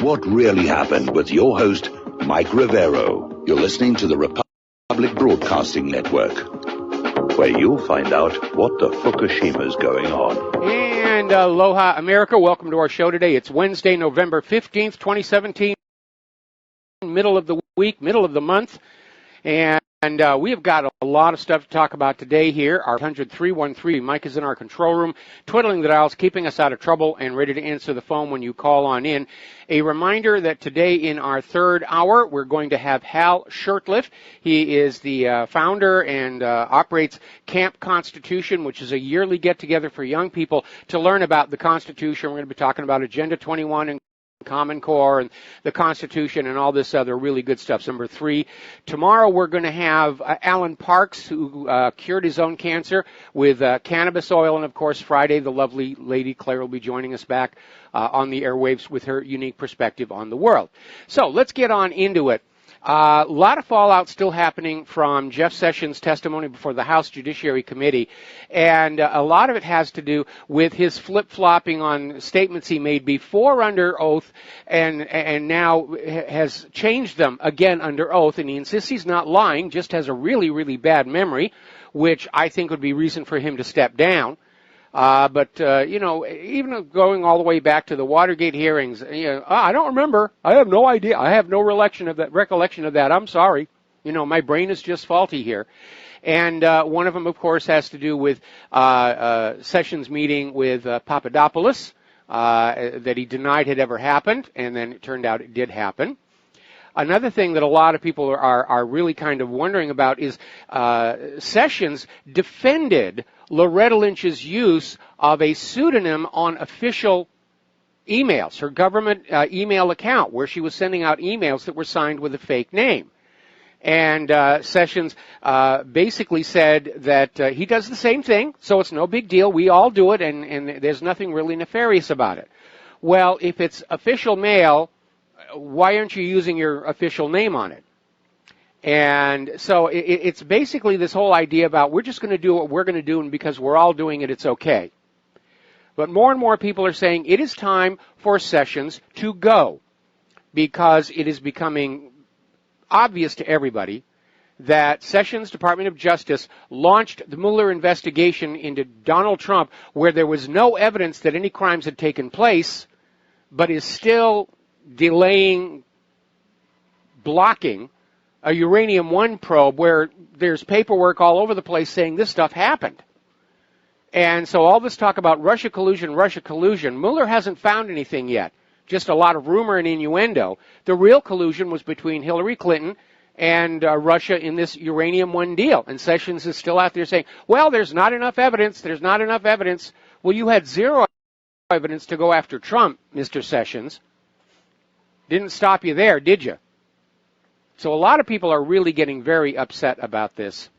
what really happened with your host, Mike Rivero. You're listening to the Republic Broadcasting Network, where you'll find out what the Fukushima's going on. And aloha, America. Welcome to our show today. It's Wednesday, November 15th, 2017, middle of the week, middle of the month. And we have got a lot of stuff to talk about today here. Our 100-313, Mike is in our control room, twiddling the dials, keeping us out of trouble, and ready to answer the phone when you call on in. A reminder that today in our third hour, we're going to have Hal Shurtleff. He is the founder and operates Camp Constitution, which is a yearly get-together for young people to learn about the Constitution. We're going to be talking about Agenda 21 and Common Core and the Constitution and all this other really good stuff. Number 3, tomorrow we're going to have Alan Parks, who cured his own cancer with cannabis oil. And, of course, Friday, the lovely lady Claire will be joining us back on the airwaves with her unique perspective on the world. So let's get on into it. A lot of fallout still happening from Jeff Sessions' testimony before the House Judiciary Committee, and a lot of it has to do with his flip-flopping on statements he made before under oath and now has changed them again under oath, and he insists he's not lying, just has a really, really bad memory, which I think would be reason for him to step down. But even going all the way back to the Watergate hearings, I don't remember. I have no idea. I have no recollection of that. I'm sorry. My brain is just faulty here. And one of them, of course, has to do with Sessions' meeting with Papadopoulos that he denied had ever happened, and then it turned out it did happen. Another thing that a lot of people are really kind of wondering about is Sessions defended Loretta Lynch's use of a pseudonym on official emails, her government email account, where she was sending out emails that were signed with a fake name. And Sessions basically said that he does the same thing, so it's no big deal. We all do it, and there's nothing really nefarious about it. Well, if it's official mail, why aren't you using your official name on it? And so it's basically this whole idea about we're just going to do what we're going to do, and because we're all doing it, it's okay. But more and more people are saying it is time for Sessions to go, because it is becoming obvious to everybody that Sessions' Department of Justice launched the Mueller investigation into Donald Trump where there was no evidence that any crimes had taken place, but is still delaying, blocking a uranium-1 probe where there's paperwork all over the place saying this stuff happened. And so all this talk about Russia collusion, Mueller hasn't found anything yet, just a lot of rumor and innuendo. The real collusion was between Hillary Clinton and Russia in this uranium-1 deal. And Sessions is still out there saying, well, there's not enough evidence. Well, you had zero evidence to go after Trump, Mr. Sessions. Didn't stop you there, did you? So a lot of people are really getting very upset about this.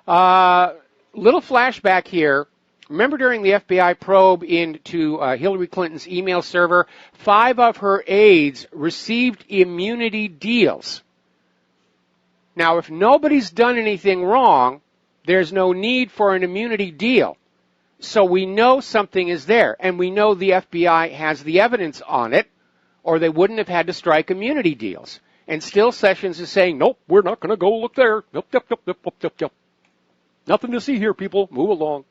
Little flashback here. Remember during the FBI probe into Hillary Clinton's email server, 5 of her aides received immunity deals. Now, if nobody's done anything wrong, there's no need for an immunity deal. So we know something is there, and we know the FBI has the evidence on it, or they wouldn't have had to strike immunity deals. And still Sessions is saying, nope, we're not going to go look there. Nope. Nothing to see here, people. Move along.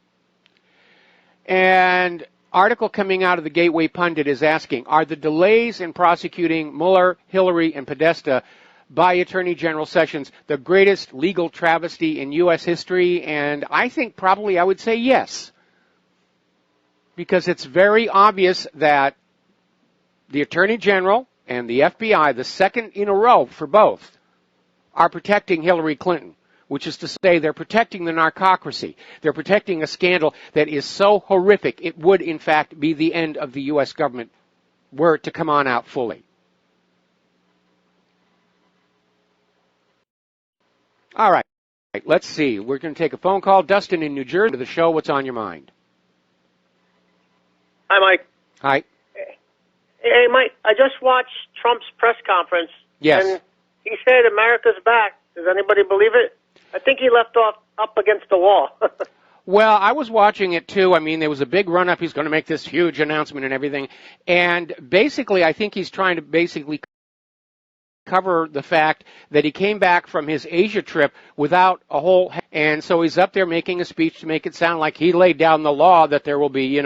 And article coming out of the Gateway Pundit is asking, are the delays in prosecuting Mueller, Hillary, and Podesta by Attorney General Sessions the greatest legal travesty in U.S. history? And I think probably I would say yes. Because it's very obvious that the Attorney General and the FBI, the second in a row for both, are protecting Hillary Clinton, which is to say they're protecting the narcocracy. They're protecting a scandal that is so horrific it would, in fact, be the end of the U.S. government were it to come on out fully. All right, let's see. We're going to take a phone call. Dustin in New Jersey to the show. What's on your mind? Hi, Mike. Hi. Hey, Mike, I just watched Trump's press conference. Yes. And he said America's back. Does anybody believe it? I think he left off up against the wall. Well, I was watching it too. I mean, there was a big run-up. He's going to make this huge announcement and everything. And basically, I think he's trying to basically cover the fact that he came back from his Asia trip without a whole, and so he's up there making a speech to make it sound like he laid down the law that there will be,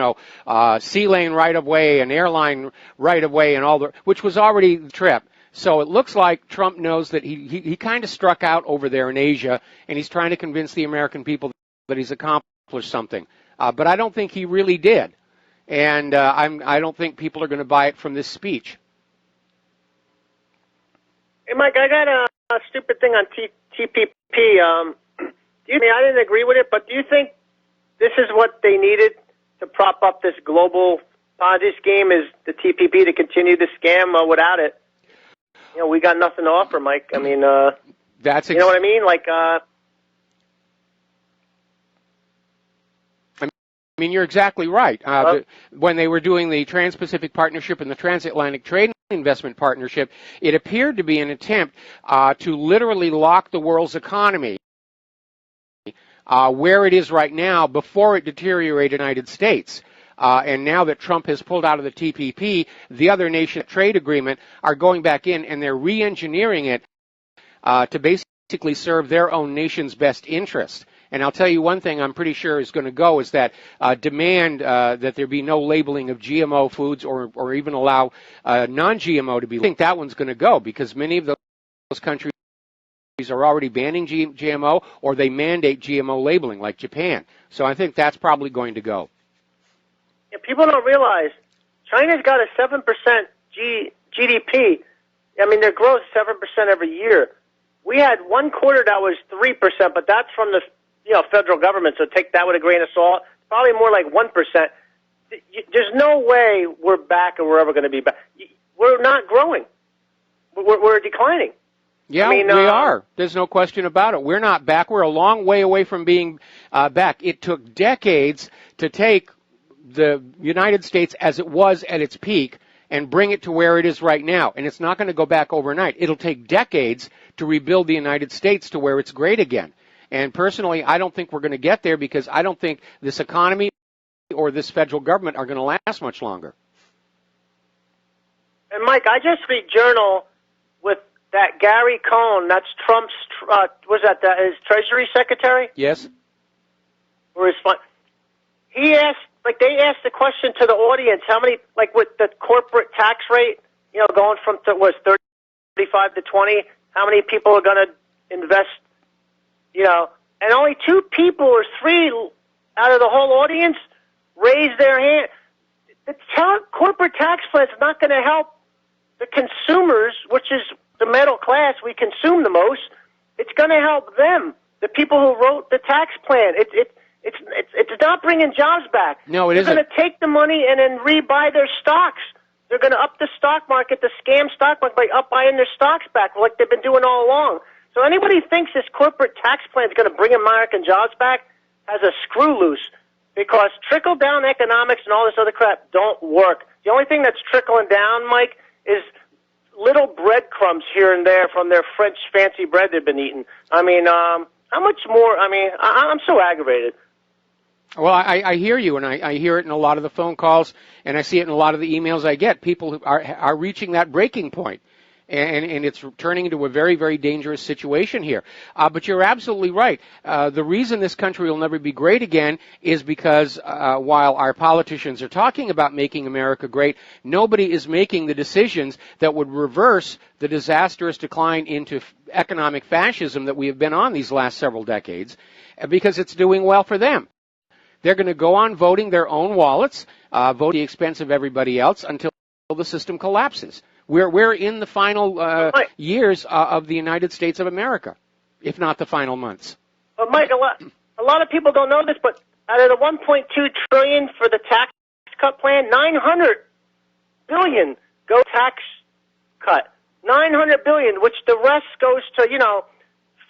sea lane right of way and airline right of way and all the, which was already the trip. So it looks like Trump knows that he kind of struck out over there in Asia, and he's trying to convince the American people that he's accomplished something. But I don't think he really did. And I don't think people are going to buy it from this speech. Hey, Mike, I got a stupid thing on TPP. I didn't agree with it, but do you think this is what they needed to prop up this global Ponzi scheme, is the TPP to continue the scam without it? We got nothing to offer, Mike. I mean, that's you know what I mean? Like, I mean, you're exactly right. When they were doing the Trans-Pacific Partnership and the Transatlantic Trade Investment Partnership, it appeared to be an attempt to literally lock the world's economy where it is right now before it deteriorated the United States. And now that Trump has pulled out of the TPP, the other nation trade agreement are going back in and they're re-engineering it to basically serve their own nation's best interest. And I'll tell you one thing I'm pretty sure is going to go is that demand that there be no labeling of GMO foods or even allow non-GMO to be. I think that one's going to go because many of those countries are already banning GMO or they mandate GMO labeling like Japan. So I think that's probably going to go. Yeah, people don't realize China's got a 7% GDP. I mean, their growth is 7% every year. We had one quarter that was 3%, but that's from the federal government, so take that with a grain of salt. Probably more like 1%. There's no way we're back or we're ever going to be back. We're not growing. We're declining. Yeah, we are. There's no question about it. We're not back. We're a long way away from being back. It took decades to take the United States as it was at its peak and bring it to where it is right now. And it's not going to go back overnight. It'll take decades to rebuild the United States to where it's great again. And personally, I don't think we're going to get there because I don't think this economy or this federal government are going to last much longer. And Mike, I just read Journal with that Gary Cohn, that's Trump's, his Treasury Secretary? Yes. Or his fund. He asked, they asked the question to the audience, how many, with the corporate tax rate, going from, 35 to 20, how many people are going to invest, and only 2 people or 3 out of the whole audience raised their hand. The corporate tax plan is not going to help the consumers, which is the middle class. We consume the most. It's going to help them, the people who wrote the tax plan. It's not bringing jobs back. No, it isn't. They're going to take the money and then rebuy their stocks. They're going to up the stock market, the scam stock market, by up buying their stocks back like they've been doing all along. So anybody who thinks this corporate tax plan is going to bring American jobs back has a screw loose, because trickle-down economics and all this other crap don't work. The only thing that's trickling down, Mike, is little breadcrumbs here and there from their French fancy bread they've been eating. I mean, how much more? I mean, I'm so aggravated. Well, I hear you, and I hear it in a lot of the phone calls, and I see it in a lot of the emails I get. People who are reaching that breaking point, and it's turning into a very, very dangerous situation here. But you're absolutely right. The reason this country will never be great again is because while our politicians are talking about making America great, nobody is making the decisions that would reverse the disastrous decline into economic fascism that we have been on these last several decades, because it's doing well for them. They're going to go on voting their own wallets, vote at the expense of everybody else until the system collapses. We're in the final years of the United States of America, if not the final months. But Mike, a lot of people don't know this, but out of the $1.2 trillion for the tax cut plan, $900 billion go tax cut. $900 billion, which the rest goes to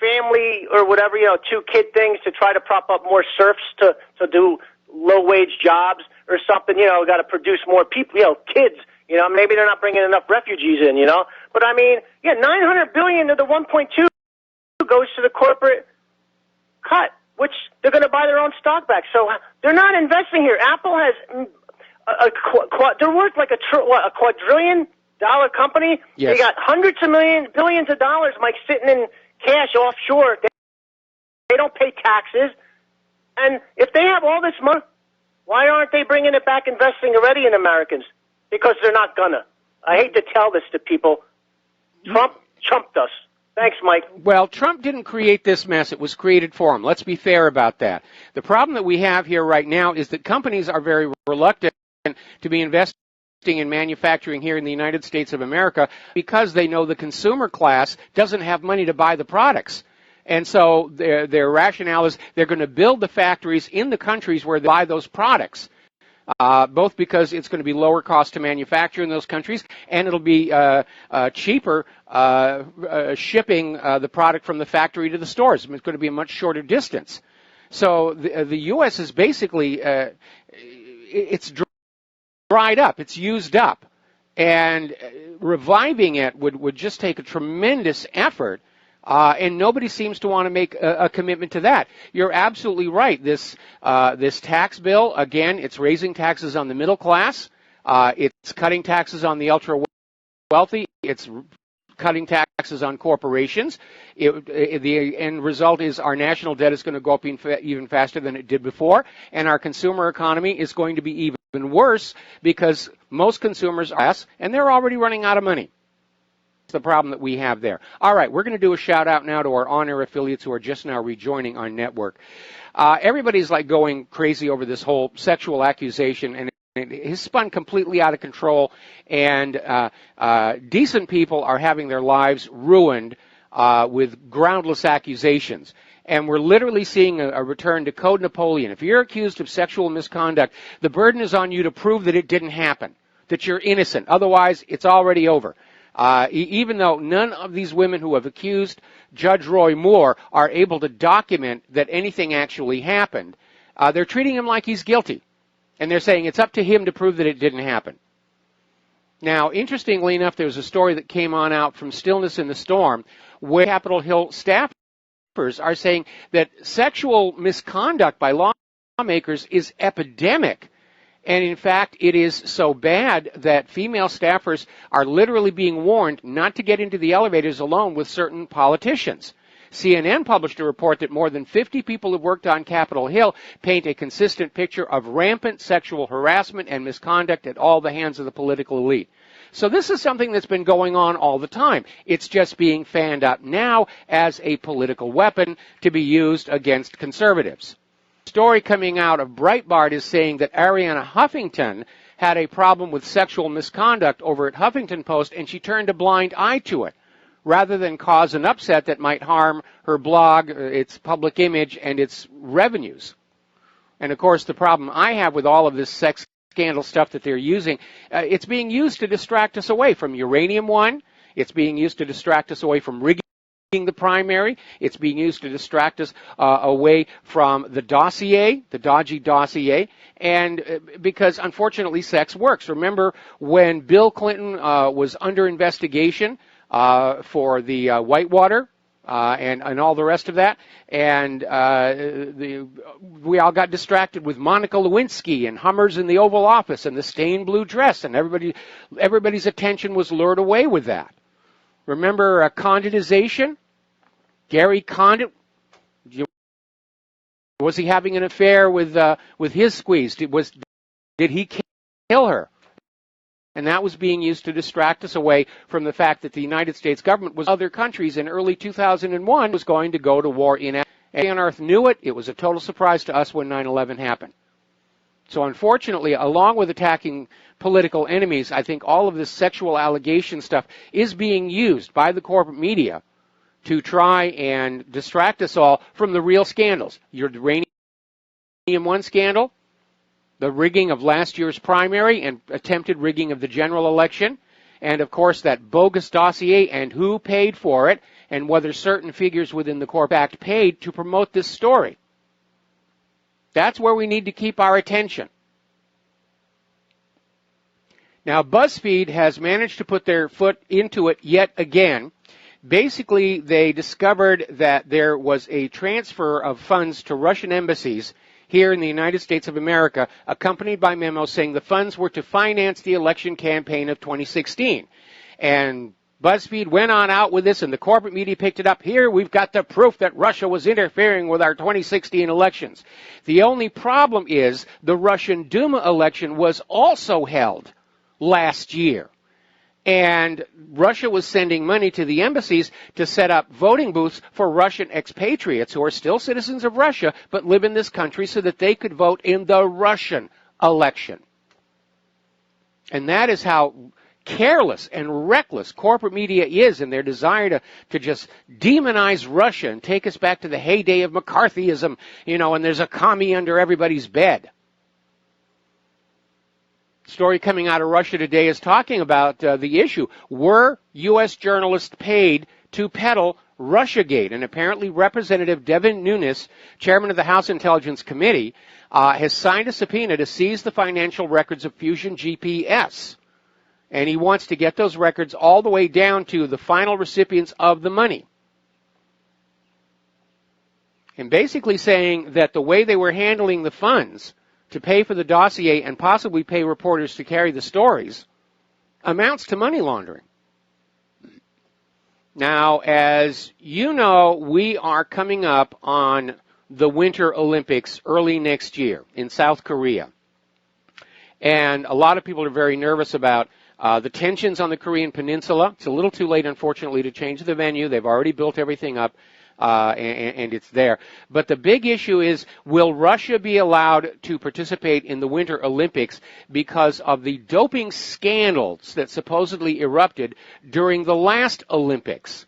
family or whatever, 2-kid things to try to prop up more serfs to do low-wage jobs or something, got to produce more people, kids, maybe they're not bringing enough refugees in, But, I mean, $900 billion of the 1.2 goes to the corporate cut. which they're going to buy their own stock back. So they're not investing here. Apple has they're worth like a quadrillion-dollar company. Yes. They got hundreds of billions of dollars, Mike, sitting in cash offshore. They don't pay taxes. And if they have all this money, why aren't they bringing it back, investing already in Americans? Because they're not gonna. I hate to tell this to people. Trump chumped us. Thanks, Mike. Well, Trump didn't create this mess. It was created for him. Let's be fair about that. The problem that we have here right now is that companies are very reluctant to be investing in manufacturing here in the United States of America because they know the consumer class doesn't have money to buy the products. And so their rationale is they're going to build the factories in the countries where they buy those products, both because it's going to be lower cost to manufacture in those countries and it'll be cheaper shipping the product from the factory to the stores. It's going to be a much shorter distance. So the U.S. is basically, it's dried up, it's used up. And reviving it would just take a tremendous effort. And nobody seems to want to make a commitment to that. You're absolutely right. This tax bill, again, it's raising taxes on the middle class. It's cutting taxes on the ultra wealthy. It's cutting taxes on corporations. The end result is our national debt is going to go up even faster than it did before, and our consumer economy is going to be even worse because most consumers are less, and they're already running out of money. The problem that we have there. All right, we're going to do a shout out now to our on-air affiliates who are just now rejoining our network. Everybody's like going crazy over this whole sexual accusation, and it has spun completely out of control, and decent people are having their lives ruined with groundless accusations. And we're literally seeing a return to Code Napoleon. If you're accused of sexual misconduct, the burden is on you to prove that it didn't happen, that you're innocent. Otherwise, it's already over. Even though none of these women who have accused Judge Roy Moore are able to document that anything actually happened, they're treating him like he's guilty. And they're saying it's up to him to prove that it didn't happen. Now, interestingly enough, there's a story that came on out from Stillness in the Storm where Capitol Hill staffers are saying that sexual misconduct by lawmakers is epidemic. And in fact, it is so bad that female staffers are literally being warned not to get into the elevators alone with certain politicians. CNN published a report that more than 50 people who've worked on Capitol Hill paint a consistent picture of rampant sexual harassment and misconduct at all the hands of the political elite. So this is something that's been going on all the time. It's just being fanned out now as a political weapon to be used against conservatives. Story coming out of Breitbart is saying that Arianna Huffington had a problem with sexual misconduct over at Huffington Post, and she turned a blind eye to it, rather than cause an upset that might harm her blog, its public image, and its revenues. And of course, the problem I have with all of this sex scandal stuff that they're using, it's being used to distract us away from Uranium One. It's being used to distract us away from rigging the primary. It's being used to distract us away from the dossier, the dodgy dossier, and because unfortunately sex works. Remember when Bill Clinton was under investigation for the Whitewater and all the rest of that, and we all got distracted with Monica Lewinsky and Hummers in the Oval Office and the stained blue dress, and everybody's attention was lured away with that. Remember conditization? Gary Condit, was he having an affair with his squeeze? Did he kill her? And that was being used to distract us away from the fact that the United States government was other countries in early 2001 was going to go to war in Afghanistan. Everyone on earth knew it. It was a total surprise to us when 9/11 happened. So unfortunately, along with attacking political enemies, I think all of this sexual allegation stuff is being used by the corporate media to try and distract us all from the real scandals. Your Uranium One scandal, the rigging of last year's primary and attempted rigging of the general election, and of course that bogus dossier and who paid for it, and whether certain figures within the Corp Act paid to promote this story. That's where we need to keep our attention. Now, BuzzFeed has managed to put their foot into it yet again. Basically, they discovered that there was a transfer of funds to Russian embassies here in the United States of America, accompanied by memos saying the funds were to finance the election campaign of 2016. And BuzzFeed went on out with this, and the corporate media picked it up. Here we've got the proof that Russia was interfering with our 2016 elections. The only problem is the Russian Duma election was also held last year. And Russia was sending money to the embassies to set up voting booths for Russian expatriates who are still citizens of Russia but live in this country so that they could vote in the Russian election. And that is how careless and reckless corporate media is in their desire to just demonize Russia and take us back to the heyday of McCarthyism, and there's a commie under everybody's bed. Story coming out of Russia today is talking about the issue. Were U.S. journalists paid to peddle Russiagate? And apparently Representative Devin Nunes, chairman of the House Intelligence Committee, has signed a subpoena to seize the financial records of Fusion GPS. And he wants to get those records all the way down to the final recipients of the money. And basically saying that the way they were handling the funds to pay for the dossier and possibly pay reporters to carry the stories amounts to money laundering. Now, as you know, we are coming up on the Winter Olympics early next year in South Korea. And a lot of people are very nervous about the tensions on the Korean Peninsula. It's a little too late, unfortunately, to change the venue. They've already built everything up. And it's there. But the big issue is, will Russia be allowed to participate in the Winter Olympics because of the doping scandals that supposedly erupted during the last Olympics?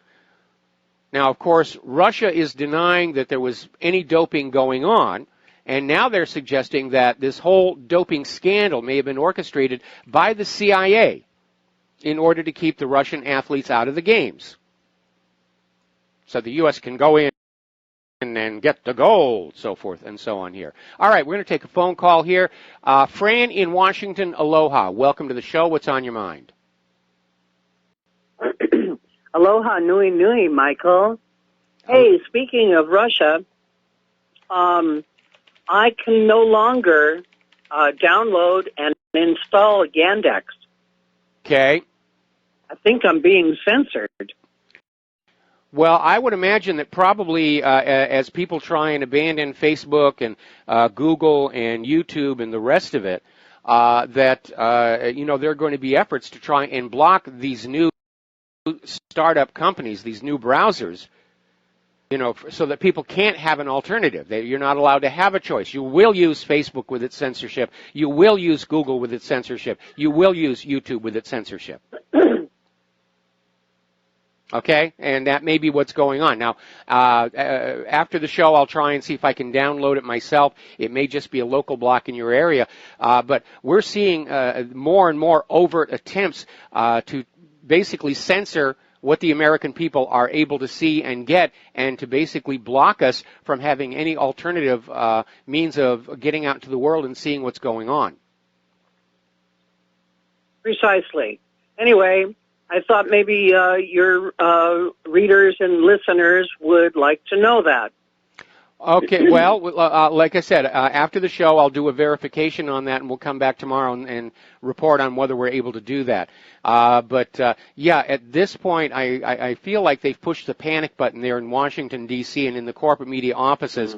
Now, of course, Russia is denying that there was any doping going on, and now they're suggesting that this whole doping scandal may have been orchestrated by the CIA in order to keep the Russian athletes out of the games. So the U.S. can go in and get the gold, so forth and so on here. All right, we're going to take a phone call here. Fran in Washington, aloha. Welcome to the show. What's on your mind? Aloha, nui nui, Michael. Hey, speaking of Russia, I can no longer download and install Yandex. Okay. I think I'm being censored. Well, I would imagine that probably as people try and abandon Facebook and Google and YouTube and the rest of it, that there are going to be efforts to try and block these new startup companies, these new browsers, so that people can't have an alternative. You're not allowed to have a choice. You will use Facebook with its censorship. You will use Google with its censorship. You will use YouTube with its censorship. Okay, and that may be what's going on. Now, after the show, I'll try and see if I can download it myself. It may just be a local block in your area, but we're seeing more and more overt attempts to basically censor what the American people are able to see and get, and to basically block us from having any alternative means of getting out into the world and seeing what's going on. Precisely. Anyway, I thought maybe your readers and listeners would like to know that. Okay, well, like I said, after the show, I'll do a verification on that, and we'll come back tomorrow and report on whether we're able to do that. But at this point, I feel like they've pushed the panic button there in Washington, D.C., and in the corporate media offices,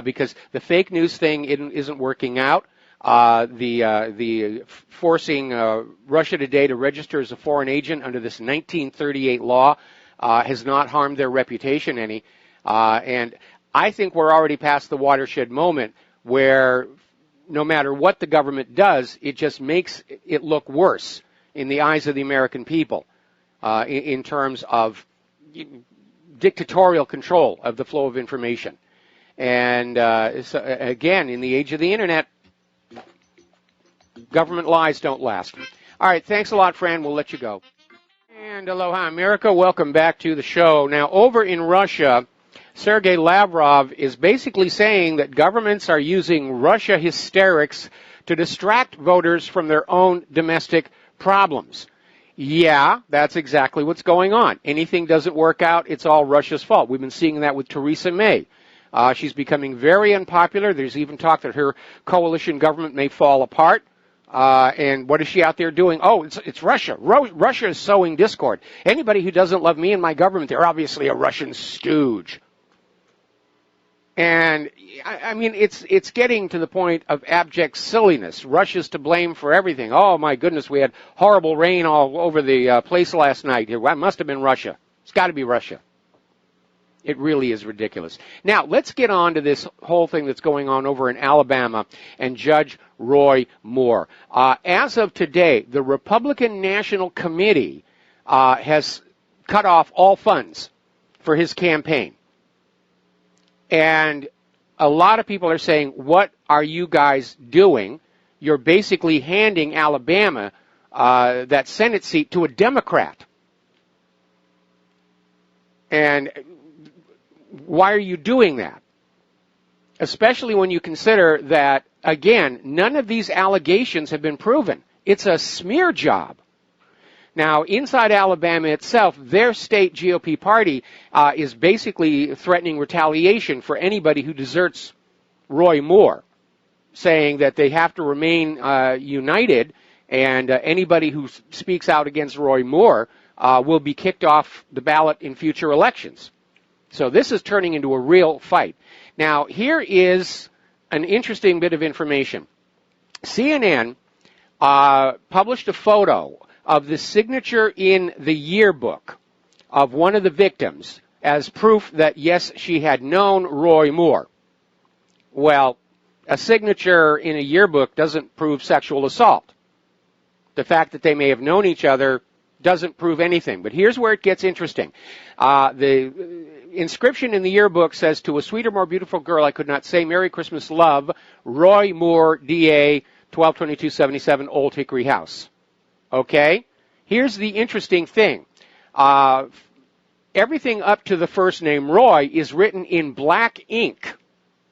because the fake news thing isn't working out. The forcing Russia Today to register as a foreign agent under this 1938 law has not harmed their reputation any. And I think we're already past the watershed moment where no matter what the government does, it just makes it look worse in the eyes of the American people in terms of dictatorial control of the flow of information. And so, again, in the age of the Internet, government lies don't last. All right, thanks a lot, Fran. We'll let you go. And aloha, America. Welcome back to the show. Now, over in Russia, Sergei Lavrov is basically saying that governments are using Russia hysterics to distract voters from their own domestic problems. Yeah, that's exactly what's going on. Anything doesn't work out, it's all Russia's fault. We've been seeing that with Theresa May. She's becoming very unpopular. There's even talk that her coalition government may fall apart. And what is she out there doing? Oh, it's Russia. Russia is sowing discord. Anybody who doesn't love me and my government, they're obviously a Russian stooge. And I mean, it's getting to the point of abject silliness. Russia's to blame for everything. Oh my goodness, we had horrible rain all over the place last night. It must have been Russia. It's got to be Russia. It really is ridiculous. Now, let's get on to this whole thing that's going on over in Alabama and Judge Roy Moore. As of today, the Republican National Committee has cut off all funds for his campaign. And a lot of people are saying, what are you guys doing? You're basically handing Alabama that Senate seat to a Democrat. And why are you doing that? Especially when you consider that, again, none of these allegations have been proven. It's a smear job. Now, inside Alabama itself, their state GOP party is basically threatening retaliation for anybody who deserts Roy Moore, saying that they have to remain united, and anybody who speaks out against Roy Moore will be kicked off the ballot in future elections. So this is turning into a real fight. Now, here is an interesting bit of information. CNN published a photo of the signature in the yearbook of one of the victims as proof that, yes, she had known Roy Moore. Well, a signature in a yearbook doesn't prove sexual assault. The fact that they may have known each other doesn't prove anything. But here's where it gets interesting. The inscription in the yearbook says, "To a sweeter, more beautiful girl I could not say, Merry Christmas, love, Roy Moore, DA, 122277 Old Hickory House." Okay? Here's the interesting thing. Everything up to the first name Roy is written in black ink.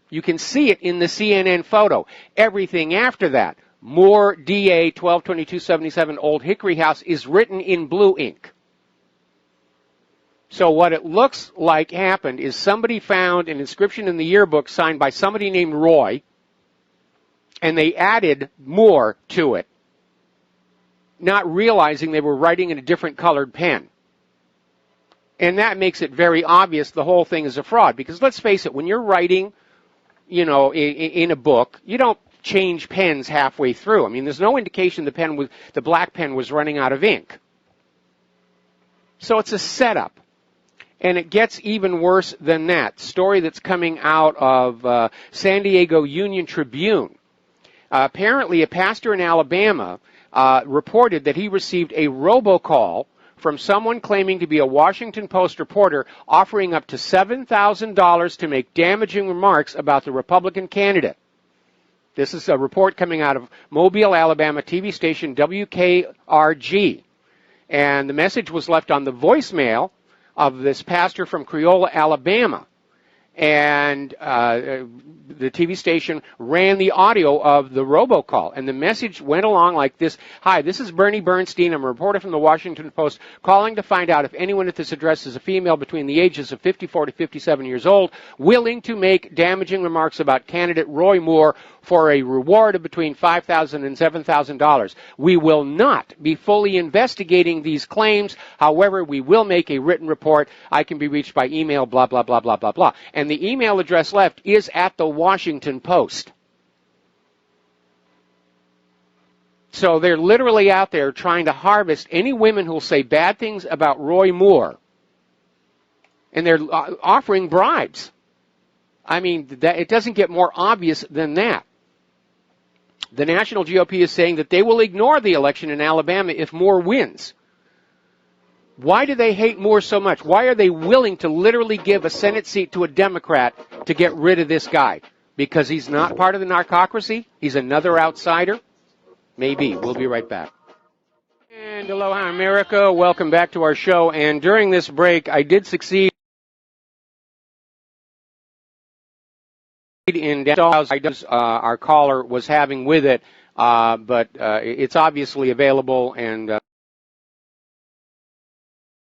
You can see it in the CNN photo. Everything after that, Moore, DA, 122277 Old Hickory House, is written in blue ink. So what it looks like happened is somebody found an inscription in the yearbook signed by somebody named Roy, and they added Moore to it, not realizing they were writing in a different colored pen. And that makes it very obvious the whole thing is a fraud. Because let's face it, when you're writing, you know, in a book, you don't change pens halfway through. I mean, there's no indication the black pen was running out of ink. So it's a setup. And it gets even worse than that. Story that's coming out of San Diego Union Tribune. Apparently, a pastor in Alabama reported that he received a robocall from someone claiming to be a Washington Post reporter offering up to $7,000 to make damaging remarks about the Republican candidate. This is a report coming out of Mobile, Alabama TV station WKRG. And the message was left on the voicemail of this pastor from Creola, Alabama. And the TV station ran the audio of the robocall. And the message went along like this. "Hi, this is Bernie Bernstein. I'm a reporter from the Washington Post calling to find out if anyone at this address is a female between the ages of 54 to 57 years old, willing to make damaging remarks about candidate Roy Moore for a reward of between $5,000 and $7,000. We will not be fully investigating these claims. However, we will make a written report. I can be reached by email, blah, blah, blah, blah, blah, blah." And the email address left is at the Washington Post. So they're literally out there trying to harvest any women who will say bad things about Roy Moore. And they're offering bribes. I mean, it doesn't get more obvious than that. The National GOP is saying that they will ignore the election in Alabama if Moore wins. Why do they hate Moore so much? Why are they willing to literally give a Senate seat to a Democrat to get rid of this guy? Because he's not part of the narcocracy? He's another outsider? Maybe. We'll be right back. And aloha, America. Welcome back to our show. And during this break, I did succeed in our caller was having with it, but it's obviously available, and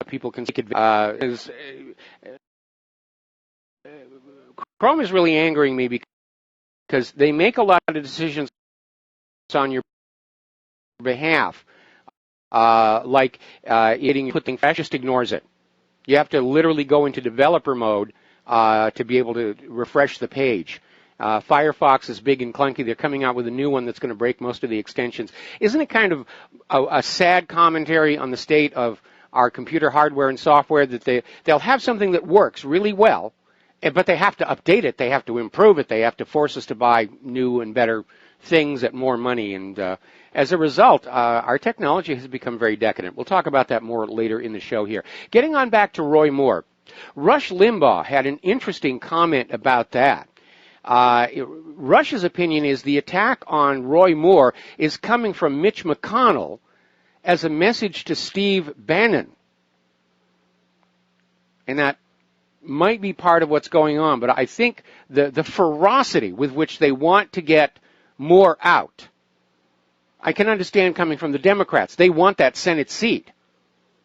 people can take advantage. Chrome is really angering me because they make a lot of decisions on your behalf, like put things, just ignores it. You have to literally go into developer mode to be able to refresh the page. Firefox is big and clunky. They're coming out with a new one that's going to break most of the extensions. Isn't it kind of a sad commentary on the state of our computer hardware and software that they'll have something that works really well, but they have to update it, they have to improve it, they have to force us to buy new and better things at more money, and as a result, our technology has become very decadent. We'll talk about that more later in the show here. Getting on back to Roy Moore, Rush Limbaugh had an interesting comment about that. Rush's opinion is the attack on Roy Moore is coming from Mitch McConnell as a message to Steve Bannon. And that might be part of what's going on, but I think the ferocity with which they want to get Moore out, I can understand coming from the Democrats. They want that Senate seat.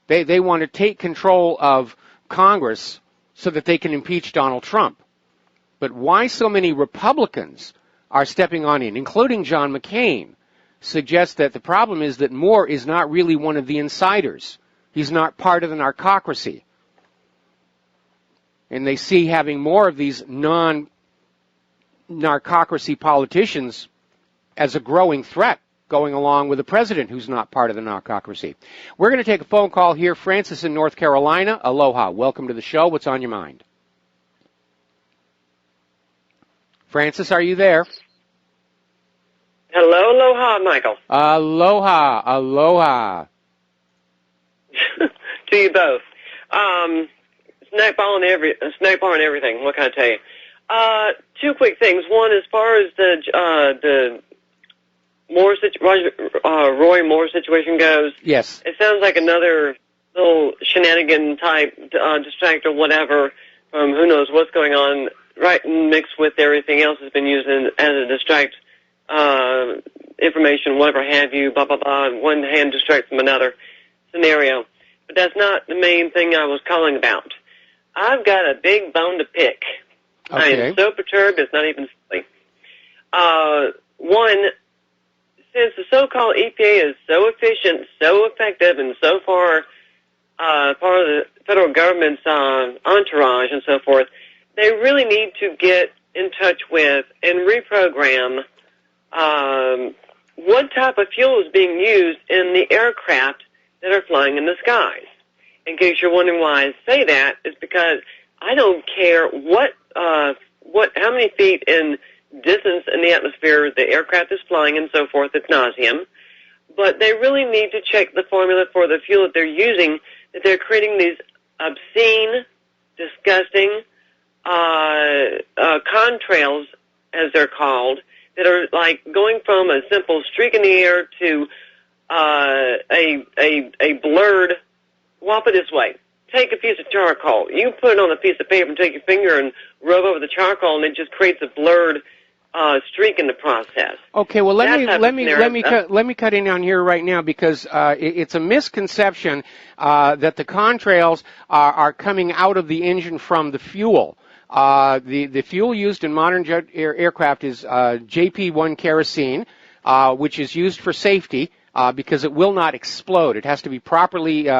They want to take control of Congress so that they can impeach Donald Trump. But why so many Republicans are stepping on in, including John McCain, suggests that the problem is that Moore is not really one of the insiders. He's not part of the narcocracy. And they see having more of these non-narcocracy politicians as a growing threat, going along with a president who's not part of the narcocracy. We're going to take a phone call here. Francis in North Carolina. Aloha. Welcome to the show. What's on your mind? Francis, are you there? Hello, aloha, Michael. Aloha, aloha. To you both. Snack bar and everything. What can I tell you? Two quick things. One, as far as the Moore Roy Moore situation goes. Yes. It sounds like another little shenanigan type distract or whatever from who knows what's going on. Right, mixed with everything else has been used as a distract information, whatever have you, blah, blah, blah, one hand distracts from another scenario. But that's not the main thing I was calling about. I've got a big bone to pick. Okay. I am so perturbed, it's not even silly. One, since the so-called EPA is so efficient, so effective, and so far part of the federal government's entourage and so forth, they really need to get in touch with and reprogram what type of fuel is being used in the aircraft that are flying in the skies. In case you're wondering why I say that, is because I don't care how many feet in distance in the atmosphere the aircraft is flying and so forth ad nauseum, but they really need to check the formula for the fuel that they're using, that they're creating these obscene, disgusting contrails, as they're called, that are like going from a simple streak in the air to a blurred. Well, put it this way: take a piece of charcoal, you put it on a piece of paper, and take your finger and rub over the charcoal, and it just creates a blurred streak in the process. Okay, well let me cut in on here right now, because it's a misconception that the contrails are coming out of the engine from the fuel. The fuel used in modern jet aircraft is JP1 kerosene, which is used for safety because it will not explode. It has to be properly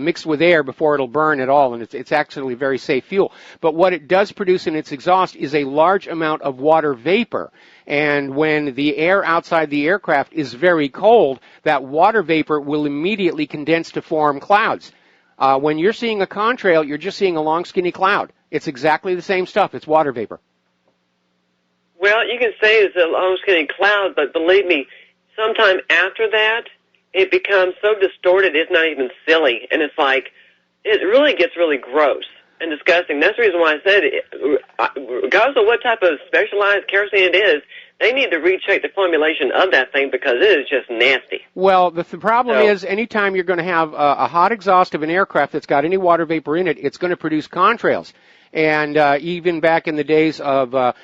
mixed with air before it'll burn at all, and it's actually very safe fuel. But what it does produce in its exhaust is a large amount of water vapor. And when the air outside the aircraft is very cold, that water vapor will immediately condense to form clouds. When you're seeing a contrail, you're just seeing a long, skinny cloud. It's exactly the same stuff. It's water vapor. Well, you can say it's a long, skinny cloud, but believe me, sometime after that, it becomes so distorted it's not even silly. And it's like, it really gets really gross and disgusting. That's the reason why I said, regardless of what type of specialized kerosene it is, they need to recheck the formulation of that thing, because it is just nasty. Well, the problem is, anytime you're going to have a hot exhaust of an aircraft that's got any water vapor in it, it's going to produce contrails. And even back in the days of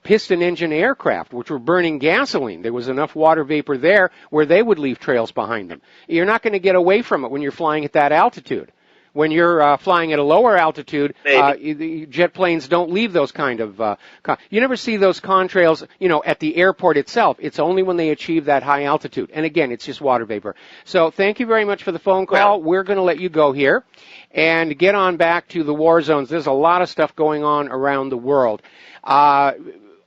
piston engine aircraft, which were burning gasoline, there was enough water vapor there where they would leave trails behind them. You're not going to get away from it when you're flying at that altitude. When you're flying at a lower altitude, jet planes don't leave those kind of... you never see those contrails, at the airport itself. It's only when they achieve that high altitude. And again, it's just water vapor. So thank you very much for the phone call. We're going to let you go here and get on back to the war zones. There's a lot of stuff going on around the world.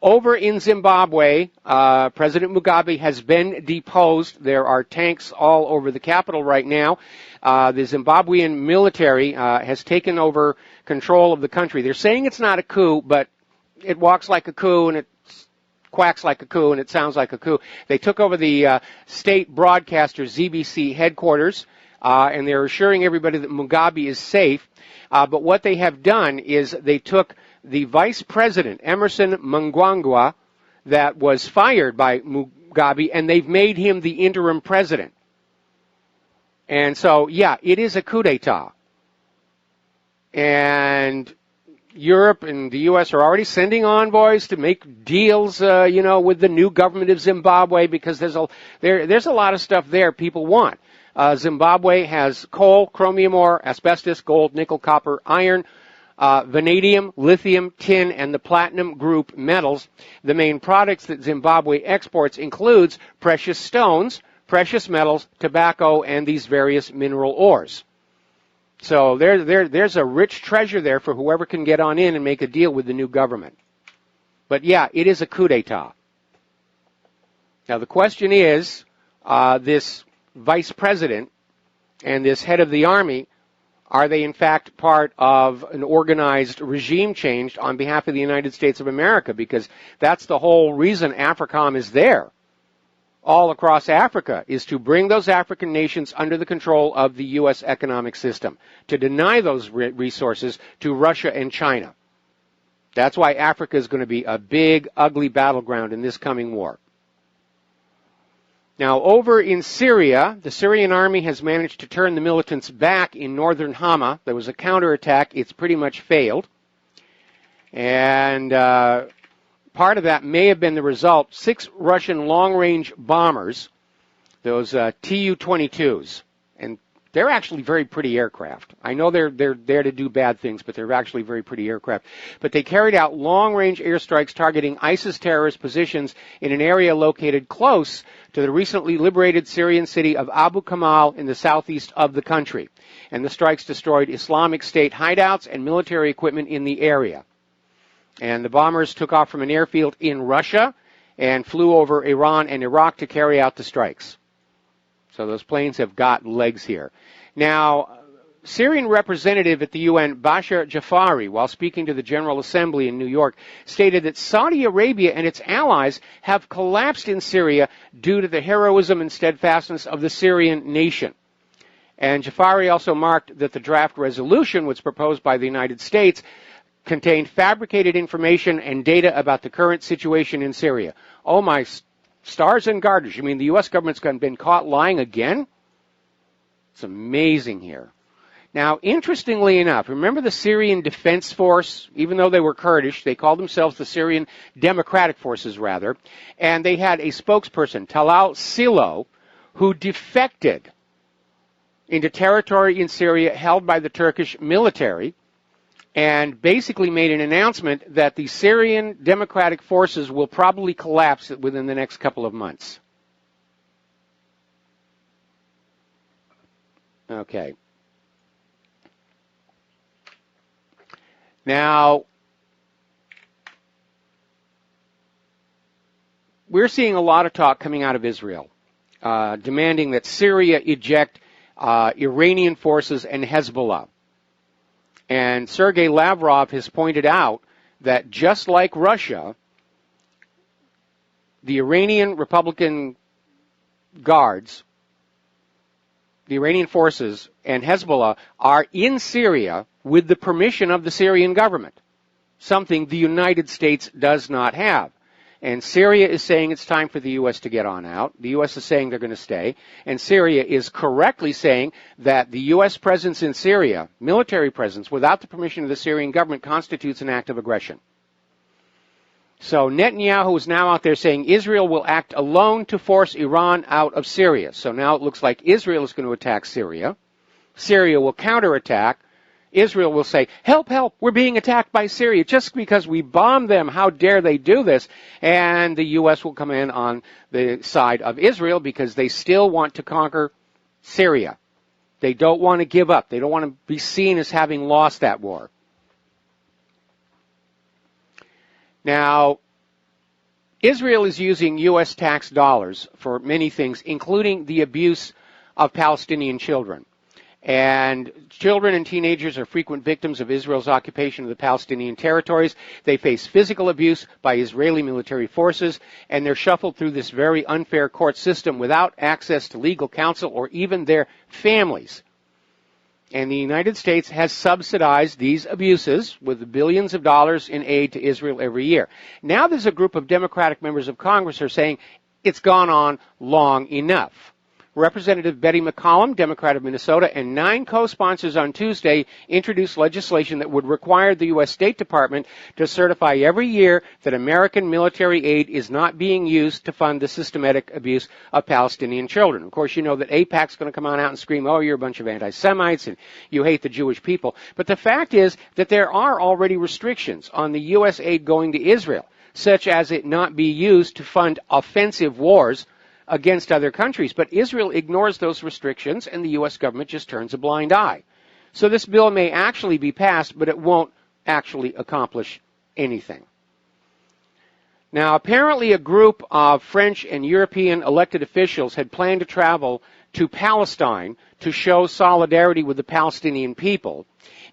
Over in Zimbabwe, President Mugabe has been deposed. There are tanks all over the capital right now. The Zimbabwean military has taken over control of the country. They're saying it's not a coup, but it walks like a coup and it quacks like a coup and it sounds like a coup. They took over the state broadcaster ZBC headquarters, and they're assuring everybody that Mugabe is safe. But what they have done is they took the vice president, Emerson Mnangagwa, that was fired by Mugabe, and they've made him the interim president. And so, yeah, it is a coup d'etat. And Europe and the U.S. are already sending envoys to make deals, with the new government of Zimbabwe, because there's a lot of stuff there people want. Zimbabwe has coal, chromium ore, asbestos, gold, nickel, copper, iron, vanadium, lithium, tin, and the platinum group metals. The main products that Zimbabwe exports includes precious stones, precious metals, tobacco, and these various mineral ores. So there's a rich treasure there for whoever can get on in and make a deal with the new government. But yeah, it is a coup d'etat. Now the question is, this vice president and this head of the army, are they in fact part of an organized regime change on behalf of the United States of America? Because that's the whole reason AFRICOM is there, all across Africa, is to bring those African nations under the control of the U.S. economic system, to deny those resources to Russia and China. That's why Africa is going to be a big, ugly battleground in this coming war. Now, over in Syria, the Syrian army has managed to turn the militants back in northern Hama. There was a counterattack. It's pretty much failed. And part of that may have been the result. 6 Russian long-range bombers, those Tu-22s, and they're actually very pretty aircraft. I know they're there to do bad things, but they're actually very pretty aircraft. But they carried out long-range airstrikes targeting ISIS terrorist positions in an area located close to the recently liberated Syrian city of Abu Kamal in the southeast of the country. And the strikes destroyed Islamic State hideouts and military equipment in the area. And the bombers took off from an airfield in Russia and flew over Iran and Iraq to carry out the strikes. So those planes have got legs here. Now, Syrian representative at the UN, Bashar Jafari, while speaking to the General Assembly in New York, stated that Saudi Arabia and its allies have collapsed in Syria due to the heroism and steadfastness of the Syrian nation. And Jafari also marked that the draft resolution, which was proposed by the United States, contained fabricated information and data about the current situation in Syria. Oh, my stars and garters. You mean the U.S. government's been caught lying again? It's amazing here. Now, interestingly enough, remember the Syrian Defense Force? Even though they were Kurdish, they called themselves the Syrian Democratic Forces, rather. And they had a spokesperson, Talal Silo, who defected into territory in Syria held by the Turkish military, and basically made an announcement that the Syrian Democratic Forces will probably collapse within the next couple of months. Okay. Now, we're seeing a lot of talk coming out of Israel, demanding that Syria eject Iranian forces and Hezbollah. And Sergei Lavrov has pointed out that just like Russia, the Iranian Republican Guards, the Iranian forces, and Hezbollah are in Syria with the permission of the Syrian government, something the United States does not have. And Syria is saying it's time for the U.S. to get on out. The U.S. is saying they're going to stay. And Syria is correctly saying that the U.S. presence in Syria, military presence, without the permission of the Syrian government, constitutes an act of aggression. So Netanyahu is now out there saying Israel will act alone to force Iran out of Syria. So now it looks like Israel is going to attack Syria. Syria will counterattack. Israel will say, help, help, we're being attacked by Syria just because we bombed them. How dare they do this? And the U.S. will come in on the side of Israel because they still want to conquer Syria. They don't want to give up. They don't want to be seen as having lost that war. Now, Israel is using U.S. tax dollars for many things, including the abuse of Palestinian children. And children and teenagers are frequent victims of Israel's occupation of the Palestinian territories. They face physical abuse by Israeli military forces, and they're shuffled through this very unfair court system without access to legal counsel or even their families. And the United States has subsidized these abuses with billions of dollars in aid to Israel every year. Now there's a group of Democratic members of Congress who are saying it's gone on long enough. Representative Betty McCollum, Democrat of Minnesota, and 9 co-sponsors on Tuesday introduced legislation that would require the U.S. State Department to certify every year that American military aid is not being used to fund the systematic abuse of Palestinian children. Of course, you know that AIPAC's going to come on out and scream, oh, you're a bunch of anti-Semites and you hate the Jewish people. But the fact is that there are already restrictions on the U.S. aid going to Israel, such as it not be used to fund offensive wars against other countries. But Israel ignores those restrictions, and the U.S. government just turns a blind eye. So this bill may actually be passed, but it won't actually accomplish anything. Now, apparently a group of French and European elected officials had planned to travel to Palestine to show solidarity with the Palestinian people.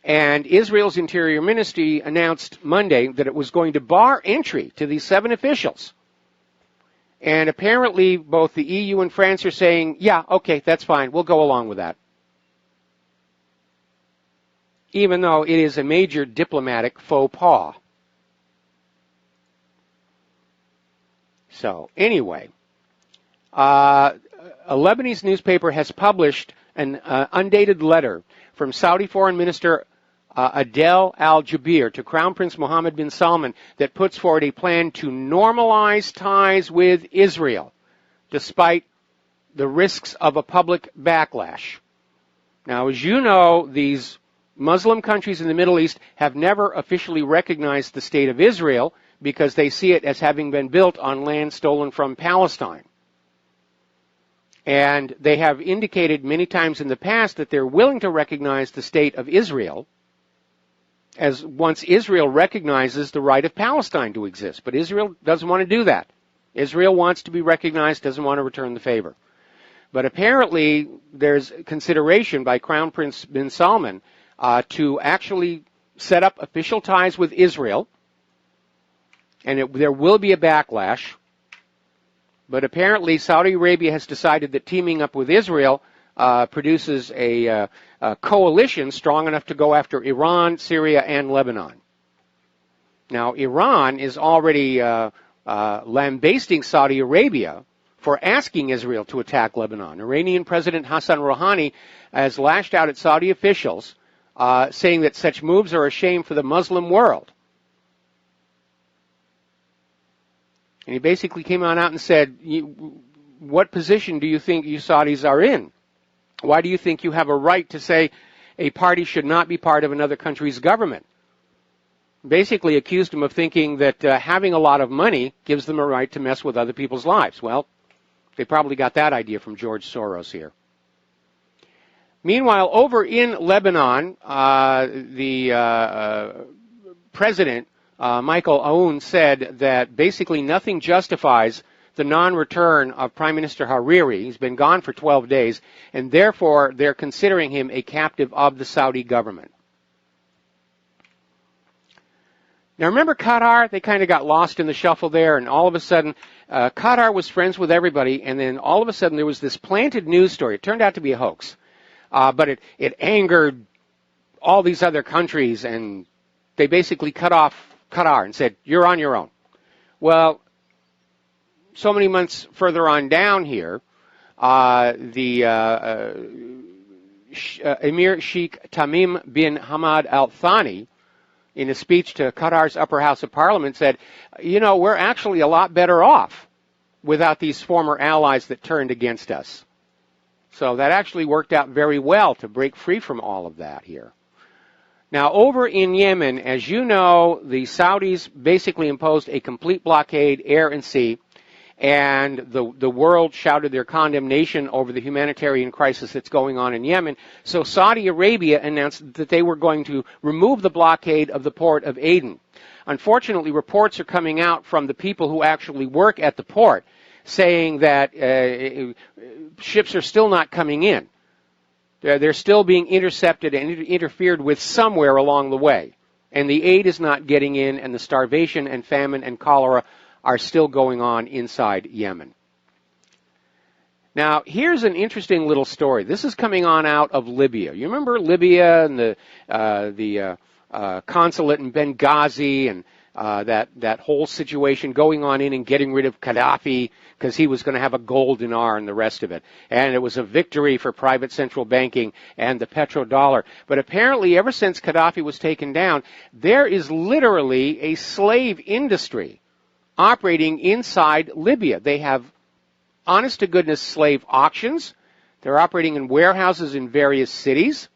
And Israel's Interior Ministry announced Monday that it was going to bar entry to these 7 officials. And apparently both the EU and France are saying, yeah, okay, that's fine, we'll go along with that. Even though it is a major diplomatic faux pas. So, anyway, a Lebanese newspaper has published an undated letter from Saudi Foreign Minister Adel al-Jubeir to Crown Prince Mohammed bin Salman that puts forward a plan to normalize ties with Israel, despite the risks of a public backlash. Now, as you know, these Muslim countries in the Middle East have never officially recognized the state of Israel because they see it as having been built on land stolen from Palestine. And they have indicated many times in the past that they're willing to recognize the state of Israel as once Israel recognizes the right of Palestine to exist. But Israel doesn't want to do that. Israel wants to be recognized, doesn't want to return the favor. But apparently there's consideration by Crown Prince bin Salman to actually set up official ties with Israel, and there will be a backlash. But apparently Saudi Arabia has decided that teaming up with Israel produces a coalition strong enough to go after Iran, Syria, and Lebanon. Now, Iran is already lambasting Saudi Arabia for asking Israel to attack Lebanon. Iranian President Hassan Rouhani has lashed out at Saudi officials, saying that such moves are a shame for the Muslim world. And he basically came on out and said, what position do you think you Saudis are in? Why do you think you have a right to say a party should not be part of another country's government? Basically accused him of thinking that having a lot of money gives them a right to mess with other people's lives. Well, they probably got that idea from George Soros here. Meanwhile, over in Lebanon, the president, Michael Aoun, said that basically nothing justifies the non-return of Prime Minister Hariri. He's been gone for 12 days, and therefore they're considering him a captive of the Saudi government. Now remember Qatar? They kind of got lost in the shuffle there, and all of a sudden Qatar was friends with everybody, and then all of a sudden there was this planted news story. It turned out to be a hoax, but it angered all these other countries, and they basically cut off Qatar and said, you're on your own. Well, so many months further on down here, the Emir Sheikh Tamim bin Hamad Al Thani, in a speech to Qatar's upper house of parliament, said, you know, we're actually a lot better off without these former allies that turned against us. So that actually worked out very well to break free from all of that here. Now, over in Yemen, as you know, the Saudis basically imposed a complete blockade, air and sea, and the world shouted their condemnation over the humanitarian crisis that's going on in Yemen. So Saudi Arabia announced that they were going to remove the blockade of the port of Aden. Unfortunately, reports are coming out from the people who actually work at the port saying that ships are still not coming in. They're still being intercepted and interfered with somewhere along the way. And the aid is not getting in, and the starvation and famine and cholera are still going on inside Yemen. Now, here's an interesting little story. This is coming on out of Libya. You remember Libya and the consulate in Benghazi and that whole situation going on in and getting rid of Gaddafi because he was going to have a gold dinar and the rest of it. And it was a victory for private central banking and the petrodollar. But apparently, ever since Gaddafi was taken down, there is literally a slave industry operating inside Libya. They have honest-to-goodness slave auctions. They're operating in warehouses in various cities.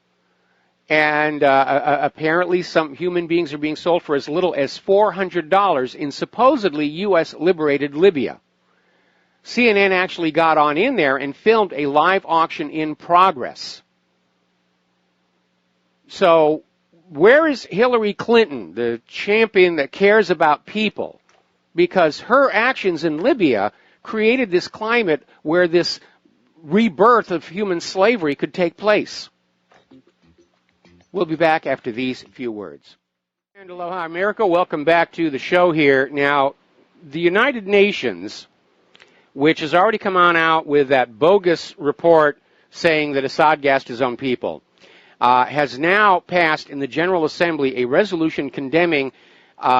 And apparently some human beings are being sold for as little as $400 in supposedly U.S.-liberated Libya. CNN actually got on in there and filmed a live auction in progress. So where is Hillary Clinton, the champion that cares about people? Because her actions in Libya created this climate where this rebirth of human slavery could take place. We'll be back after these few words. And aloha, America. Welcome back to the show here. Now, the United Nations, which has already come on out with that bogus report saying that Assad gassed his own people, has now passed in the General Assembly a resolution condemning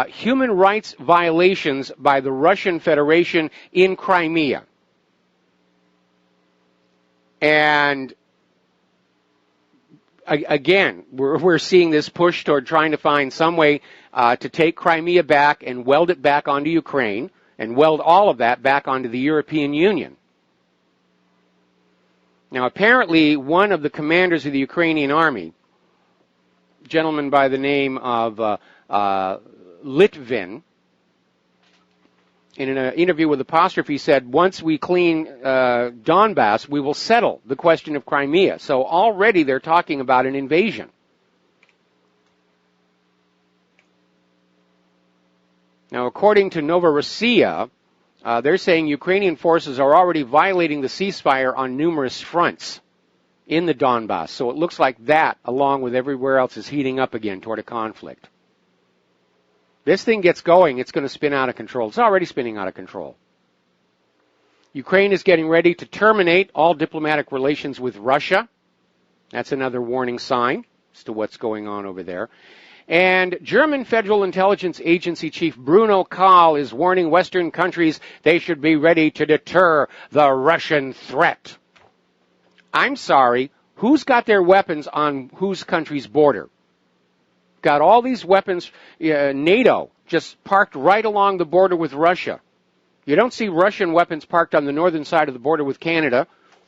human rights violations by the Russian Federation in Crimea. And again, we're seeing this push toward trying to find some way to take Crimea back and weld it back onto Ukraine and weld all of that back onto the European Union. Now, apparently, one of the commanders of the Ukrainian army, a gentleman by the name of Litvin, in an interview with Apostrophe, said, once we clean Donbass, we will settle the question of Crimea. So already they're talking about an invasion. Now, according to Novorossiya, they're saying Ukrainian forces are already violating the ceasefire on numerous fronts in the Donbass. So it looks like that, along with everywhere else, is heating up again toward a conflict. This thing gets going, it's going to spin out of control. It's already spinning out of control. Ukraine is getting ready to terminate all diplomatic relations with Russia. That's another warning sign as to what's going on over there. And German Federal Intelligence Agency Chief Bruno Kahl is warning Western countries they should be ready to deter the Russian threat. I'm sorry, who's got their weapons on whose country's border? Got all these weapons, NATO, just parked right along the border with Russia. You don't see Russian weapons parked on the northern side of the border with Canada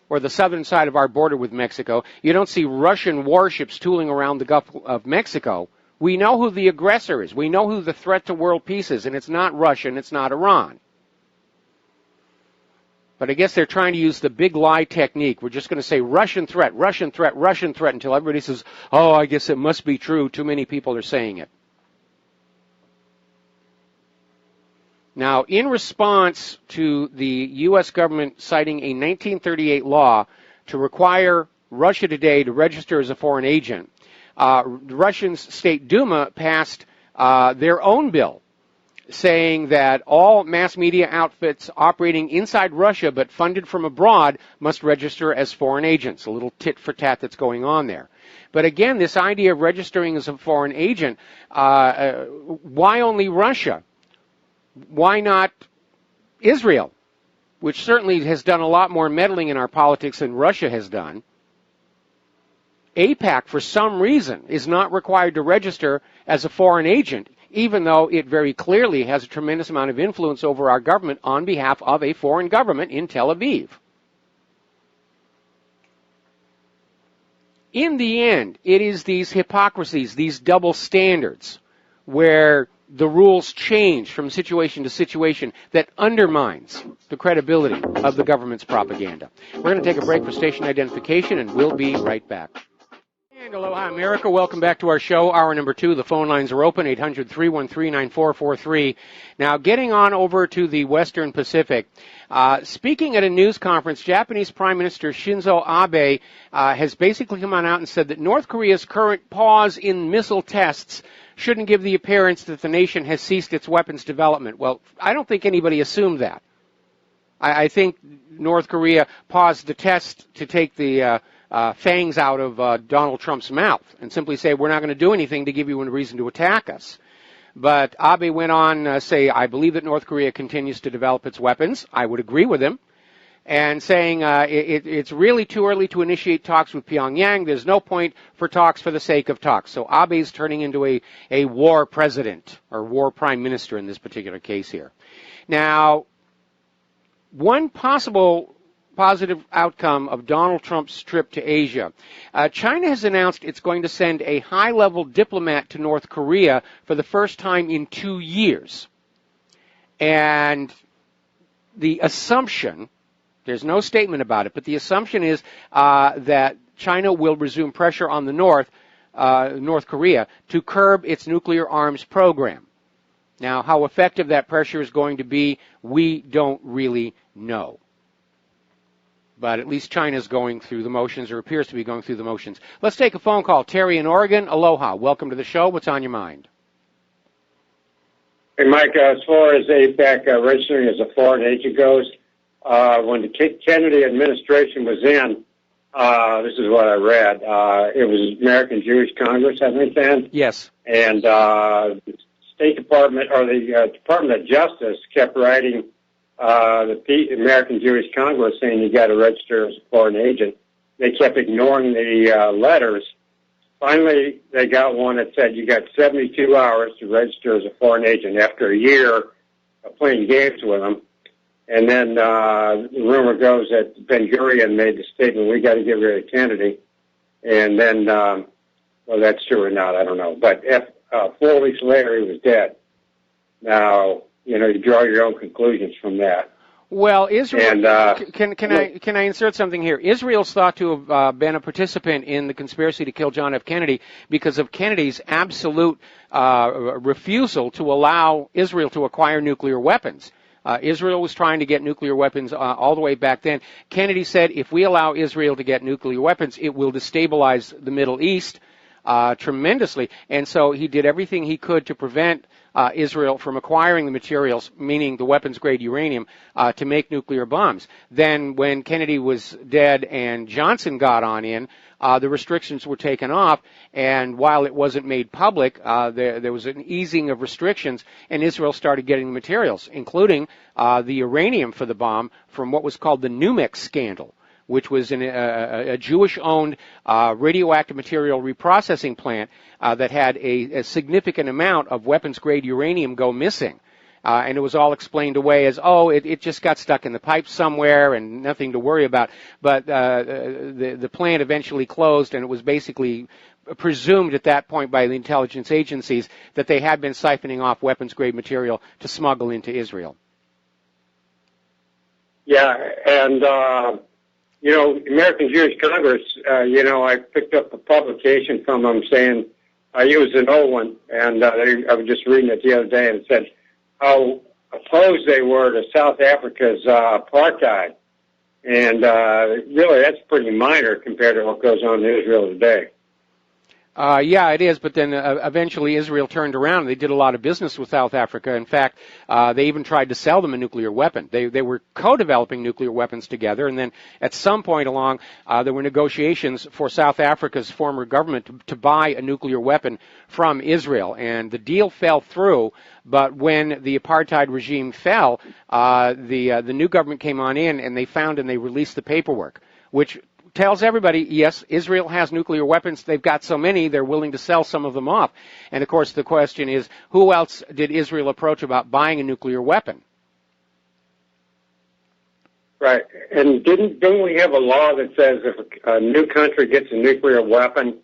or the southern side of our border with Mexico. You don't see Russian warships tooling around the Gulf of Mexico. We know who the aggressor is. We know who the threat to world peace is, and it's not Russia and it's not Iran. But I guess they're trying to use the big lie technique. We're just going to say Russian threat, Russian threat, Russian threat until everybody says, oh, I guess it must be true. Too many people are saying it. Now, in response to the U.S. government citing a 1938 law to require Russia Today to register as a foreign agent, the Russian State Duma passed their own bill saying that all mass media outfits operating inside Russia but funded from abroad must register as foreign agents. A little tit for tat that's going on there. But again, this idea of registering as a foreign agent, why only Russia? Why not Israel? which certainly has done a lot more meddling in our politics than Russia has done, AIPAC, for some reason, is not required to register as a foreign agent, even though it very clearly has a tremendous amount of influence over our government on behalf of a foreign government in Tel Aviv. In the end, it is these hypocrisies, these double standards, where the rules change from situation to situation that undermines the credibility of the government's propaganda. We're going to take a break for station identification, and we'll be right back. And aloha, America. Welcome back to our show, hour number 2. The phone lines are open, 800-313-9443. Now, getting on over to the Western Pacific, speaking at a news conference, Japanese Prime Minister Shinzo Abe has basically come on out and said that North Korea's current pause in missile tests shouldn't give the appearance that the nation has ceased its weapons development. Well, I don't think anybody assumed that. I think North Korea paused the test to take the fangs out of Donald Trump's mouth and simply say, we're not going to do anything to give you a reason to attack us. But Abe went on say, I believe that North Korea continues to develop its weapons. I would agree with him. And saying it's really too early to initiate talks with Pyongyang. There's no point for talks for the sake of talks. So Abe's turning into a war president or war prime minister in this particular case here. Now, one possible positive outcome of Donald Trump's trip to Asia. China has announced it's going to send a high-level diplomat to North Korea for the first time in 2 years. And the assumption, there's no statement about it, but the assumption is that China will resume pressure on the North Korea, to curb its nuclear arms program. Now, how effective that pressure is going to be, we don't really know. But at least China's going through the motions, or appears to be going through the motions. Let's take a phone call. Terry in Oregon, aloha. Welcome to the show. What's on your mind? Hey, Mike, as far as AIPAC registering as a foreign agent goes, when the Kennedy administration was in, this is what I read, it was American Jewish Congress, I think then. Yes. And the State Department, or the Department of Justice, kept writing the American Jewish Congress saying you got to register as a foreign agent. They kept ignoring the letters. Finally, they got one that said you got 72 hours to register as a foreign agent after a year of playing games with them. And then the rumor goes that Ben-Gurion made the statement, we got to get rid of Kennedy. And then, well, that's true or not, I don't know. But 4 weeks later, he was dead. Now, you know, you draw your own conclusions from that. Well, Israel. And, can I insert something here? Israel's thought to have been a participant in the conspiracy to kill John F. Kennedy because of Kennedy's absolute refusal to allow Israel to acquire nuclear weapons. Israel was trying to get nuclear weapons all the way back then. Kennedy said, if we allow Israel to get nuclear weapons, it will destabilize the Middle East tremendously. And so he did everything he could to prevent Israel from acquiring the materials, meaning the weapons-grade uranium, to make nuclear bombs. Then when Kennedy was dead and Johnson got on in, the restrictions were taken off, and while it wasn't made public, there was an easing of restrictions, and Israel started getting the materials, including the uranium for the bomb from what was called the Numex scandal, which was a Jewish-owned radioactive material reprocessing plant that had a significant amount of weapons-grade uranium go missing. And it was all explained away as, oh, it just got stuck in the pipe somewhere and nothing to worry about. But the plant eventually closed, and it was basically presumed at that point by the intelligence agencies that they had been siphoning off weapons-grade material to smuggle into Israel. yeah, and, you know, American Jewish Congress, you know, I picked up a publication from them saying, it was an old one, and I was just reading it the other day, and it said how opposed they were to South Africa's apartheid. And really, that's pretty minor compared to what goes on in Israel today. Yeah, it is, but then eventually Israel turned around and they did a lot of business with South Africa. In fact, they even tried to sell them a nuclear weapon. They were co-developing nuclear weapons together, and then at some point along, there were negotiations for South Africa's former government to buy a nuclear weapon from Israel, and the deal fell through. But when the apartheid regime fell, the new government came on in, and they found and they released the paperwork, which tells everybody, yes, Israel has nuclear weapons. They've got so many, they're willing to sell some of them off. And, of course, the question is, who else did Israel approach about buying a nuclear weapon? Right. And don't we have a law that says if a new country gets a nuclear weapon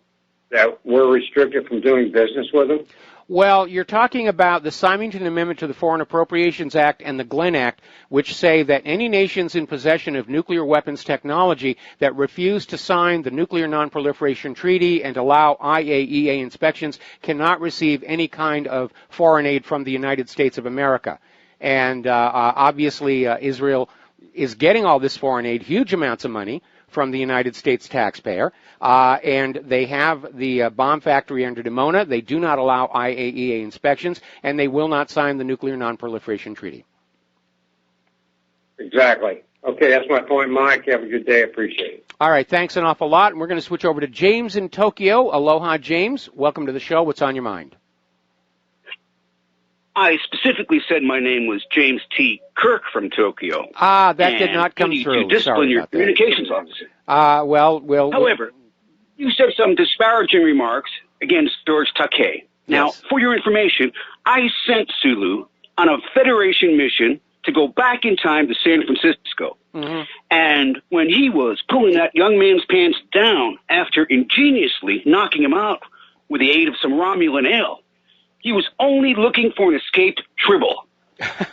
that we're restricted from doing business with them? Well, you're talking about the Symington Amendment to the Foreign Appropriations Act and the Glenn Act, which say that any nations in possession of nuclear weapons technology that refuse to sign the Nuclear Non-Proliferation Treaty and allow IAEA inspections cannot receive any kind of foreign aid from the United States of America. And obviously, Israel is getting all this foreign aid, huge amounts of money, from the United States taxpayer, and they have the bomb factory under Dimona. They do not allow IAEA inspections, and they will not sign the Nuclear Non-Proliferation Treaty. Exactly. Okay, that's my point, Mike. Have a good day. Appreciate it. All right, thanks an awful lot, and we're going to switch over to James in Tokyo. Aloha, James. Welcome to the show. What's on your mind? I specifically said my name was James T. Kirk from Tokyo. Ah, that did not come through. To discipline your communications officer. However, you said some disparaging remarks against George Takei. Now, yes. For your information, I sent Sulu on a Federation mission to go back in time to San Francisco. Mm-hmm. And when he was pulling that young man's pants down after ingeniously knocking him out with the aid of some Romulan ale, he was only looking for an escaped tribble.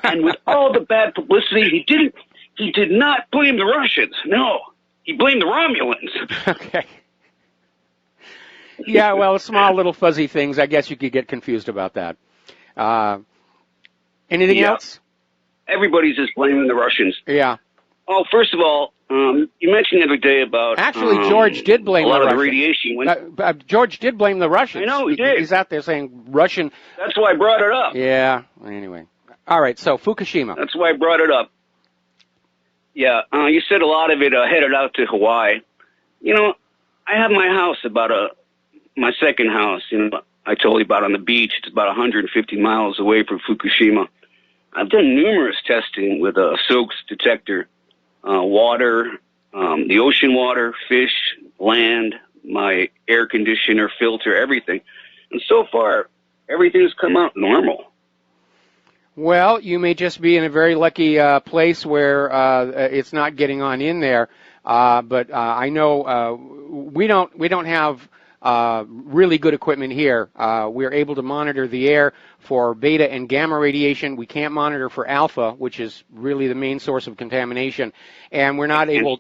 And with all the bad publicity, he did not blame the Russians. No, he blamed the Romulans. Okay. Yeah, well, small little fuzzy things. I guess you could get confused about that. Anything else? Everybody's just blaming the Russians. Yeah. Oh, first of all, you mentioned the other day about... Actually, George did blame a lot the of Russians. The radiation. George did blame the Russians. I know, he did. He's out there saying Russian... That's why I brought it up. Yeah, anyway. All right, so Fukushima. That's why I brought it up. Yeah, you said a lot of it headed out to Hawaii. You know, I have my house my second house, I told you about on the beach. It's about 150 miles away from Fukushima. I've done numerous testing with a SOAKS detector, water, the ocean water, fish, land, my air conditioner, filter, everything. And so far, everything has come out normal. Well, you may just be in a very lucky place where it's not getting on in there. But I know we don't have really good equipment here. We're able to monitor the air for beta and gamma radiation. We can't monitor for alpha, which is really the main source of contamination, and we're not able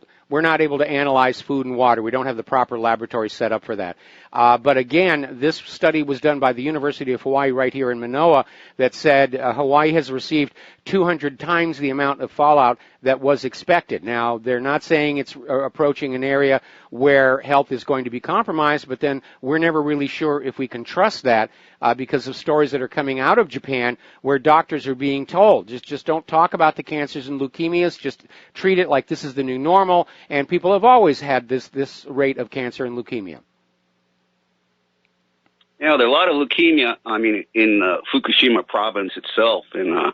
to analyze food and water. We don't have the proper laboratory set up for that. But again, this study was done by the University of Hawaii right here in Manoa that said Hawaii has received 200 times the amount of fallout that was expected. Now, they're not saying it's approaching an area where health is going to be compromised, but then we're never really sure if we can trust that because of stories that are coming out of Japan where doctors are being told, just don't talk about the cancers and leukemias, just treat it like this is the new normal, and people have always had this rate of cancer and leukemia. Yeah, there are a lot of leukemia, in Fukushima province itself, and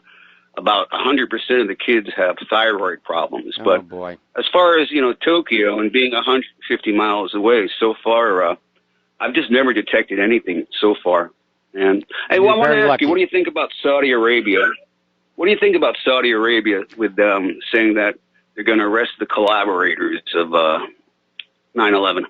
about 100% of the kids have thyroid problems. Oh, but boy. As far as, Tokyo and being 150 miles away, so far, I've just never detected anything so far. And I want to ask you, what do you think about Saudi Arabia? What do you think about Saudi Arabia with them saying that they're going to arrest the collaborators of 9/11?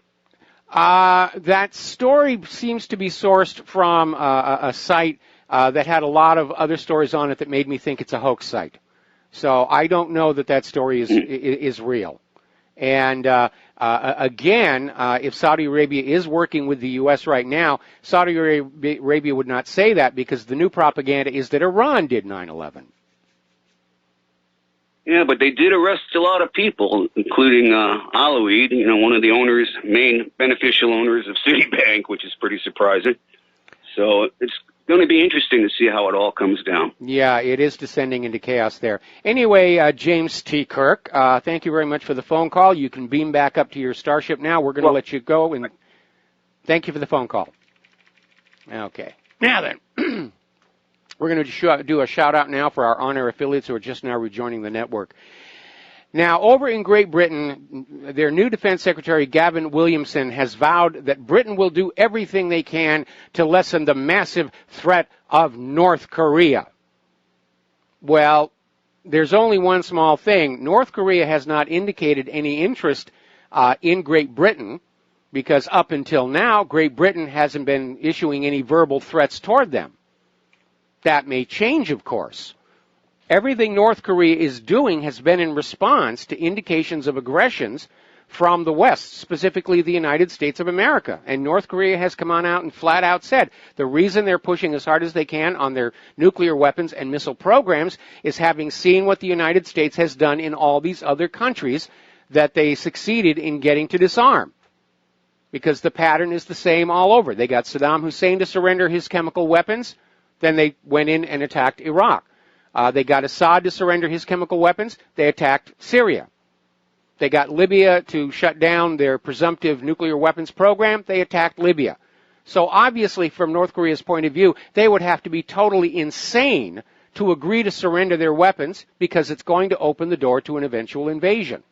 That story seems to be sourced from a site that had a lot of other stories on it that made me think it's a hoax site. So I don't know that story is real. And again, if Saudi Arabia is working with the U.S. right now, Saudi Arabia would not say that because the new propaganda is that Iran did 9/11. Yeah, but they did arrest a lot of people, including Aloid, one of the owners, main beneficial owners of Citibank, which is pretty surprising. So it's going to be interesting to see how it all comes down. Yeah, it is descending into chaos there. Anyway, James T. Kirk, thank you very much for the phone call. You can beam back up to your starship now. We're going to let you go, and thank you for the phone call. Okay. Now then, we're going to do a shout-out now for our on-air affiliates who are just now rejoining the network. Now, over in Great Britain, their new Defense Secretary, Gavin Williamson, has vowed that Britain will do everything they can to lessen the massive threat of North Korea. Well, there's only one small thing. North Korea has not indicated any interest in Great Britain because up until now, Great Britain hasn't been issuing any verbal threats toward them. That may change, of course. Everything North Korea is doing has been in response to indications of aggressions from the West, specifically the United States of America. And North Korea has come on out and flat out said the reason they're pushing as hard as they can on their nuclear weapons and missile programs is having seen what the United States has done in all these other countries that they succeeded in getting to disarm. Because the pattern is the same all over. They got Saddam Hussein to surrender his chemical weapons, then they went in and attacked Iraq. They got Assad to surrender his chemical weapons. They attacked Syria. They got Libya to shut down their presumptive nuclear weapons program. They attacked Libya. So obviously, from North Korea's point of view, they would have to be totally insane to agree to surrender their weapons because it's going to open the door to an eventual invasion.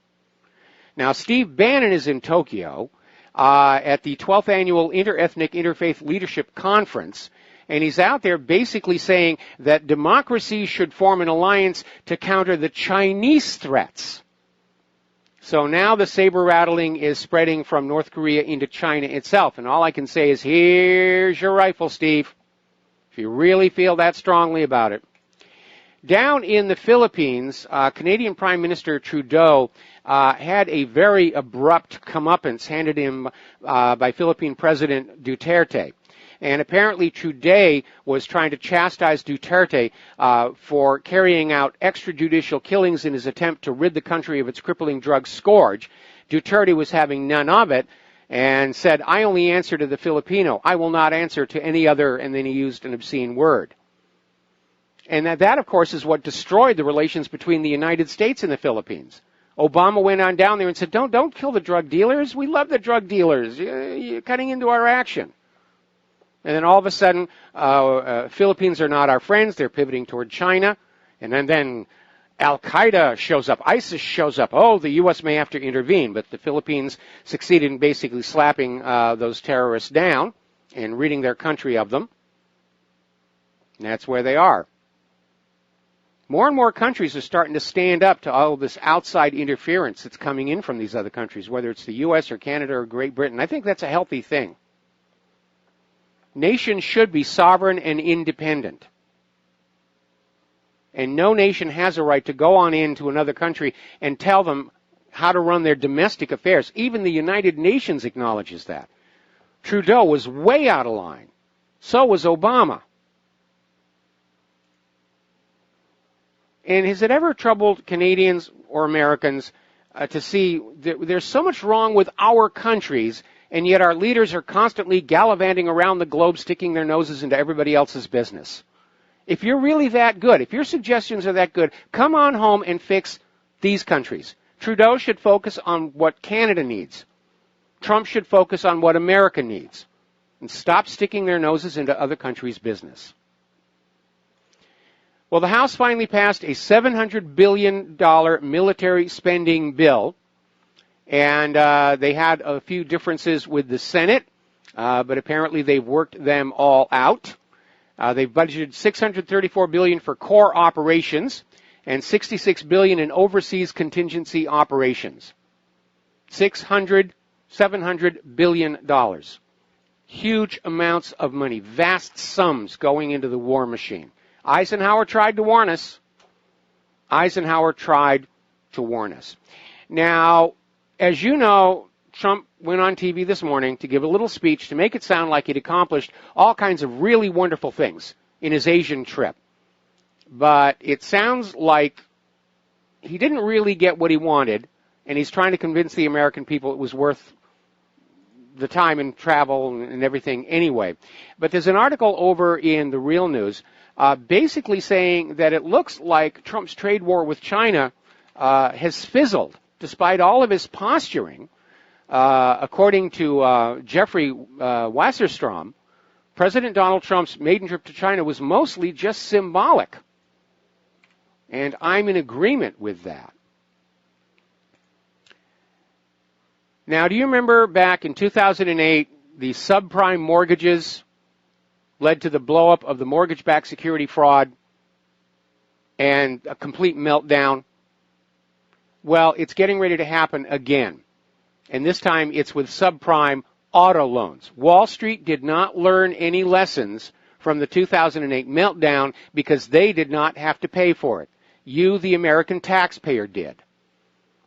Now, Steve Bannon is in Tokyo at the 12th Annual Interethnic Interfaith Leadership Conference. And he's out there basically saying that democracies should form an alliance to counter the Chinese threats. So now the saber rattling is spreading from North Korea into China itself. And all I can say is, here's your rifle, Steve, if you really feel that strongly about it. Down in the Philippines, Canadian Prime Minister Trudeau had a very abrupt comeuppance handed him by Philippine President Duterte. And apparently Trudeau was trying to chastise Duterte for carrying out extrajudicial killings in his attempt to rid the country of its crippling drug scourge. Duterte was having none of it and said, I only answer to the Filipino. I will not answer to any other, and then he used an obscene word. And that, of course, is what destroyed the relations between the United States and the Philippines. Obama went on down there and said, don't kill the drug dealers. We love the drug dealers. You're cutting into our action. And then all of a sudden, Philippines are not our friends. They're pivoting toward China. And then Al-Qaeda shows up. ISIS shows up. Oh, the U.S. may have to intervene. But the Philippines succeeded in basically slapping those terrorists down and ridding their country of them. And that's where they are. More and more countries are starting to stand up to all of this outside interference that's coming in from these other countries, whether it's the U.S. or Canada or Great Britain. I think that's a healthy thing. Nations should be sovereign and independent. And no nation has a right to go on into another country and tell them how to run their domestic affairs. Even the United Nations acknowledges that. Trudeau was way out of line. So was Obama. And has it ever troubled Canadians or Americans to see that there's so much wrong with our countries, and yet our leaders are constantly gallivanting around the globe, sticking their noses into everybody else's business? If you're really that good, if your suggestions are that good, come on home and fix these countries. Trudeau should focus on what Canada needs. Trump should focus on what America needs. And stop sticking their noses into other countries' business. Well, the House finally passed a $700 billion military spending bill. And they had a few differences with the Senate, but apparently they've worked them all out. They've budgeted $634 billion for core operations and $66 billion in overseas contingency operations. $700 billion. Huge amounts of money, vast sums going into the war machine. Eisenhower tried to warn us. Now, as you know, Trump went on TV this morning to give a little speech to make it sound like he'd accomplished all kinds of really wonderful things in his Asian trip. But it sounds like he didn't really get what he wanted, and he's trying to convince the American people it was worth the time and travel and everything anyway. But there's an article over in the Real News basically saying that it looks like Trump's trade war with China has fizzled, despite all of his posturing. According to Jeffrey Wasserstrom, President Donald Trump's maiden trip to China was mostly just symbolic. And I'm in agreement with that. Now, do you remember back in 2008, the subprime mortgages led to the blowup of the mortgage-backed security fraud and a complete meltdown? Well, it's getting ready to happen again. And this time it's with subprime auto loans. Wall Street did not learn any lessons from the 2008 meltdown because they did not have to pay for it. You, the American taxpayer, did.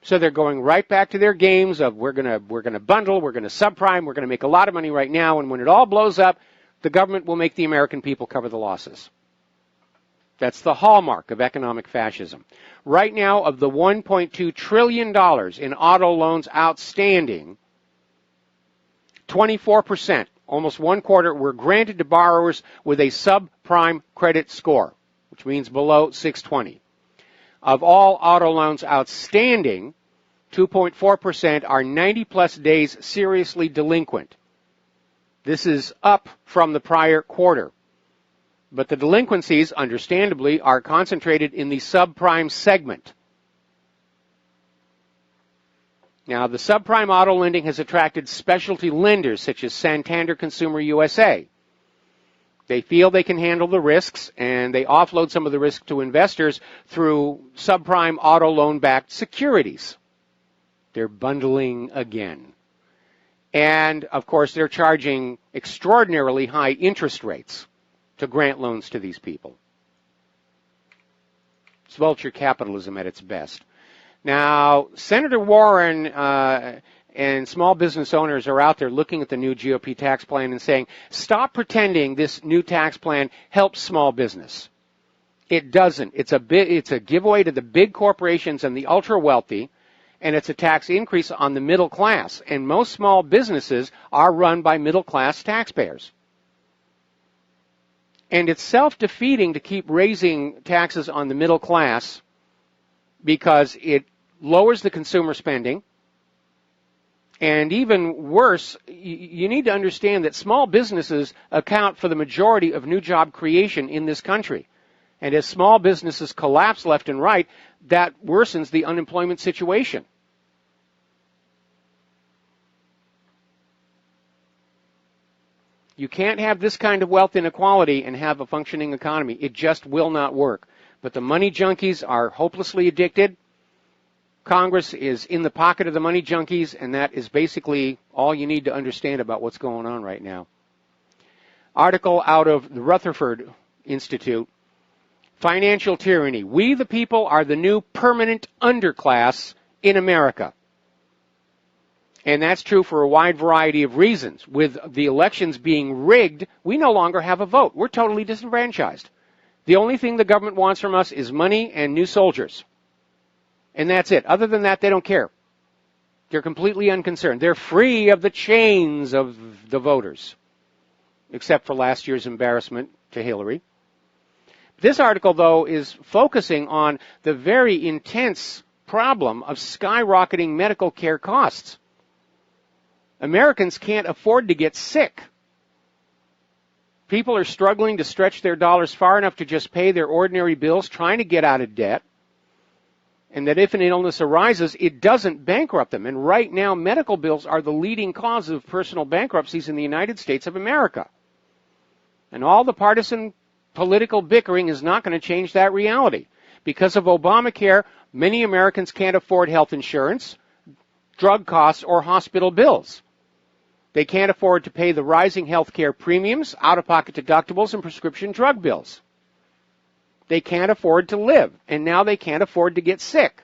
So they're going right back to their games of we're going to bundle, we're going to subprime, we're going to make a lot of money right now, and when it all blows up, the government will make the American people cover the losses. That's the hallmark of economic fascism. Right now, of the $1.2 trillion in auto loans outstanding, 24%, almost one quarter, were granted to borrowers with a subprime credit score, which means below 620. Of all auto loans outstanding, 2.4% are 90-plus days seriously delinquent. This is up from the prior quarter. But the delinquencies, understandably, are concentrated in the subprime segment. Now, the subprime auto lending has attracted specialty lenders such as Santander Consumer USA. They feel they can handle the risks, and they offload some of the risk to investors through subprime auto loan-backed securities. They're bundling again. And, of course, they're charging extraordinarily high interest rates to grant loans to these people. It's vulture capitalism at its best. Now, Senator Warren and small business owners are out there looking at the new GOP tax plan and saying, stop pretending this new tax plan helps small business. It doesn't. It's a giveaway to the big corporations and the ultra-wealthy, and it's a tax increase on the middle class. And most small businesses are run by middle-class taxpayers. And it's self-defeating to keep raising taxes on the middle class because it lowers the consumer spending. And even worse, you need to understand that small businesses account for the majority of new job creation in this country. And as small businesses collapse left and right, that worsens the unemployment situation. You can't have this kind of wealth inequality and have a functioning economy. It just will not work. But the money junkies are hopelessly addicted. Congress is in the pocket of the money junkies, and that is basically all you need to understand about what's going on right now. Article out of the Rutherford Institute, Financial Tyranny. We, the people, are the new permanent underclass in America. And that's true for a wide variety of reasons. With the elections being rigged, we no longer have a vote. We're totally disenfranchised. The only thing the government wants from us is money and new soldiers. And that's it. Other than that, they don't care. They're completely unconcerned. They're free of the chains of the voters, except for last year's embarrassment to Hillary. This article, though, is focusing on the very intense problem of skyrocketing medical care costs. Americans can't afford to get sick. People are struggling to stretch their dollars far enough to just pay their ordinary bills, trying to get out of debt. And that if an illness arises, it doesn't bankrupt them. And right now, medical bills are the leading cause of personal bankruptcies in the United States of America. And all the partisan political bickering is not going to change that reality. Because of Obamacare, many Americans can't afford health insurance, drug costs, or hospital bills. They can't afford to pay the rising health care premiums, out-of-pocket deductibles, and prescription drug bills. They can't afford to live, and now they can't afford to get sick.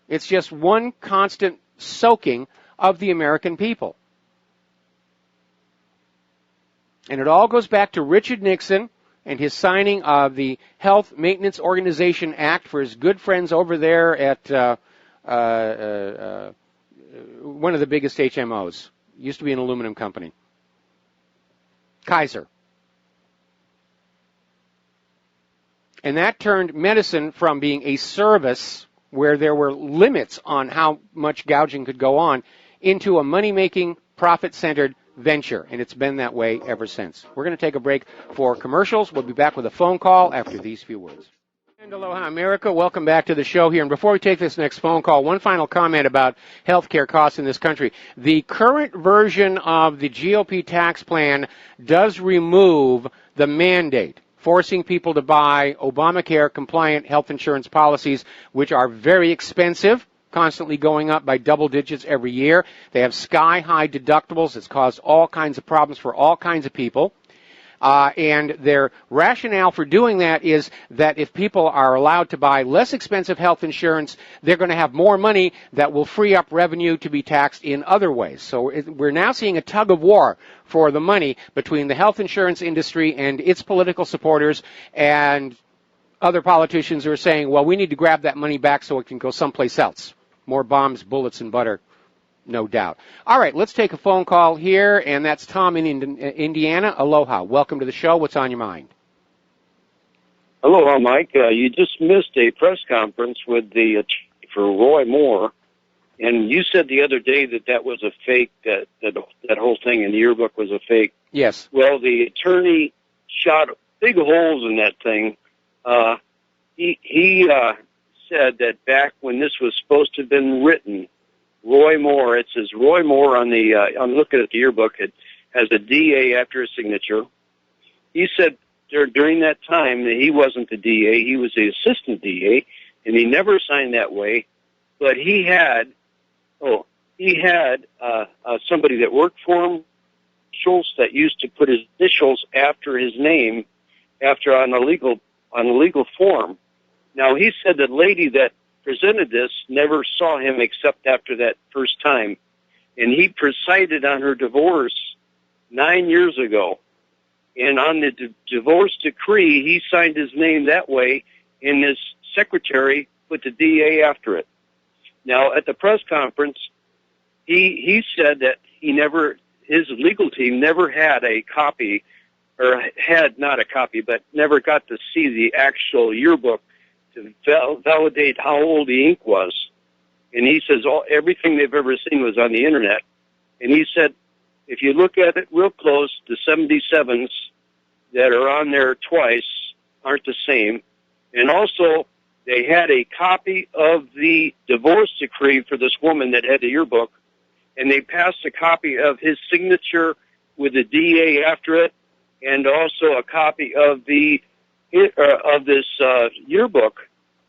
It's just one constant soaking of the American people. And it all goes back to Richard Nixon and his signing of the Health Maintenance Organization Act for his good friends over there at one of the biggest HMOs. Used to be an aluminum company. Kaiser. And that turned medicine from being a service where there were limits on how much gouging could go on into a money-making, profit-centered venture. And it's been that way ever since. We're going to take a break for commercials. We'll be back with a phone call after these few words. And aloha, America. Welcome back to the show here. And before we take this next phone call, one final comment about healthcare costs in this country. The current version of the GOP tax plan does remove the mandate forcing people to buy Obamacare-compliant health insurance policies, which are very expensive, constantly going up by double digits every year. They have sky-high deductibles. It's caused all kinds of problems for all kinds of people. And their rationale for doing that is that if people are allowed to buy less expensive health insurance, they're going to have more money that will free up revenue to be taxed in other ways. So we're now seeing a tug of war for the money between the health insurance industry and its political supporters and other politicians who are saying, well, we need to grab that money back so it can go someplace else. More bombs, bullets, and butter. No doubt. All right, let's take a phone call here, and that's Tom in Indiana. Aloha. Welcome to the show. What's on your mind? Aloha, Mike. You just missed a press conference with the attorney for Roy Moore, and you said the other day that that was a fake, that whole thing in the yearbook was a fake. Yes. Well, the attorney shot big holes in that thing. He said that back when this was supposed to have been written, Roy Moore, it says Roy Moore on the, I'm looking at the yearbook, it has a DA after his signature. He said during that time that he wasn't the DA, he was the assistant DA, and he never signed that way, but he had somebody that worked for him, Schultz, that used to put his initials after his name, on a legal form. Now, he said the lady that presented this never saw him except after that first time, and he presided on her divorce 9 years ago. And on the divorce decree, he signed his name that way, and his secretary put the DA after it. Now, at the press conference, he said that his legal team never had a copy, or had not a copy, but never got to see the actual yearbook to validate how old the ink was. And he says everything they've ever seen was on the Internet. And he said, if you look at it real close, the 77s that are on there twice aren't the same. And also, they had a copy of the divorce decree for this woman that had the yearbook, and they passed a copy of his signature with the DA after it, and also a copy of this yearbook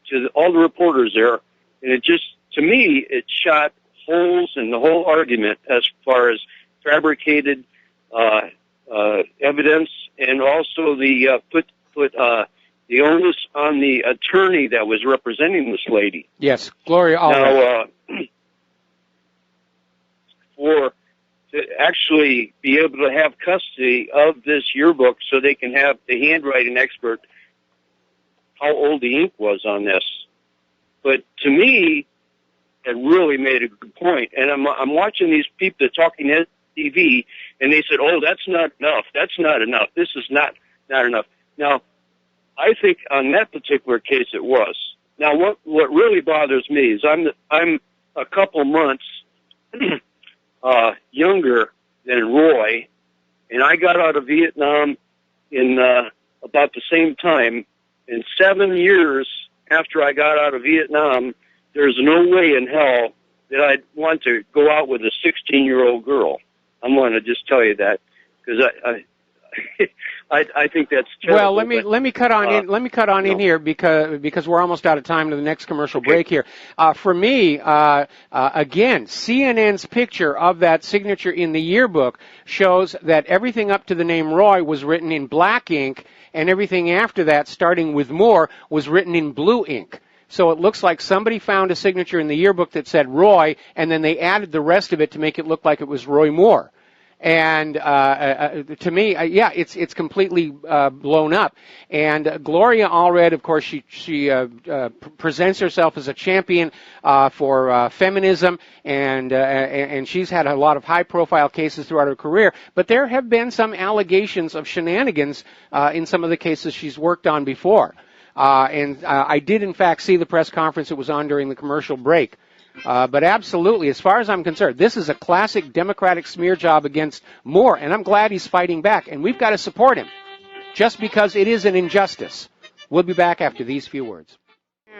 to all the reporters there. And it just, to me, it shot holes in the whole argument as far as fabricated evidence, and also the put the onus on the attorney that was representing this lady. Yes, Gloria. Now, to actually be able to have custody of this yearbook so they can have the handwriting expert how old the ink was on this. But to me, it really made a good point. And I'm watching these people that are talking on TV, and they said, oh, that's not enough. That's not enough. This is not enough. Now, I think on that particular case it was. Now, what really bothers me is I'm a couple months younger than Roy, and I got out of Vietnam in about the same time. And 7 years after I got out of Vietnam, there's no way in hell that I'd want to go out with a 16-year-old girl. I'm going to just tell you that, because I think that's terrible. Well, let me cut on in here because we're almost out of time to the next commercial break here. For me, again, CNN's picture of that signature in the yearbook shows that everything up to the name Roy was written in black ink, and everything after that, starting with Moore, was written in blue ink. So it looks like somebody found a signature in the yearbook that said Roy, and then they added the rest of it to make it look like it was Roy Moore. And to me, yeah, it's completely blown up. And Gloria Allred, of course, she presents herself as a champion for feminism, and she's had a lot of high-profile cases throughout her career. But there have been some allegations of shenanigans in some of the cases she's worked on before. And I did, in fact, see the press conference it was on during the commercial break. But absolutely, as far as I'm concerned, this is a classic Democratic smear job against Moore, and I'm glad he's fighting back. And we've got to support him, just because it is an injustice. We'll be back after these few words.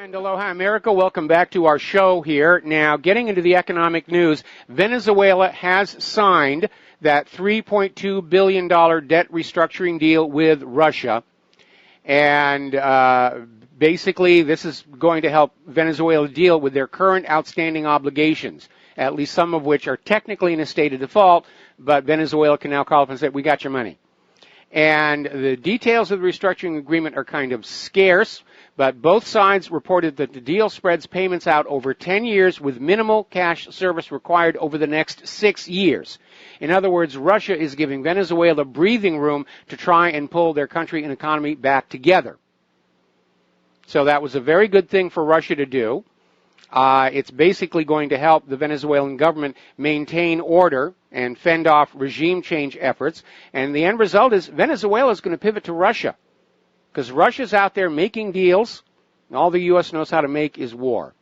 And aloha, America. Welcome back to our show here. Now, getting into the economic news, Venezuela has signed that $3.2 billion debt restructuring deal with Russia. And basically, this is going to help Venezuela deal with their current outstanding obligations, at least some of which are technically in a state of default, but Venezuela can now call up and say, we got your money. And the details of the restructuring agreement are kind of scarce, but both sides reported that the deal spreads payments out over 10 years with minimal cash service required over the next 6 years. In other words, Russia is giving Venezuela breathing room to try and pull their country and economy back together. So that was a very good thing for Russia to do. It's basically going to help the Venezuelan government maintain order and fend off regime change efforts. And the end result is Venezuela is going to pivot to Russia, because Russia's out there making deals, and all the U.S. knows how to make is war.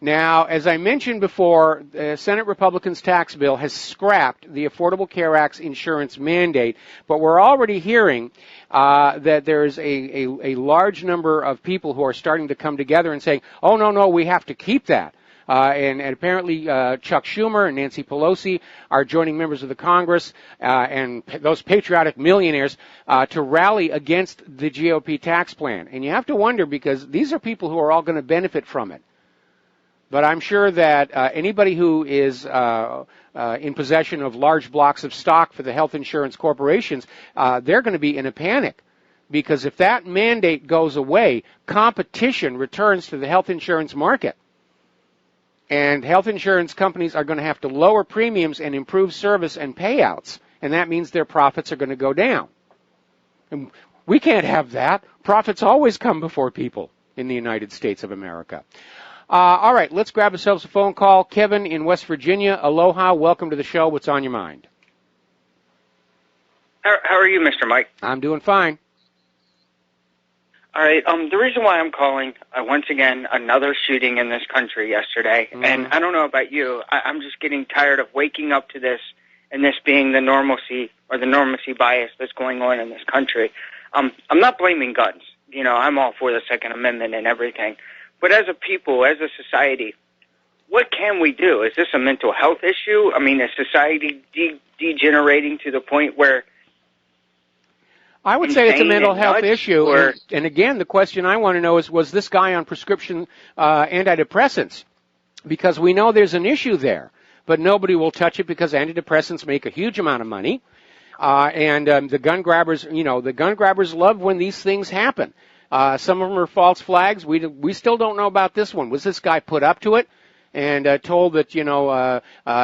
Now, as I mentioned before, the Senate Republicans' tax bill has scrapped the Affordable Care Act's insurance mandate, but we're already hearing that there's a large number of people who are starting to come together and saying, oh, no, we have to keep that. And apparently Chuck Schumer and Nancy Pelosi are joining members of the Congress and those patriotic millionaires to rally against the GOP tax plan. And you have to wonder, because these are people who are all going to benefit from it. But I'm sure that anybody who is in possession of large blocks of stock for the health insurance corporations, they're going to be in a panic. Because if that mandate goes away, competition returns to the health insurance market. And health insurance companies are going to have to lower premiums and improve service and payouts. And that means their profits are going to go down. And we can't have that. Profits always come before people in the United States of America. All right, let's grab ourselves a phone call. Kevin in West Virginia, aloha, welcome to the show. What's on your mind? How are you, Mr. Mike? I'm doing fine. All right, the reason why I'm calling, once again, another shooting in this country yesterday, and I don't know about you, I'm just getting tired of waking up to this and this being the normalcy or the normacy bias that's going on in this country. I'm not blaming guns. You know, I'm all for the Second Amendment and everything. But as a people, as a society, what can we do? Is this a mental health issue? I mean, is society degenerating to the point where... I would say it's a mental health issue. And again, the question I want to know is, was this guy on prescription antidepressants? Because we know there's an issue there, but nobody will touch it because antidepressants make a huge amount of money. And the gun grabbers, the gun grabbers love when these things happen. Some of them are false flags. We still don't know about this one. Was this guy put up to it and told that,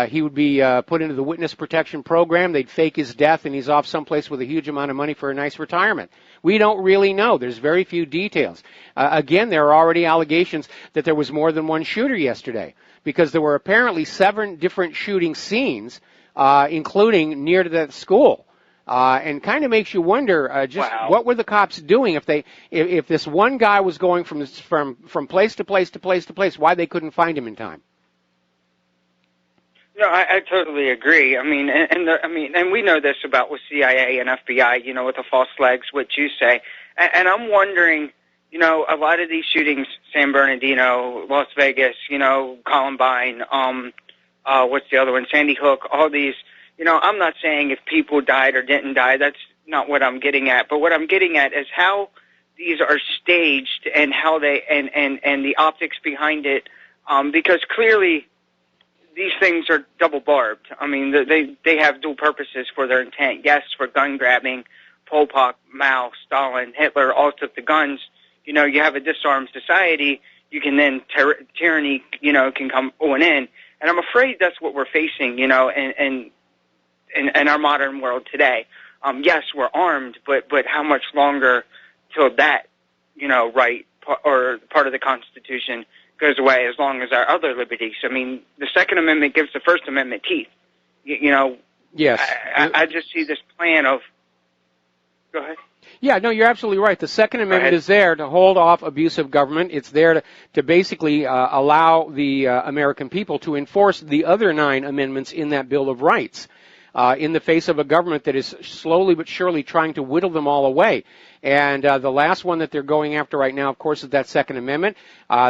he would be put into the witness protection program? They'd fake his death and he's off someplace with a huge amount of money for a nice retirement. We don't really know. There's very few details. Again, there are already allegations that there was more than one shooter yesterday, because there were apparently 7 different shooting scenes, including near to that school. And kind of makes you wonder what were the cops doing if this one guy was going from place to place to place to place, why they couldn't find him in time. No, I totally agree. I mean, and we know this about with CIA and FBI, with the false flags, what you say. And I'm wondering, a lot of these shootings, San Bernardino, Las Vegas, Columbine, what's the other one, Sandy Hook, all these. I'm not saying if people died or didn't die. That's not what I'm getting at. But what I'm getting at is how these are staged and how they and the optics behind it. Because clearly these things are double barbed. I mean, they have dual purposes for their intent. Yes, for gun grabbing, Pol Pot, Mao, Stalin, Hitler all took the guns. You have a disarmed society. You can then tyranny, can come on in. And I'm afraid that's what we're facing. in our modern world today. Yes, we're armed, but how much longer till that, right or part of the Constitution goes away, as long as our other liberties? I mean, the Second Amendment gives the First Amendment teeth. Yes. I just see this plan of. Go ahead. Yeah, no, you're absolutely right. The Second Amendment is there to hold off abusive government. It's there to basically allow the American people to enforce the other 9 amendments in that Bill of Rights in the face of a government that is slowly but surely trying to whittle them all away. And the last one that they're going after right now, of course, is that Second Amendment.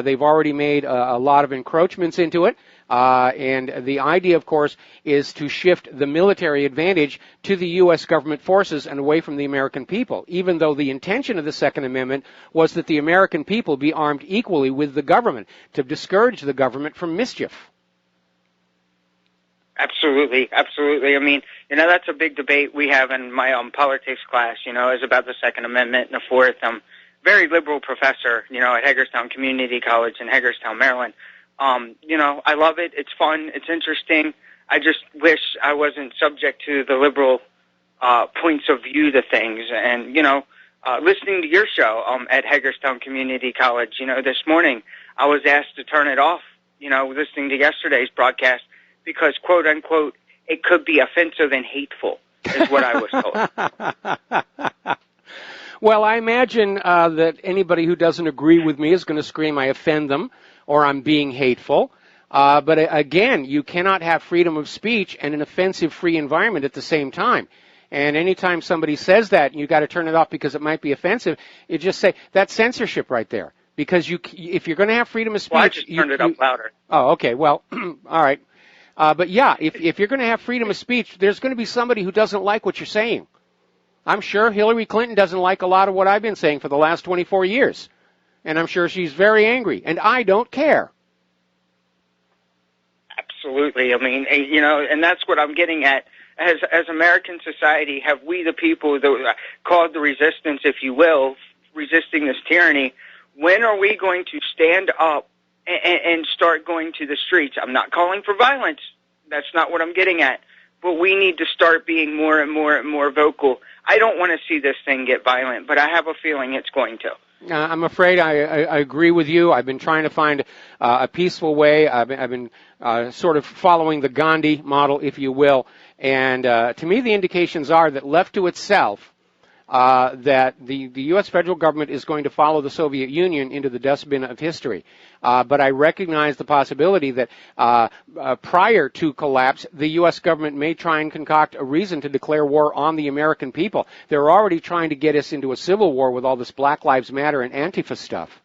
They've already made a lot of encroachments into it. And the idea, of course, is to shift the military advantage to the U.S. government forces and away from the American people, even though the intention of the Second Amendment was that the American people be armed equally with the government to discourage the government from mischief. Absolutely, absolutely. I mean, that's a big debate we have in my politics class, is about the Second Amendment and the Fourth. I'm a very liberal professor, at Hagerstown Community College in Hagerstown, Maryland. I love it. It's fun. It's interesting. I just wish I wasn't subject to the liberal points of view to things. And, listening to your show at Hagerstown Community College, this morning, I was asked to turn it off, listening to yesterday's broadcast because, quote, unquote, it could be offensive and hateful, is what I was told. Well, I imagine that anybody who doesn't agree with me is going to scream, I offend them, or I'm being hateful. But again, you cannot have freedom of speech and an offensive free environment at the same time. And anytime somebody says that, and you've got to turn it off because it might be offensive, you just say, that's censorship right there. Because if you're going to have freedom of speech... Well, I just turned it up louder. Oh, okay. Well, all right. But yeah, if you're going to have freedom of speech, there's going to be somebody who doesn't like what you're saying. I'm sure Hillary Clinton doesn't like a lot of what I've been saying for the last 24 years. And I'm sure she's very angry. And I don't care. Absolutely. I mean, and that's what I'm getting at. As American society, have we the people that called the resistance, if you will, resisting this tyranny, when are we going to stand up and start going to the streets? I'm not calling for violence. That's not what I'm getting at. But we need to start being more and more and more vocal. I don't want to see this thing get violent, but I have a feeling it's going to. I'm afraid I agree with you. I've been trying to find a peaceful way. I've been sort of following the Gandhi model, if you will. And to me, the indications are that left to itself, that the U.S. federal government is going to follow the Soviet Union into the dustbin of history. But I recognize the possibility that prior to collapse, the U.S. government may try and concoct a reason to declare war on the American people. They're already trying to get us into a civil war with all this Black Lives Matter and Antifa stuff.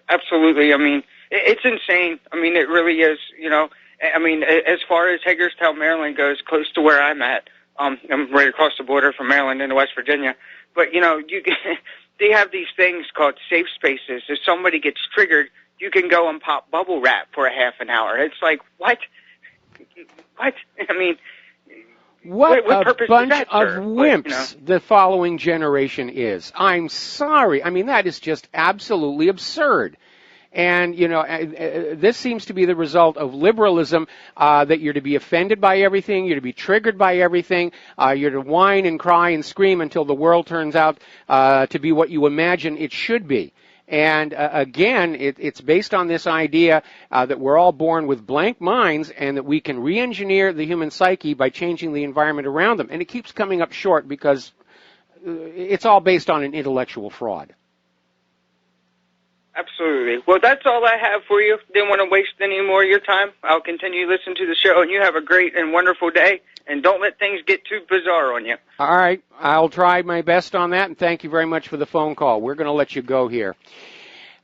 Absolutely. I mean, it's insane. I mean, it really is, I mean, as far as Hagerstown, Maryland goes, close to where I'm at, I'm right across the border from Maryland into West Virginia. But, they have these things called safe spaces. If somebody gets triggered, you can go and pop bubble wrap for a half an hour. It's like, what? What? I mean, what purpose a bunch does that of serve? wimps the following generation is. I'm sorry. I mean, that is just absolutely absurd. And, this seems to be the result of liberalism, that you're to be offended by everything, you're to be triggered by everything, you're to whine and cry and scream until the world turns out to be what you imagine it should be. And again, it's based on this idea that we're all born with blank minds and that we can re-engineer the human psyche by changing the environment around them. And it keeps coming up short because it's all based on an intellectual fraud. Absolutely. Well, that's all I have for you. Didn't want to waste any more of your time. I'll continue to listen to the show, and you have a great and wonderful day, and don't let things get too bizarre on you. All right. I'll try my best on that, and thank you very much for the phone call. We're going to let you go here.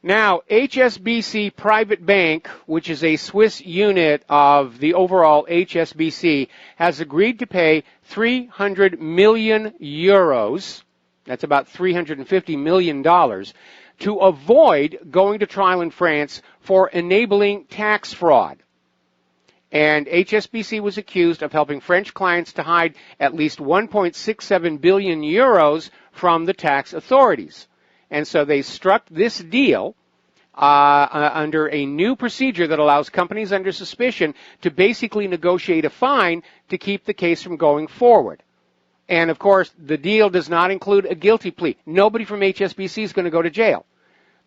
Now, HSBC Private Bank, which is a Swiss unit of the overall HSBC, has agreed to pay 300 million euros, that's about $350 million, to avoid going to trial in France for enabling tax fraud. And HSBC was accused of helping French clients to hide at least 1.67 billion euros from the tax authorities. And so they struck this deal under a new procedure that allows companies under suspicion to basically negotiate a fine to keep the case from going forward. And, of course, the deal does not include a guilty plea. Nobody from HSBC is going to go to jail.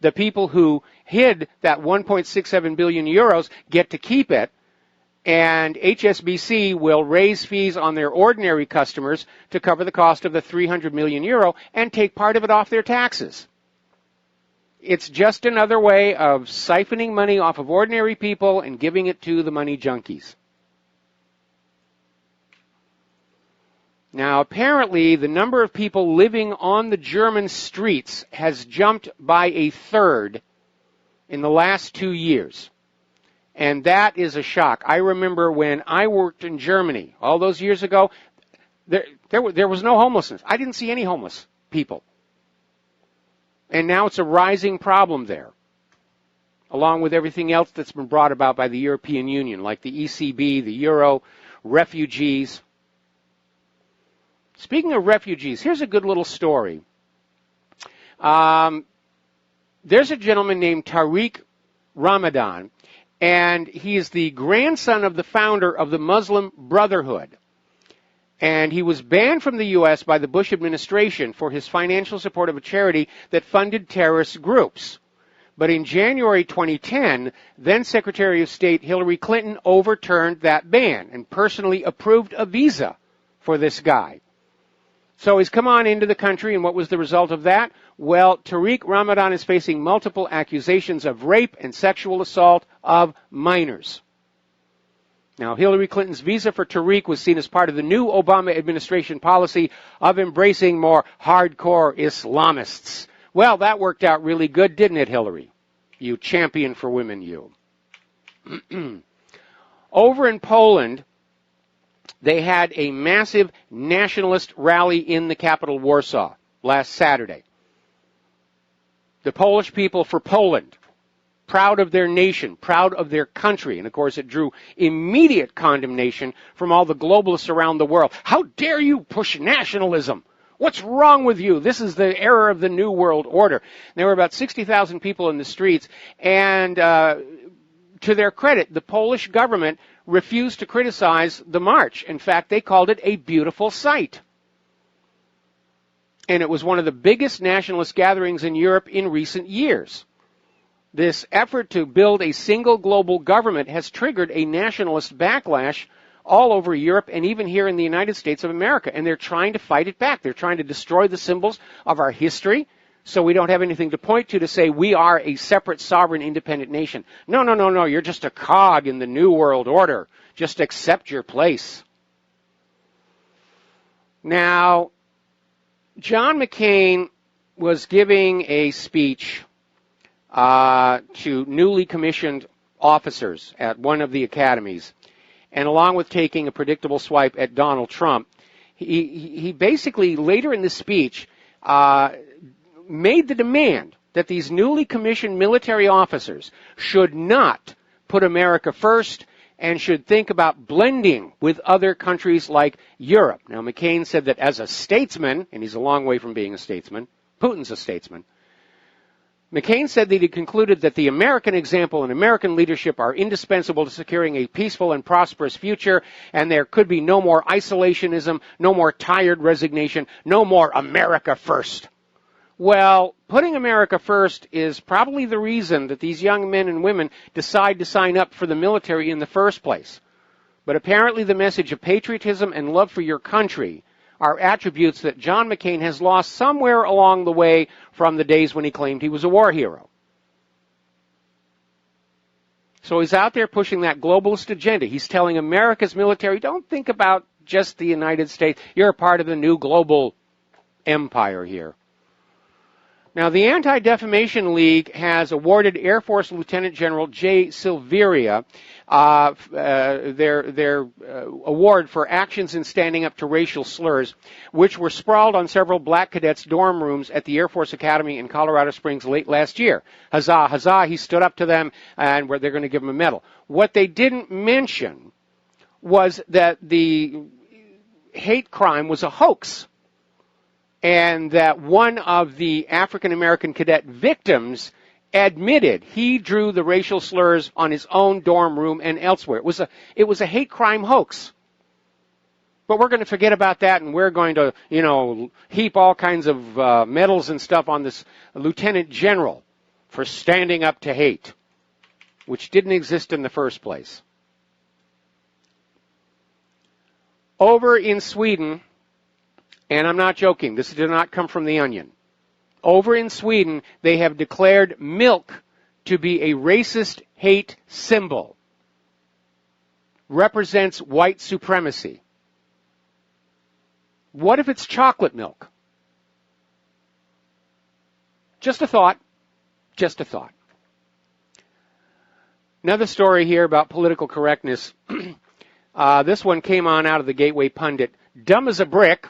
The people who hid that 1.67 billion euros get to keep it, and HSBC will raise fees on their ordinary customers to cover the cost of the 300 million euro and take part of it off their taxes. It's just another way of siphoning money off of ordinary people and giving it to the money junkies. Now, apparently, the number of people living on the German streets has jumped by a third in the last 2 years. And that is a shock. I remember when I worked in Germany all those years ago, there was no homelessness. I didn't see any homeless people. And now it's a rising problem there, along with everything else that's been brought about by the European Union, like the ECB, the Euro, refugees. Speaking of refugees, here's a good little story. There's a gentleman named Tariq Ramadan, and he is the grandson of the founder of the Muslim Brotherhood. And he was banned from the U.S. by the Bush administration for his financial support of a charity that funded terrorist groups. But in January 2010, then Secretary of State Hillary Clinton overturned that ban and personally approved a visa for this guy. So he's come on into the country, and what was the result of that? Well, Tariq Ramadan is facing multiple accusations of rape and sexual assault of minors. Now, Hillary Clinton's visa for Tariq was seen as part of the new Obama administration policy of embracing more hardcore Islamists. Well, that worked out really good, didn't it, Hillary? You champion for women, you. Over in Poland, they had a massive nationalist rally in the capital, Warsaw, last Saturday. The Polish people for Poland, proud of their nation, proud of their country. And, of course, it drew immediate condemnation from all the globalists around the world. How dare you push nationalism? What's wrong with you? This is the era of the New World Order. There were about 60,000 people in the streets, and to their credit, the Polish government refused to criticize the march. In fact, they called it a beautiful sight. And it was one of the biggest nationalist gatherings in Europe in recent years. This effort to build a single global government has triggered a nationalist backlash all over Europe and even here in the United States of America. And they're trying to fight it back. They're trying to destroy the symbols of our history so we don't have anything to point to say we are a separate, sovereign, independent nation. No, no, no, no. You're just a cog in the New World Order. Just accept your place. Now, John McCain was giving a speech to newly commissioned officers at one of the academies. And along with taking a predictable swipe at Donald Trump, he basically, later in the speech, made the demand that these newly commissioned military officers should not put America first and should think about blending with other countries like Europe. Now, McCain said that as a statesman, and he's a long way from being a statesman, Putin's a statesman, McCain said that he concluded that the American example and American leadership are indispensable to securing a peaceful and prosperous future, and there could be no more isolationism, no more tired resignation, no more America first. Well, putting America first is probably the reason that these young men and women decide to sign up for the military in the first place. But apparently the message of patriotism and love for your country are attributes that John McCain has lost somewhere along the way from the days when he claimed he was a war hero. So he's out there pushing that globalist agenda. He's telling America's military, don't think about just the United States. You're a part of the new global empire here. Now, the Anti-Defamation League has awarded Air Force Lieutenant General Jay Silveria their award for actions in standing up to racial slurs, which were sprawled on several black cadets' dorm rooms at the Air Force Academy in Colorado Springs late last year. Huzzah, huzzah, he stood up to them, and they're going to give him a medal. What they didn't mention was that the hate crime was a hoax, and that one of the African-American cadet victims admitted he drew the racial slurs on his own dorm room and elsewhere. It was a hate crime hoax. But we're going to forget about that, and we're going to, heap all kinds of medals and stuff on this lieutenant general for standing up to hate, which didn't exist in the first place. Over in Sweden, and I'm not joking, this did not come from The Onion. Over in Sweden, they have declared milk to be a racist hate symbol. Represents white supremacy. What if it's chocolate milk? Just a thought. Just a thought. Another story here about political correctness. This one came on out of the Gateway Pundit. Dumb as a brick,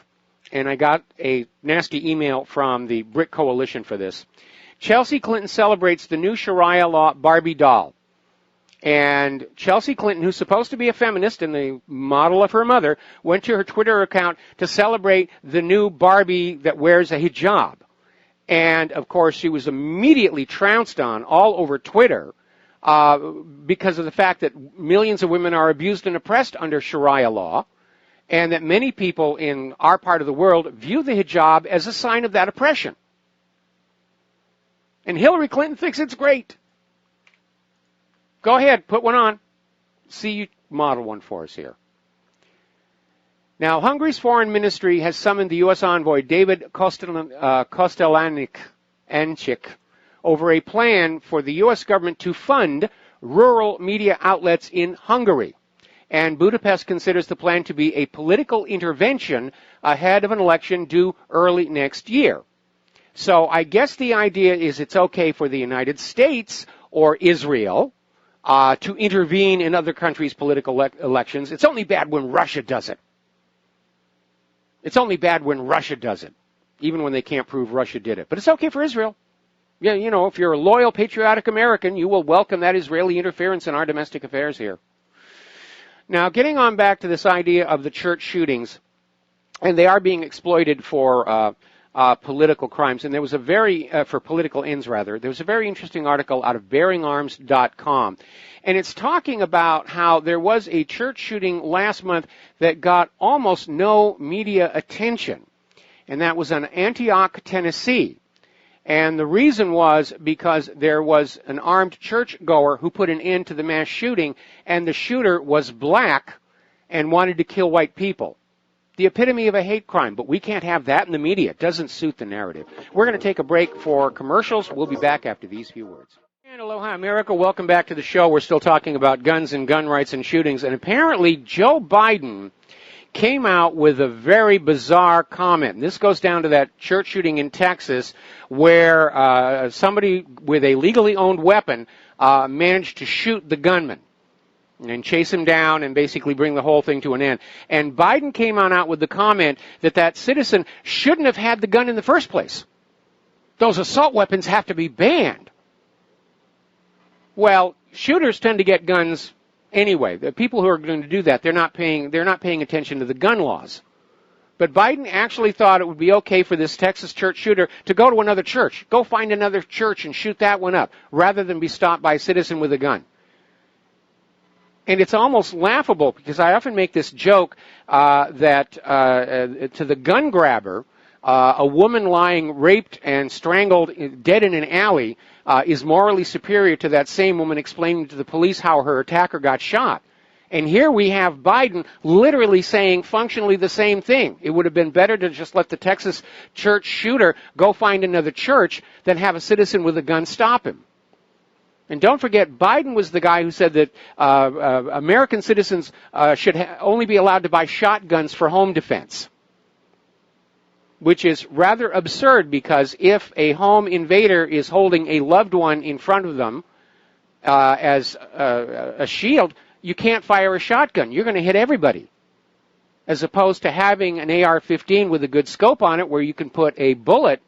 and I got a nasty email from the Brick Coalition for this. Chelsea Clinton celebrates the new Sharia law Barbie doll. And Chelsea Clinton, who's supposed to be a feminist and the model of her mother, went to her Twitter account to celebrate the new Barbie that wears a hijab. And, of course, she was immediately trounced on all over Twitter because of the fact that millions of women are abused and oppressed under Sharia law, and that many people in our part of the world view the hijab as a sign of that oppression. And Hillary Clinton thinks it's great. Go ahead, put one on. See you model one for us here. Now, Hungary's foreign ministry has summoned the U.S. envoy David Kostelanik over a plan for the U.S. government to fund rural media outlets in Hungary. And Budapest considers the plan to be a political intervention ahead of an election due early next year. So I guess the idea is it's okay for the United States or Israel to intervene in other countries' political elections. It's only bad when Russia does it. It's only bad when Russia does it, even when they can't prove Russia did it. But it's okay for Israel. Yeah, if you're a loyal, patriotic American, you will welcome that Israeli interference in our domestic affairs here. Now, getting on back to this idea of the church shootings, and they are being exploited for political crimes, and there was for political ends rather, there was a very interesting article out of bearingarms.com, and it's talking about how there was a church shooting last month that got almost no media attention, and that was in Antioch, Tennessee. And the reason was because there was an armed churchgoer who put an end to the mass shooting, and the shooter was black and wanted to kill white people. The epitome of a hate crime, but we can't have that in the media. It doesn't suit the narrative. We're going to take a break for commercials. We'll be back after these few words. And aloha, America. Welcome back to the show. We're still talking about guns and gun rights and shootings. And apparently Joe Biden came out with a very bizarre comment. And this goes down to that church shooting in Texas where somebody with a legally owned weapon managed to shoot the gunman and chase him down and basically bring the whole thing to an end. And Biden came out with the comment that that citizen shouldn't have had the gun in the first place. Those assault weapons have to be banned. Well, shooters tend to get guns anyway. The people who are going to do that, they're not paying attention to the gun laws. But Biden actually thought it would be okay for this Texas church shooter to go to another church, go find another church and shoot that one up, rather than be stopped by a citizen with a gun. And it's almost laughable because I often make this joke that to the gun grabber, a woman lying raped and strangled dead in an alley is morally superior to that same woman explaining to the police how her attacker got shot. And here we have Biden literally saying functionally the same thing. It would have been better to just let the Texas church shooter go find another church than have a citizen with a gun stop him. And don't forget, Biden was the guy who said that American citizens should only be allowed to buy shotguns for home defense, which is rather absurd because if a home invader is holding a loved one in front of them as a shield, you can't fire a shotgun. You're going to hit everybody, as opposed to having an AR-15 with a good scope on it where you can put a bullet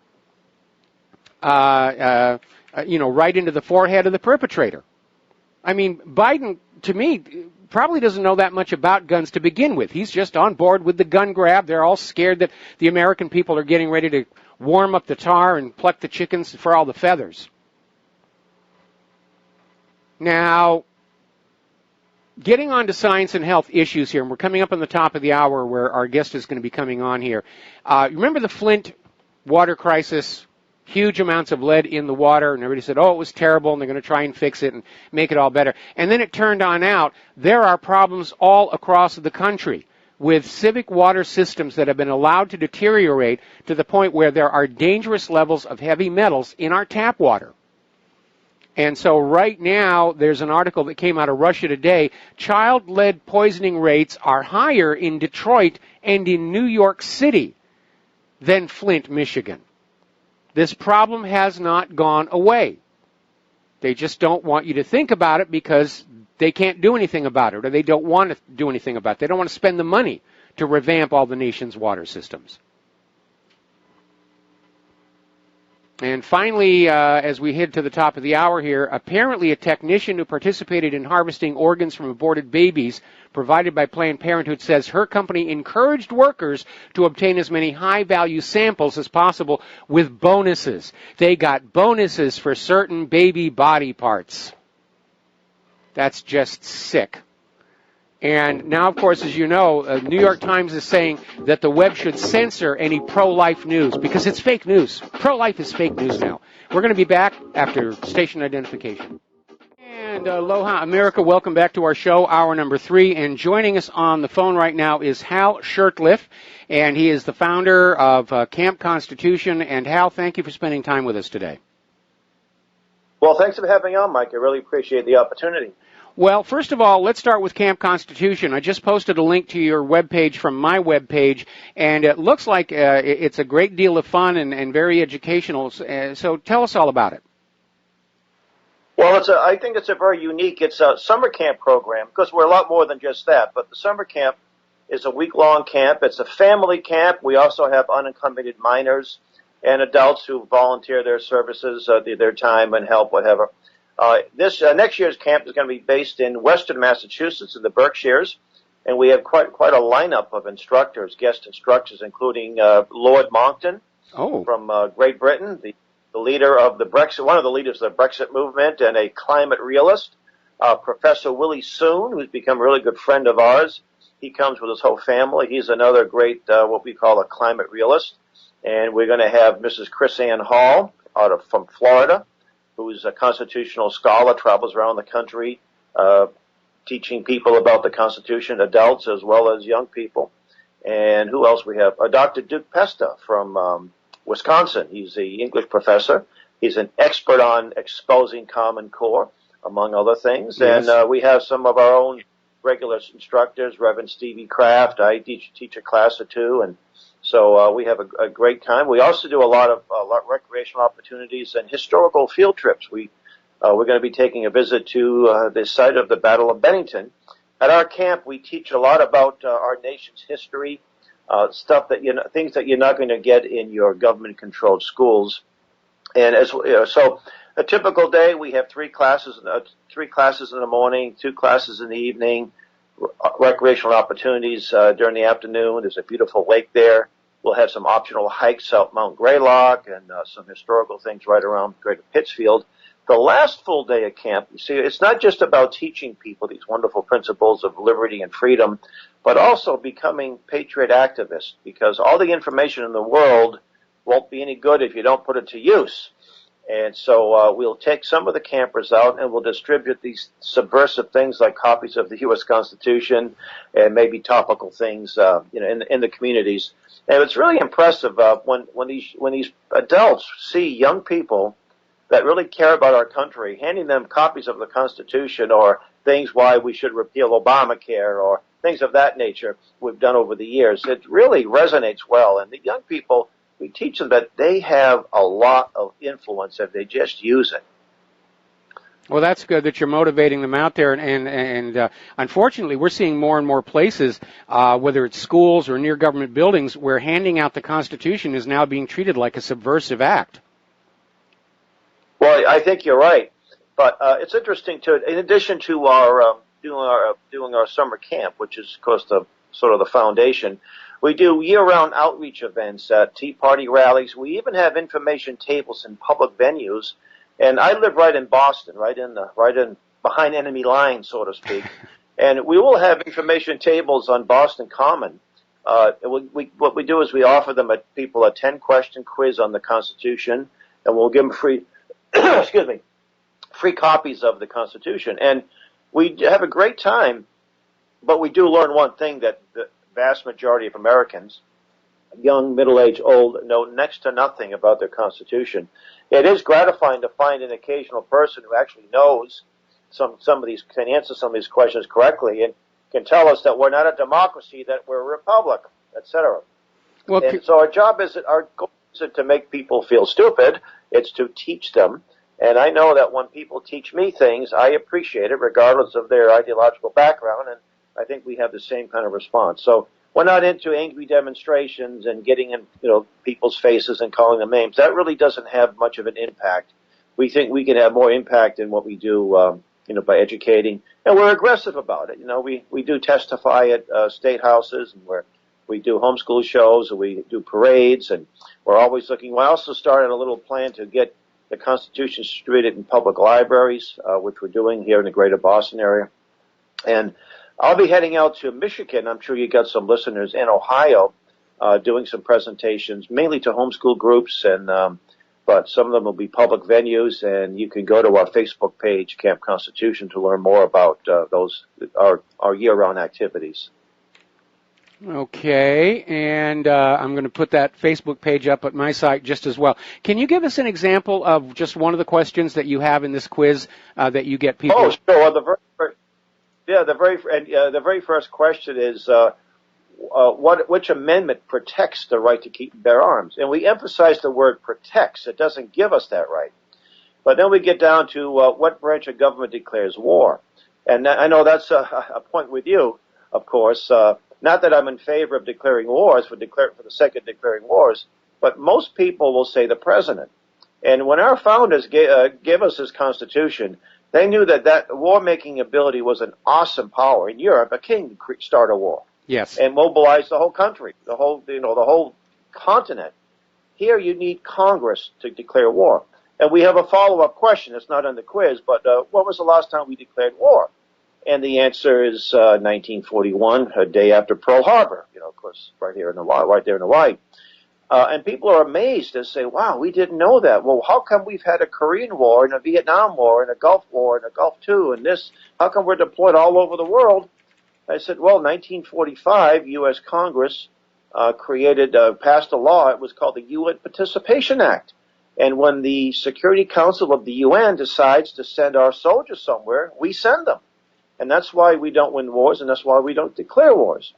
right into the forehead of the perpetrator. I mean, Biden, to me, probably doesn't know that much about guns to begin with. He's just on board with the gun grab. They're all scared that the American people are getting ready to warm up the tar and pluck the chickens for all the feathers. Now, getting on to science and health issues here, and we're coming up on the top of the hour where our guest is going to be coming on here. Remember the Flint water crisis? Huge amounts of lead in the water, and everybody said, oh, it was terrible, and they're going to try and fix it and make it all better. And then it turned on out, there are problems all across the country with civic water systems that have been allowed to deteriorate to the point where there are dangerous levels of heavy metals in our tap water. And so right now, there's an article that came out of Russia today. Child lead poisoning rates are higher in Detroit and in New York City than Flint, Michigan. This problem has not gone away. They just don't want you to think about it because they can't do anything about it, or they don't want to do anything about it. They don't want to spend the money to revamp all the nation's water systems. And finally, as we head to the top of the hour here, apparently a technician who participated in harvesting organs from aborted babies provided by Planned Parenthood says her company encouraged workers to obtain as many high-value samples as possible with bonuses. They got bonuses for certain baby body parts. That's just sick. And now, of course, as you know, New York Times is saying that the web should censor any pro-life news because it's fake news. Pro-life is fake news now. We're going to be back after station identification. And aloha, America. Welcome back to our show, hour number 3. And joining us on the phone right now is Hal Shurtleff, and he is the founder of Camp Constitution. And Hal, thank you for spending time with us today. Well, thanks for having me on, Mike. I really appreciate the opportunity. Well, first of all, let's start with Camp Constitution. I just posted a link to your webpage from my webpage, and it looks like it's a great deal of fun and very educational. So tell us all about it. Well, I think it's a very unique, it's a summer camp program, because we're a lot more than just that. But the summer camp is a week-long camp. It's a family camp. We also have unaccompanied minors and adults who volunteer their services, their time and help, whatever. This next year's camp is going to be based in Western Massachusetts in the Berkshires, and we have quite a lineup of instructors, guest instructors, including Lord Monckton from Great Britain, the leader of the Brexit, one of the leaders of the Brexit movement, and a climate realist. Professor Willie Soon, who's become a really good friend of ours. He comes with his whole family. He's another great what we call a climate realist. And we're going to have Mrs. Chris Ann Hall from Florida, who's a constitutional scholar, travels around the country teaching people about the Constitution, adults as well as young people. And who else we have? Dr. Duke Pesta from Wisconsin. He's the English professor. He's an expert on exposing Common Core, among other things. Yes. And we have some of our own regular instructors, Reverend Stevie Kraft. I teach a class or two, and so we have a great time. We also do a lot of recreational opportunities and historical field trips. We're going to be taking a visit to the site of the Battle of Bennington. At our camp, we teach a lot about our nation's history, stuff that things that you're not going to get in your government-controlled schools. And so a typical day, we have 3 classes in the morning, 2 classes in the evening. Recreational opportunities during the afternoon. There's a beautiful lake there. We'll have some optional hikes out Mount Greylock and some historical things right around Greater Pittsfield. The last full day of camp, you see, it's not just about teaching people these wonderful principles of liberty and freedom, but also becoming patriot activists, because all the information in the world won't be any good if you don't put it to use. And so we'll take some of the campers out and we'll distribute these subversive things like copies of the U.S. Constitution and maybe topical things, in the communities. And it's really impressive when these adults see young people that really care about our country, handing them copies of the Constitution or things why we should repeal Obamacare or things of that nature we've done over the years. It really resonates well. And the young people, we teach them that they have a lot of influence if they just use it. Well, that's good that you're motivating them out there, and unfortunately, we're seeing more and more places, whether it's schools or near government buildings, where handing out the Constitution is now being treated like a subversive act. Well, I think you're right, but it's interesting too. In addition to our doing our summer camp, which is, of course, sort of the foundation, we do year-round outreach events, Tea Party rallies. We even have information tables in public venues. And I live right in Boston, right in behind enemy lines, so to speak. And we will have information tables on Boston Common. What we do is we offer them people a 10-question quiz on the Constitution, and we'll give them free, excuse me, free copies of the Constitution. And we have a great time, but we do learn one thing, that the vast majority of Americans, young, middle-aged, old, know next to nothing about their Constitution. It is gratifying to find an occasional person who actually knows some of these, can answer some of these questions correctly, and can tell us that we're not a democracy, that we're a republic, etc. Well, and so our job is, our goal isn't to make people feel stupid, it's to teach them. And I know that when people teach me things, I appreciate it regardless of their ideological background, and I think we have the same kind of response. So we're not into angry demonstrations and getting in, people's faces and calling them names. That really doesn't have much of an impact. We think we can have more impact in what we do, by educating, and we're aggressive about it. We do testify at state houses, and we do homeschool shows, and we do parades, and we're always looking. We also started a little plan to get the Constitution distributed in public libraries, which we're doing here in the greater Boston area. And I'll be heading out to Michigan. I'm sure you got some listeners in Ohio, doing some presentations, mainly to homeschool groups, and but some of them will be public venues, and you can go to our Facebook page, Camp Constitution, to learn more about our year-round activities. Okay, and I'm going to put that Facebook page up at my site just as well. Can you give us an example of just one of the questions that you have in this quiz that you get people? Oh, sure. The very first question is, which amendment protects the right to keep and bear arms? And we emphasize the word protects. It doesn't give us that right. But then we get down to what branch of government declares war. And I know that's a point with you, of course. Not that I'm in favor of declaring wars for the sake of declaring wars, but most people will say the president. And when our founders gave us this Constitution, they knew that war-making ability was an awesome power. In Europe, a king could start a war. Yes. And mobilize the whole country, the whole continent. Here you need Congress to declare war. And we have a follow-up question. It's not on the quiz, but what was the last time we declared war? And the answer is 1941, a day after Pearl Harbor. Of course, right there in Hawaii. And people are amazed and say, "Wow, we didn't know that. Well, how come we've had a Korean War and a Vietnam War and a Gulf War and a Gulf II and this? How come we're deployed all over the world?" I said, well, 1945, U.S. Congress passed a law. It was called the UN Participation Act. And when the Security Council of the UN decides to send our soldiers somewhere, we send them. And that's why we don't win wars, and that's why we don't declare wars.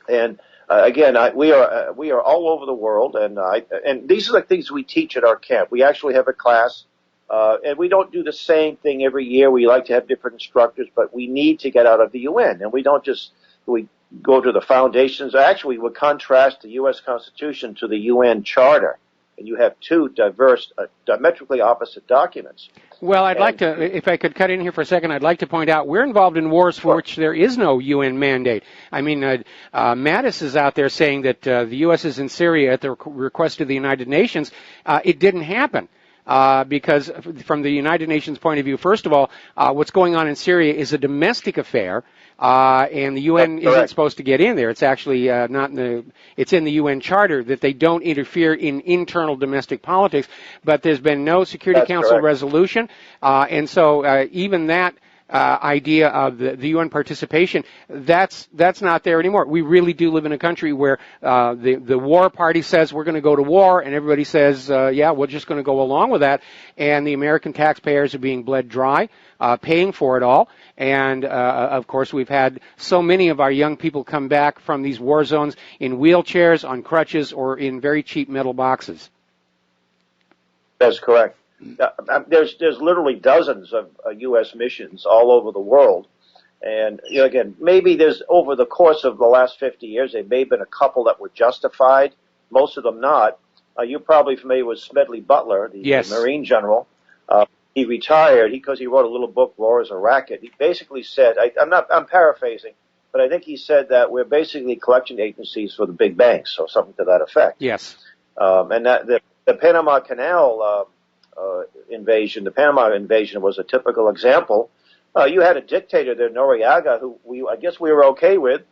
And again, we are all over the world, and these are the things we teach at our camp. We actually have a class. And we don't do the same thing every year. We like to have different instructors, but we need to get out of the UN. And we don't we go to the foundations. Actually, we contrast the U.S. Constitution to the UN Charter. And you have two diverse, diametrically opposite documents. Well, I'd like to, if I could cut in here for a second, I'd like to point out we're involved in wars for which there is no UN mandate. I mean, Mattis is out there saying that the U.S. is in Syria at the request of the United Nations. It didn't happen. Because from the United Nations point of view, first of all, what's going on in Syria is a domestic affair, and the UN isn't supposed to get in there. It's actually it's in the UN Charter that they don't interfere in internal domestic politics, but there's been no Security Council resolution, and so even that idea of the UN participation, that's not there anymore. We really do live in a country where the war party says we're going to go to war, and everybody says, yeah, we're just going to go along with that, and the American taxpayers are being bled dry, paying for it all, and of course we've had so many of our young people come back from these war zones in wheelchairs, on crutches, or in very cheap metal boxes. That's correct. There's literally dozens of U.S. missions all over the world, and again, maybe there's over the course of the last 50 years, there may have been a couple that were justified, most of them not. You're probably familiar with Smedley Butler, the Marine general. He retired because he wrote a little book, War is a Racket. He basically said, I'm paraphrasing, but I think he said that we're basically collection agencies for the big banks, or something to that effect. Yes. And that the Panama Canal invasion, the Panama invasion was a typical example You had a dictator there, Noriega, who I guess we were okay with.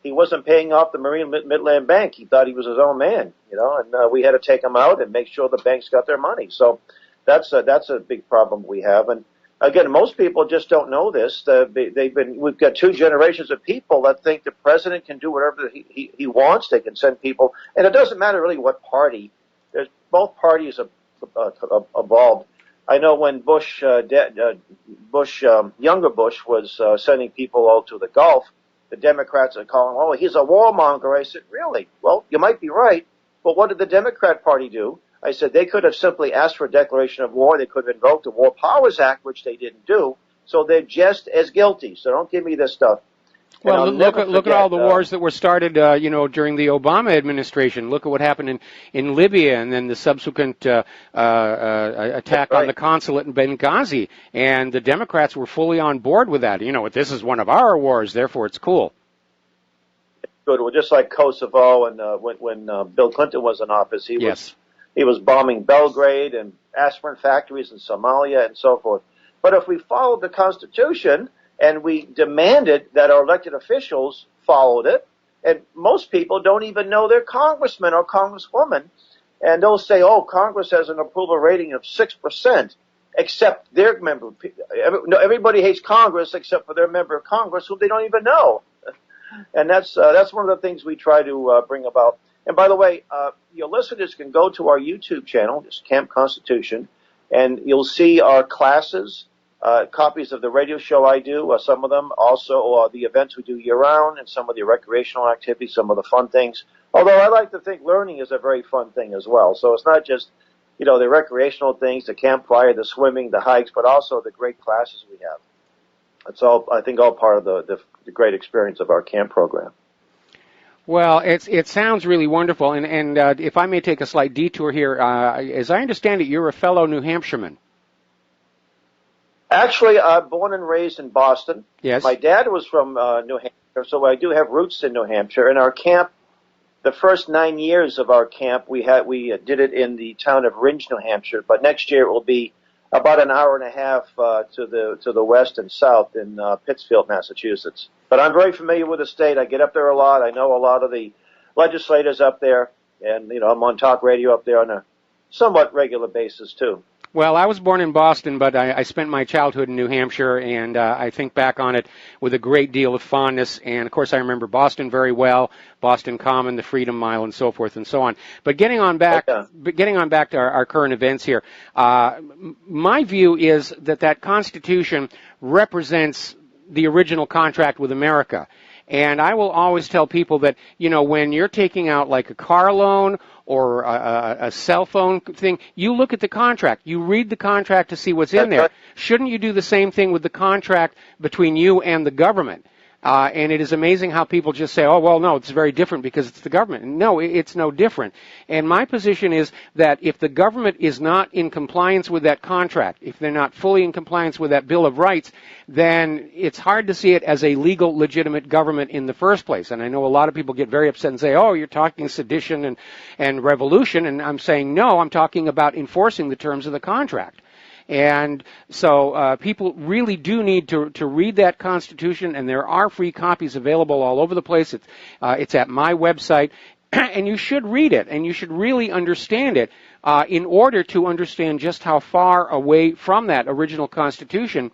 He wasn't paying off the Marine Midland Bank. He thought he was his own man, and we had to take him out and make sure the banks got their money. So that's a big problem we have. And again, most people just don't know this. We've got two generations of people that think the president can do whatever he wants. They can send people, and it doesn't matter really what party. Both parties have evolved. I know when younger Bush was sending people out to the Gulf, the Democrats are calling, oh, he's a warmonger. I said, really? Well, you might be right, but what did the Democrat Party do? I said they could have simply asked for a declaration of war. They could have invoked the War Powers Act, which they didn't do. So they're just as guilty. So don't give me this stuff. Well, look at all the wars that were started, during the Obama administration. Look at what happened in Libya, and then the subsequent attack on the consulate in Benghazi. And the Democrats were fully on board with that. This is one of our wars, therefore it's cool. Good. Well, just like Kosovo, and when Bill Clinton was in office, he was bombing Belgrade and aspirin factories in Somalia and so forth. But if we followed the Constitution, and we demanded that our elected officials followed it, and most people don't even know their congressman or congresswoman, and they'll say, oh, Congress has an approval rating of 6%, except their member. Everybody hates Congress except for their member of Congress, who they don't even know. And that's one of the things we try to bring about. And by the way, your listeners can go to our YouTube channel, it's Camp Constitution, and you'll see our classes, copies of the radio show I do, some of them, also the events we do year-round, and some of the recreational activities, some of the fun things. Although I like to think learning is a very fun thing as well. So it's not just, the recreational things, the campfire, the swimming, the hikes, but also the great classes we have. It's all, I think, all part of the great experience of our camp program. Well, it sounds really wonderful. And if I may take a slight detour here, as I understand it, you're a fellow New Hampshireman. Actually, born and raised in Boston. Yes. My dad was from New Hampshire, so I do have roots in New Hampshire. In our camp, the first 9 years of our camp, we did it in the town of Rindge, New Hampshire. But next year it will be about an hour and a half to the west and south in Pittsfield, Massachusetts. But I'm very familiar with the state. I get up there a lot. I know a lot of the legislators up there, and I'm on talk radio up there on a somewhat regular basis too. Well, I was born in Boston, but I spent my childhood in New Hampshire, and I think back on it with a great deal of fondness. And, of course, I remember Boston very well, Boston Common, the Freedom Mile, and so forth and so on. But getting on back to our current events here, my view is that Constitution represents the original contract with America. And I will always tell people that, when you're taking out like a car loan or a cell phone thing, you look at the contract. You read the contract to see what's in there. Shouldn't you do the same thing with the contract between you and the government? And it is amazing how people just say, oh, well, no, it's very different because it's the government. No, it's no different. And my position is that if the government is not in compliance with that contract, if they're not fully in compliance with that Bill of Rights, then it's hard to see it as a legal, legitimate government in the first place. And I know a lot of people get very upset and say, oh, you're talking sedition and revolution. And I'm saying, no, I'm talking about enforcing the terms of the contract. And so people really do need to read that Constitution, and there are free copies available all over the place. It's at my website, and you should read it, and you should really understand it in order to understand just how far away from that original Constitution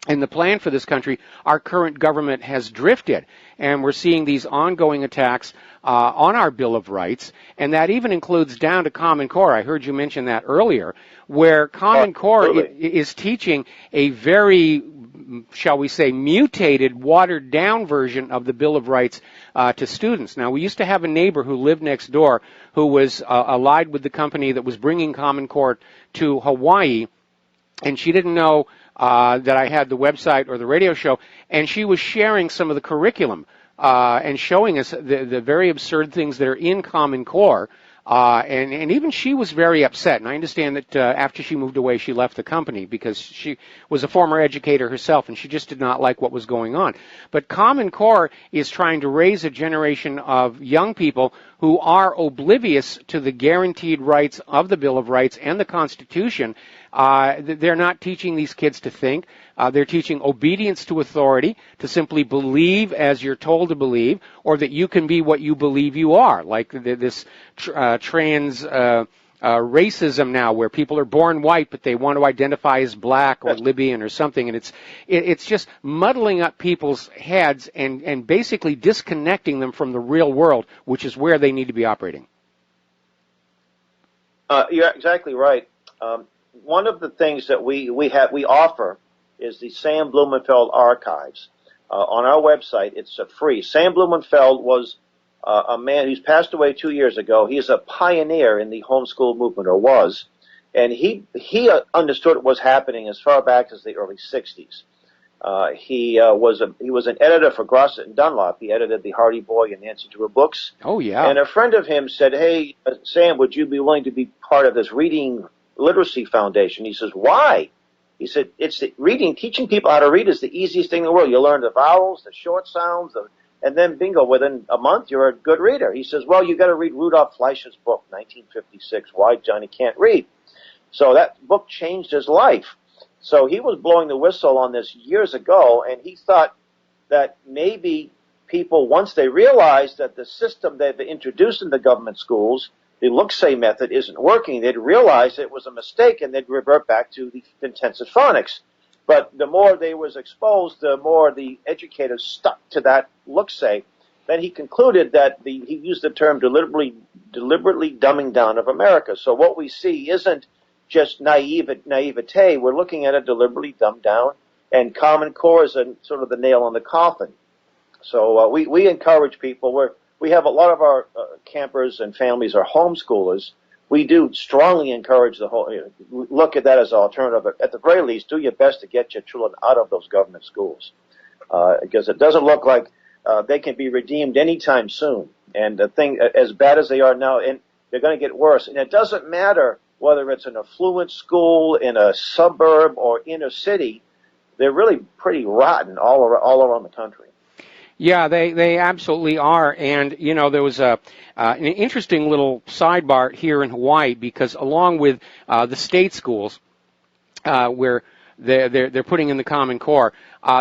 and the plan for this country our current government has drifted. And we're seeing these ongoing attacks on our Bill of Rights, and that even includes down to Common Core. I heard you mention that earlier, where Common Core is teaching a very, shall we say, mutated, watered-down version of the Bill of Rights to students. Now, we used to have a neighbor who lived next door who was allied with the company that was bringing Common Core to Hawaii, and she didn't know that I had the website or the radio show, and she was sharing some of the curriculum and showing us the very absurd things that are in Common Core. And even she was very upset. And I understand that after she moved away, she left the company because she was a former educator herself, and she just did not like what was going on. But Common Core is trying to raise a generation of young people who are oblivious to the guaranteed rights of the Bill of Rights and the Constitution, They're not teaching these kids to think. They're teaching obedience to authority, to simply believe as you're told to believe, or that you can be what you believe you are, like this trans racism now, where people are born white but they want to identify as black or Libyan or something, and it's just muddling up people's heads and basically disconnecting them from the real world, which is where they need to be operating. You're exactly right. One of the things that we offer is the Sam Blumenfeld archives. On our website, it's free. Sam Blumenfeld was a man who's passed away 2 years ago. He's a pioneer in the homeschool movement, or was, and he understood what was happening as far back as the early 60s. He was an editor for Grosset and Dunlop. He edited the Hardy Boy and Nancy Drew books. Oh, yeah. And a friend of him said, "Hey, Sam, would you be willing to be part of this reading literacy foundation?" He says, "Why?" He said, teaching people how to read is the easiest thing in the world. You learn the vowels, the short sounds, and then bingo, within a month, you're a good reader. He says, "Well, you got to read Rudolph Fleischer's book, 1956, Why Johnny Can't Read." So that book changed his life. So he was blowing the whistle on this years ago, and he thought that maybe people, once they realized that the system they've introduced in the government schools, the look-say method, isn't working, they'd realize it was a mistake and they'd revert back to the intensive phonics. But the more they was exposed, the more the educators stuck to that look-say. Then he concluded that he used the term deliberately dumbing down of America. So what we see isn't just naivete. We're looking at it deliberately dumbed down, and Common Core is sort of the nail on the coffin. So we encourage people. We have a lot of our campers and families are homeschoolers. We do strongly encourage look at that as an alternative. At the very least, do your best to get your children out of those government schools, because it doesn't look like they can be redeemed anytime soon. And the thing, as bad as they are now, and they're going to get worse. And it doesn't matter whether it's an affluent school in a suburb or inner city. They're really pretty rotten all around the country. Yeah, they absolutely are. And, you know, there was an interesting little sidebar here in Hawaii, because along with the state schools, where they're putting in the Common Core,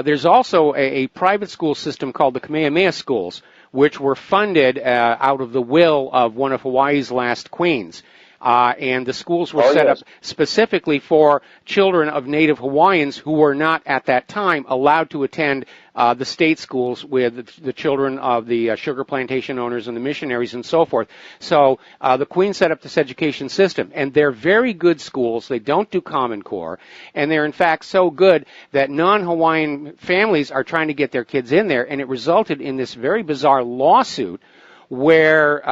there's also a private school system called the Kamehameha schools, which were funded out of the will of one of Hawaii's last queens. And the schools were set up specifically for children of native Hawaiians who were not at that time allowed to attend the state schools with the children of the sugar plantation owners and the missionaries and so forth. So the Queen set up this education system, and they're very good schools. They don't do Common Core, and they're in fact so good that non-Hawaiian families are trying to get their kids in there, and it resulted in this very bizarre lawsuit where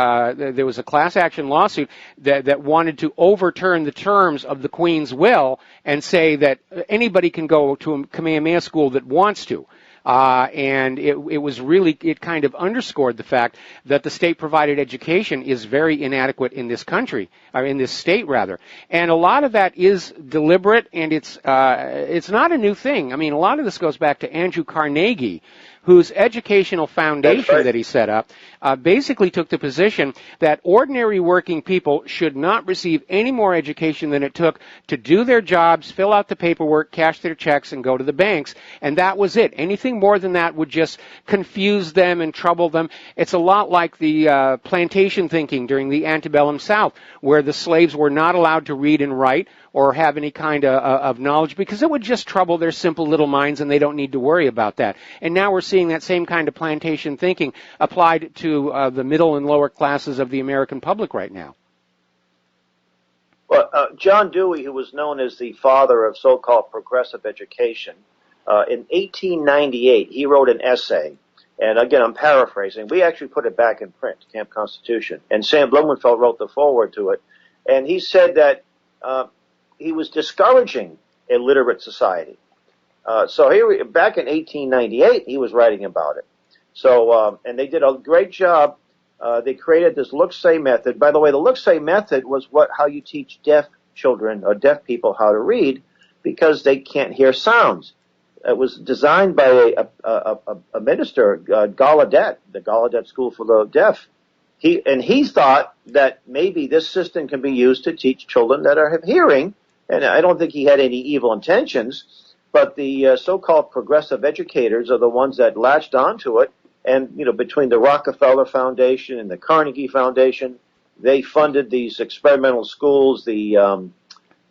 there was a class action lawsuit that wanted to overturn the terms of the Queen's will and say that anybody can go to a Kamehameha school that wants to. And it kind of underscored the fact that the state-provided education is very inadequate in this country, or in this state rather. And a lot of that is deliberate, and it's not a new thing. I mean, a lot of this goes back to Andrew Carnegie, whose educational foundation that he set up basically took the position that ordinary working people should not receive any more education than it took to do their jobs, fill out the paperwork, cash their checks, and go to the banks. And that was it. Anything more than that would just confuse them and trouble them. It's a lot like the plantation thinking during the antebellum South, where the slaves were not allowed to read and write or have any kind of knowledge, because it would just trouble their simple little minds, and they don't need to worry about that. And now we're seeing that same kind of plantation thinking applied to the middle and lower classes of the American public right now. Well, John Dewey, who was known as the father of so-called progressive education, in 1898, he wrote an essay, and again, I'm paraphrasing. We actually put it back in print, Camp Constitution, and Sam Blumenfeld wrote the foreword to it, and he said that he was discouraging a literate society. So back in 1898, he was writing about it. So, and they did a great job. They created this look-say method. By the way, the look-say method was how you teach deaf children or deaf people how to read, because they can't hear sounds. It was designed by a minister, Gallaudet, the Gallaudet School for the Deaf. He thought that maybe this system can be used to teach children that have hearing, and I don't think he had any evil intentions, but the so-called progressive educators are the ones that latched onto it. And, between the Rockefeller Foundation and the Carnegie Foundation, they funded these experimental schools, the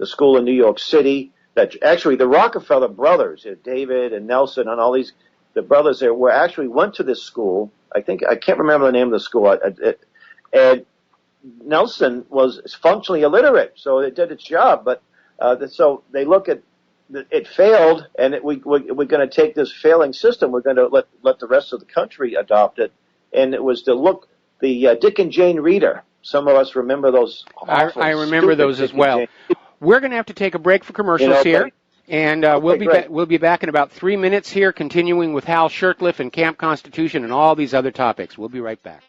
school in New York City, that actually the Rockefeller brothers, David and Nelson and all these, the brothers there went to this school. I can't remember the name of the school. And Nelson was functionally illiterate, so it did its job. But so they look at it failed, and we're going to take this failing system. We're going to let the rest of the country adopt it. And it was the Dick and Jane Reader. Some of us remember those. I remember those as well. We're going to have to take a break for commercials here. And we'll be back in about 3 minutes here, continuing with Hal Shurtleff and Camp Constitution and all these other topics. We'll be right back.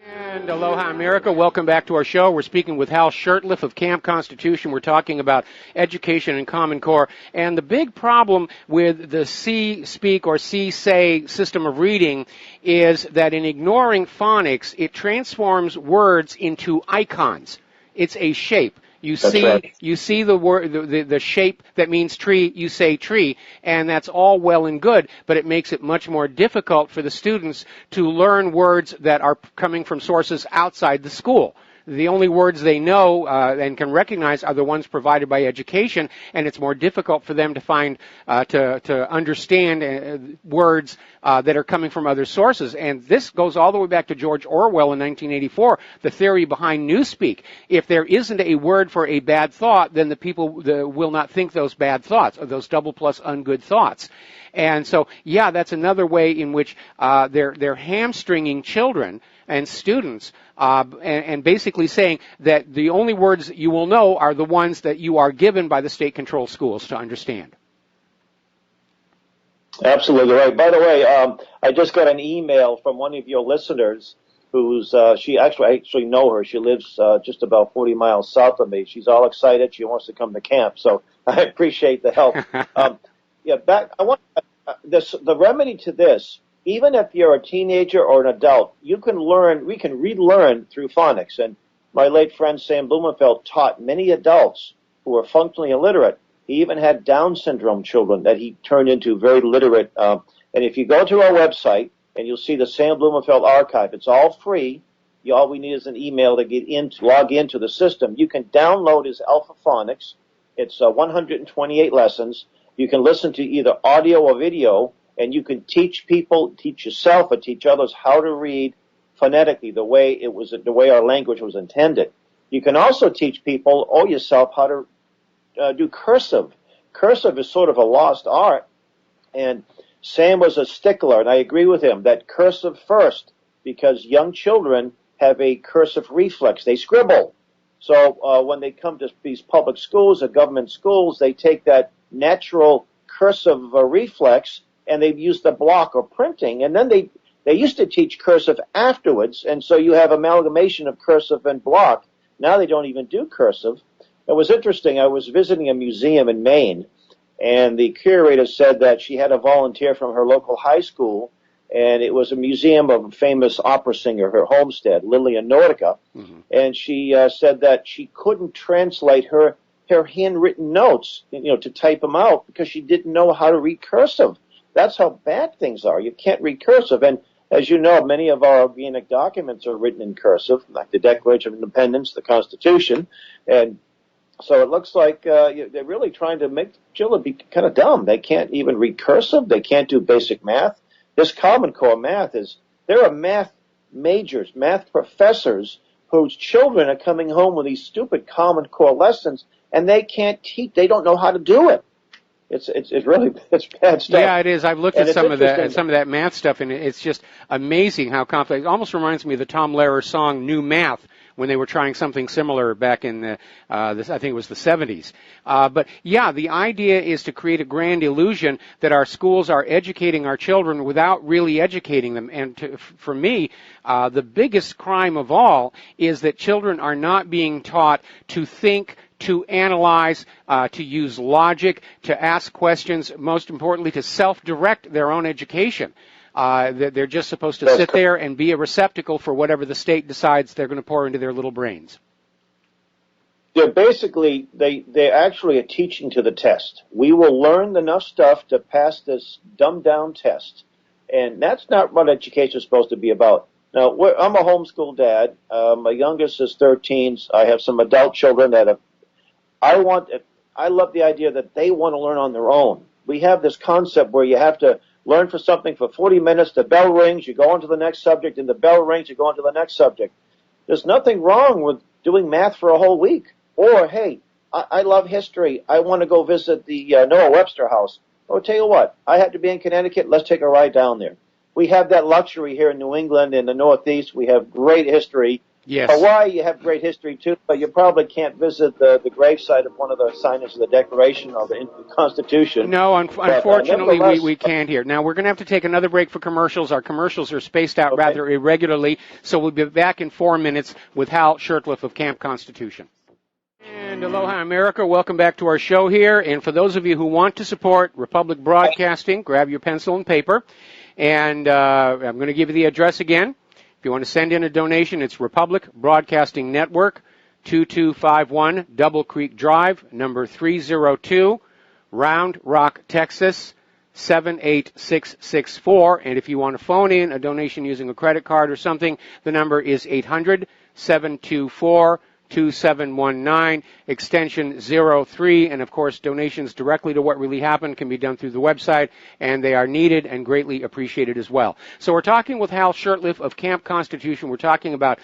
And aloha, America. Welcome back to our show. We're speaking with Hal Shurtleff of Camp Constitution. We're talking about education and Common Core. And the big problem with the see-speak or see-say system of reading is that in ignoring phonics, it transforms words into icons. It's a shape. You see the word, the shape that means tree, you say tree, and that's all well and good, but it makes it much more difficult for the students to learn words that are coming from sources outside the school. The only words they know and can recognize are the ones provided by education, and it's more difficult for them to find, to understand words that are coming from other sources. And this goes all the way back to George Orwell in 1984, the theory behind newspeak. If there isn't a word for a bad thought, then the people will not think those bad thoughts, or those double plus ungood thoughts. And so, yeah, that's another way in which they're hamstringing children and students, and basically saying that the only words that you will know are the ones that you are given by the state-controlled schools to understand. Absolutely right. By the way, I just got an email from one of your listeners who's, I actually know her. She lives just about 40 miles south of me. She's all excited. She wants to come to camp, so I appreciate the help. The remedy to this, even if you're a teenager or an adult, we can relearn through phonics. And my late friend Sam Blumenfeld taught many adults who were functionally illiterate. He even had Down syndrome children that he turned into very literate. And if you go to our website and you'll see the Sam Blumenfeld archive, it's all free. All we need is an email to log into the system. You can download his Alpha Phonics. It's 128 lessons. You can listen to either audio or video, and you can teach yourself or teach others how to read phonetically the way our language was intended. You can also teach people or yourself how to do cursive. Cursive is sort of a lost art, and Sam was a stickler, and I agree with him that cursive first, because young children have a cursive reflex. They scribble. So when they come to these public schools or government schools, they take that natural cursive reflex and they've used the block or printing, and then they used to teach cursive afterwards, and so you have amalgamation of cursive and block. Now they don't even do cursive. It was interesting. I was visiting a museum in Maine, and the curator said that she had a volunteer from her local high school, and it was a museum of a famous opera singer, her homestead, Lillian Nordica, and she said that she couldn't translate her handwritten notes, to type them out because she didn't know how to read cursive. That's how bad things are. You can't read cursive. And as you know, many of our organic documents are written in cursive, like the Declaration of Independence, the Constitution. And so it looks like they're really trying to make children be kind of dumb. They can't even read cursive. They can't do basic math. This Common Core math there are math majors, math professors whose children are coming home with these stupid Common Core lessons, and they can't teach. They don't know how to do it. It's bad stuff. Yeah, it is. I've looked at some of that math stuff, and it's just amazing how complex. It almost reminds me of the Tom Lehrer song "New Math" when they were trying something similar back in I think it was the 70s. But yeah, the idea is to create a grand illusion that our schools are educating our children without really educating them. And for me, the biggest crime of all is that children are not being taught to think, to analyze, to use logic, to ask questions, most importantly, to self-direct their own education. They're just supposed to sit there and be a receptacle for whatever the state decides they're going to pour into their little brains. they're basically, they're actually a teaching to the test. We will learn enough stuff to pass this dumbed-down test. And that's not what education is supposed to be about. Now, I'm a homeschool dad. My youngest is 13. I have some adult children that have, I love the idea that they want to learn on their own. We have this concept where you have to learn for something for 40 minutes, the bell rings, you go on to the next subject, and the bell rings, you go on to the next subject. There's nothing wrong with doing math for a whole week. Or, hey, I love history. I want to go visit the Noah Webster House. I'll tell you what, I had to be in Connecticut. Let's take a ride down there. We have that luxury here in New England, in the Northeast. We have great history. Yes. Hawaii, you have great history, too, but you probably can't visit the gravesite of one of the signers of the Declaration or the Constitution. No, unfortunately, we can't here. Now, we're going to have to take another break for commercials. Our commercials are spaced out rather irregularly, so we'll be back in 4 minutes with Hal Shurtleff of Camp Constitution. And aloha, America. Welcome back to our show here. And for those of you who want to support Republic Broadcasting, grab your pencil and paper. And I'm going to give you the address again. If you want to send in a donation, it's Republic Broadcasting Network, 2251 Double Creek Drive, number 302, Round Rock, Texas, 78664. And if you want to phone in a donation using a credit card or something, the number is 800-724-2719, extension 03, and of course donations directly to What Really Happened can be done through the website, and they are needed and greatly appreciated as well. So we're talking with Hal Shurtleff of Camp Constitution. We're talking about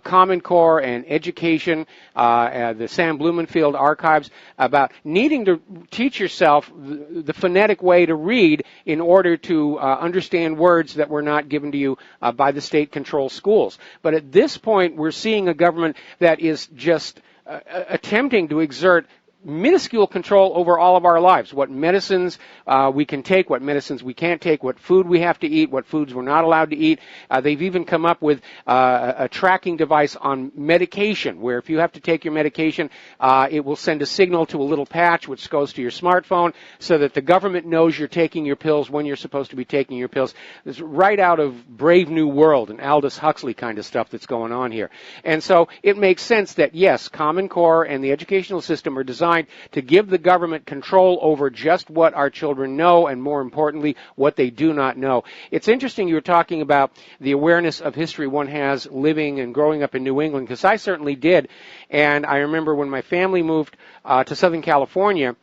Common Core and education, the Sam Blumenfield archives, about needing to teach yourself the phonetic way to read in order to understand words that were not given to you by the state-controlled schools. But at this point, we're seeing a government that is just attempting to exert minuscule control over all of our lives, what medicines we can take, what medicines we can't take, what food we have to eat, what foods we're not allowed to eat. They've even come up with a tracking device on medication, where if you have to take your medication, it will send a signal to a little patch which goes to your smartphone so that the government knows you're taking your pills when you're supposed to be taking your pills. It's right out of Brave New World and Aldous Huxley kind of stuff that's going on here. And so it makes sense that, yes, Common Core and the educational system are designed to give the government control over just what our children know and, more importantly, what they do not know. It's interesting you were talking about the awareness of history one has living and growing up in New England, because I certainly did. And I remember when my family moved to Southern California,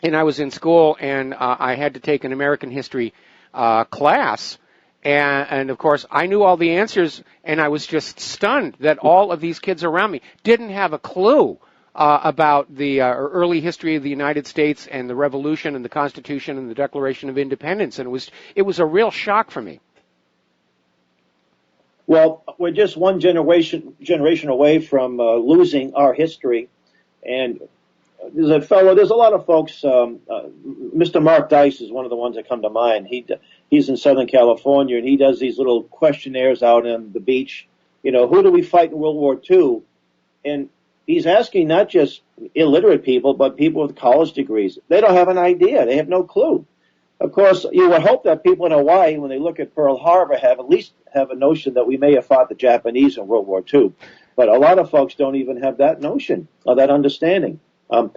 and I was in school, and I had to take an American history class. And, of course, I knew all the answers, and I was just stunned that all of these kids around me didn't have a clue about the early history of the United States and the Revolution and the Constitution and the Declaration of Independence. And it was a real shock for me. Well, we're just one generation away from losing our history. And there's a lot of folks, Mr. Mark Dice is one of the ones that come to mind. He's in Southern California, and he does these little questionnaires out on the beach. You know, who do we fight in World War II? And he's asking not just illiterate people, but people with college degrees. They don't have an idea. They have no clue. Of course, you would hope that people in Hawaii, when they look at Pearl Harbor, at least have a notion that we may have fought the Japanese in World War II. But a lot of folks don't even have that notion or that understanding. I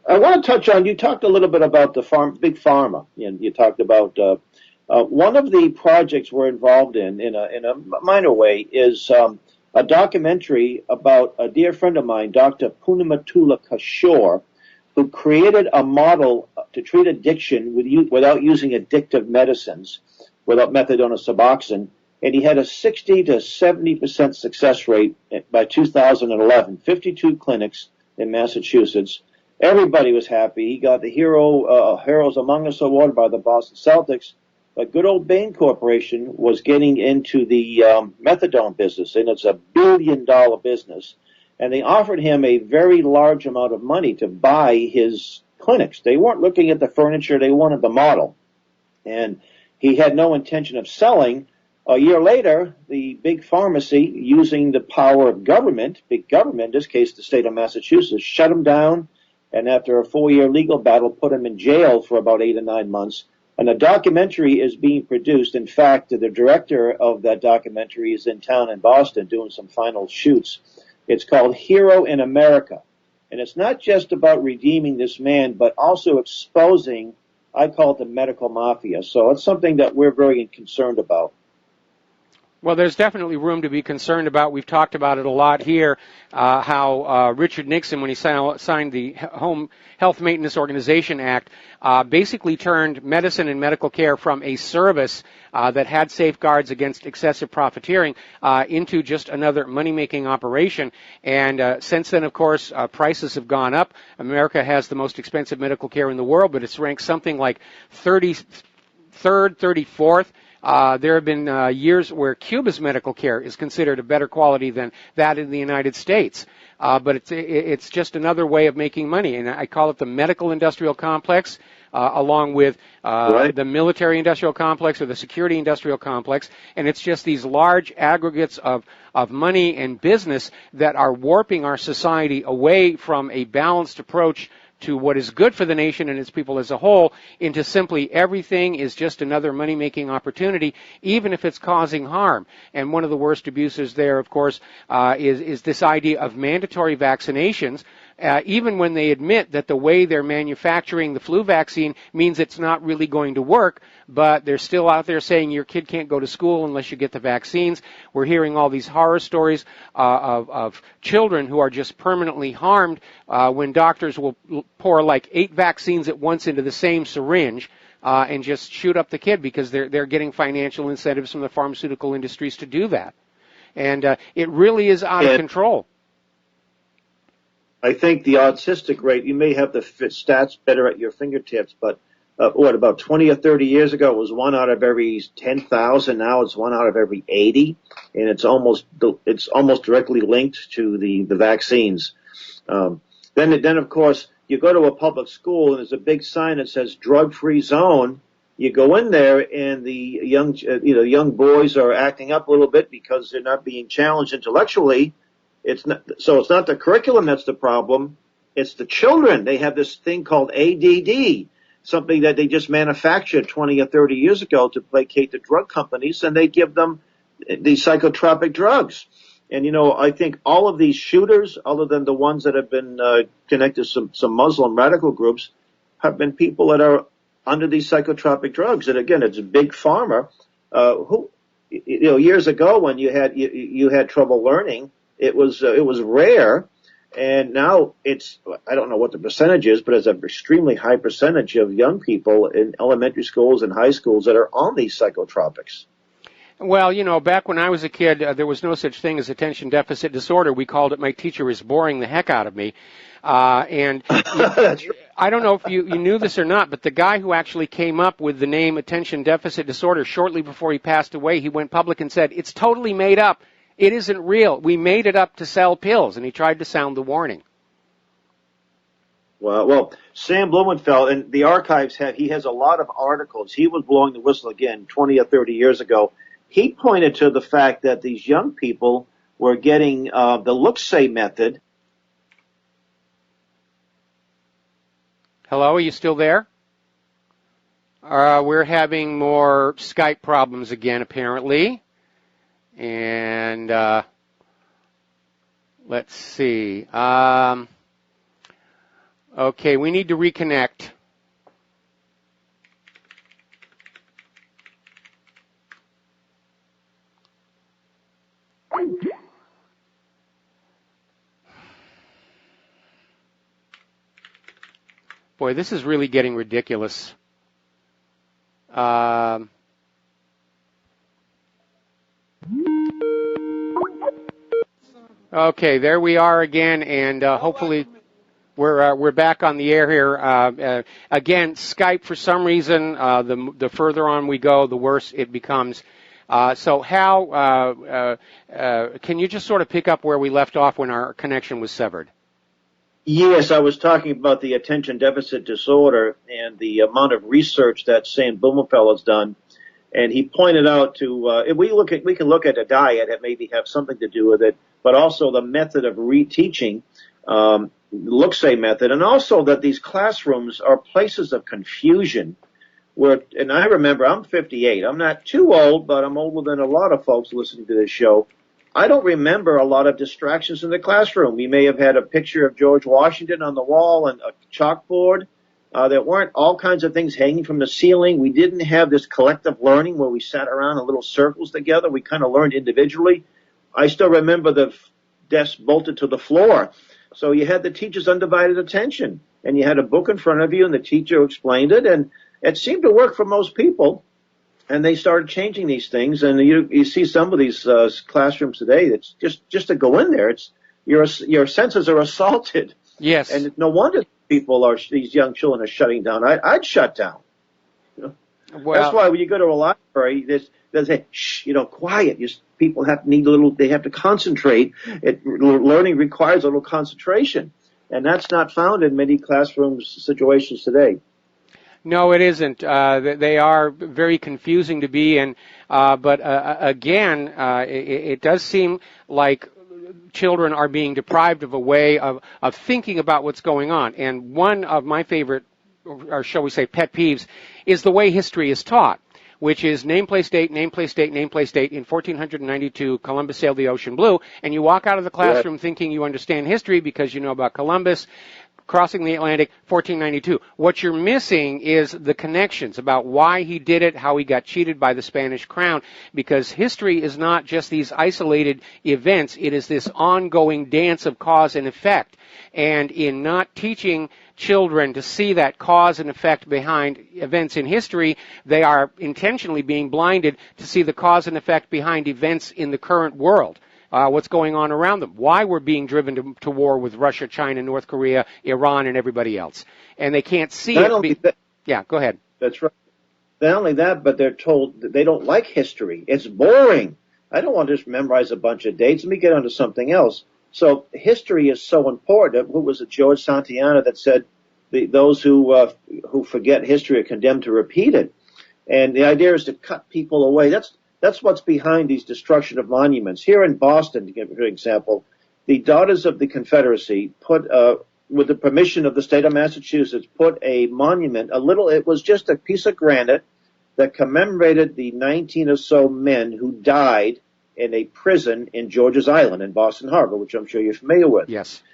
want to touch on, you talked a little bit about the big pharma. You talked about one of the projects we're involved in a minor way, is a documentary about a dear friend of mine, Dr. Punamatula Kishore, who created a model to treat addiction without using addictive medicines, without methadone or Suboxone, and he had a 60 to 70% success rate by 2011, 52 clinics in Massachusetts. Everybody was happy. He got the Heroes Among Us award by the Boston Celtics. But good old Bain Corporation was getting into the methadone business, and it's a billion-dollar business. And they offered him a very large amount of money to buy his clinics. They weren't looking at the furniture. They wanted the model. And he had no intention of selling. A year later, the big pharmacy, using the power of government, big government, in this case the state of Massachusetts, shut him down, and after a 4-year legal battle, put him in jail for about 8 or 9 months. And a documentary is being produced. In fact, the director of that documentary is in town in Boston doing some final shoots. It's called Hero in America. And it's not just about redeeming this man, but also exposing, I call it the medical mafia. So it's something that we're very concerned about. Well, there's definitely room to be concerned about. We've talked about it a lot here, how Richard Nixon, when he signed the Home Health Maintenance Organization Act, basically turned medicine and medical care from a service that had safeguards against excessive profiteering into just another money-making operation. And since then, of course, prices have gone up. America has the most expensive medical care in the world, but it's ranked something like 33rd, 34th. There have been years where Cuba's medical care is considered a better quality than that in the United States. But it's just another way of making money, and I call it the medical industrial complex, along with the military industrial complex or the security industrial complex, and it's just these large aggregates of money and business that are warping our society away from a balanced approach to what is good for the nation and its people as a whole, into simply everything is just another money-making opportunity, even if it's causing harm. And one of the worst abuses there, of course, is this idea of mandatory vaccinations, even when they admit that the way they're manufacturing the flu vaccine means it's not really going to work, but they're still out there saying your kid can't go to school unless you get the vaccines. We're hearing all these horror stories of children who are just permanently harmed when doctors will pour like 8 vaccines at once into the same syringe and just shoot up the kid because they're getting financial incentives from the pharmaceutical industries to do that. And it really is out of control. I think the autistic rate, you may have the stats better at your fingertips, but about 20 or 30 years ago, it was 1 out of every 10,000. Now it's 1 out of every 80, and it's almost directly linked to the vaccines. Then of course, you go to a public school and there's a big sign that says drug-free zone. You go in there and the young boys are acting up a little bit because they're not being challenged intellectually. It's not the curriculum that's the problem. It's the children. They have this thing called ADD, something that they just manufactured 20 or 30 years ago to placate the drug companies, and they give them these psychotropic drugs. And, I think all of these shooters, other than the ones that have been connected to some Muslim radical groups, have been people that are under these psychotropic drugs. And again, it's a big pharma who, years ago when you had trouble learning, it was rare, and now I don't know what the percentage is, but it's an extremely high percentage of young people in elementary schools and high schools that are on these psychotropics. Well, back when I was a kid, there was no such thing as attention deficit disorder. We called it my teacher is boring the heck out of me. And I don't know if you knew this or not, but the guy who actually came up with the name attention deficit disorder, shortly before he passed away, he went public and said, it's totally made up. It isn't real. We made it up to sell pills, and he tried to sound the warning. Well, Sam Blumenfeld, and the archives he has a lot of articles. He was blowing the whistle again 20 or 30 years ago. He pointed to the fact that these young people were getting the look-say method. Hello, are you still there? We're having more Skype problems again, apparently. And let's see. Okay, we need to reconnect. Boy, this is really getting ridiculous. Okay, there we are again, and hopefully we're back on the air here. Again, Skype, for some reason, the further on we go, the worse it becomes. So Hal, can you just sort of pick up where we left off when our connection was severed? Yes, I was talking about the attention deficit disorder and the amount of research that Sam Blumenfeld has done. And he pointed out we can look at a diet that maybe have something to do with it, but also the method of reteaching, look-say method, and also that these classrooms are places of confusion. And I remember, I'm 58. I'm not too old, but I'm older than a lot of folks listening to this show. I don't remember a lot of distractions in the classroom. We may have had a picture of George Washington on the wall and a chalkboard. There weren't all kinds of things hanging from the ceiling. We didn't have this collective learning where we sat around in little circles together. We kind of learned individually. I still remember the desk bolted to the floor. So you had the teacher's undivided attention, and you had a book in front of you, and the teacher explained it, and it seemed to work for most people. And they started changing these things, and you see some of these classrooms today. It's just to go in there. It's your senses are assaulted. Yes, and no wonder these young children are shutting down. I'd shut down. You know? Well, that's why when you go to a library, they say, shh, quiet. People they have to concentrate. Learning requires a little concentration, and that's not found in many classroom situations today. No, it isn't. They are very confusing to be in. But again, it does seem like children are being deprived of a way of thinking about what's going on. And one of my favorite, or shall we say pet peeves, is the way history is taught, which is name, place, date, name, place, date, name, place, date. In 1492, Columbus sailed the ocean blue. And you walk out of the classroom thinking you understand history because you know about Columbus crossing the Atlantic, 1492. What you're missing is the connections about why he did it, how he got cheated by the Spanish crown, because history is not just these isolated events. It is this ongoing dance of cause and effect. And in not teaching children to see that cause and effect behind events in history, they are intentionally being blinded to see the cause and effect behind events in the current world. What's going on around them, why we're being driven to war with Russia, China, North Korea, Iran, and everybody else. And they can't see it. Yeah, go ahead. That's right. Not only that, but they're told that they don't like history. It's boring. I don't want to just memorize a bunch of dates. Let me get on to something else. So history is so important. Who was it, George Santayana, that said those who forget history are condemned to repeat it? And the idea is to cut people away. That's what's behind these destruction of monuments. Here in Boston, to give an example, the Daughters of the Confederacy put, with the permission of the state of Massachusetts, put a monument, it was just a piece of granite that commemorated the 19 or so men who died in a prison in George's Island in Boston Harbor, which I'm sure you're familiar with. Yes.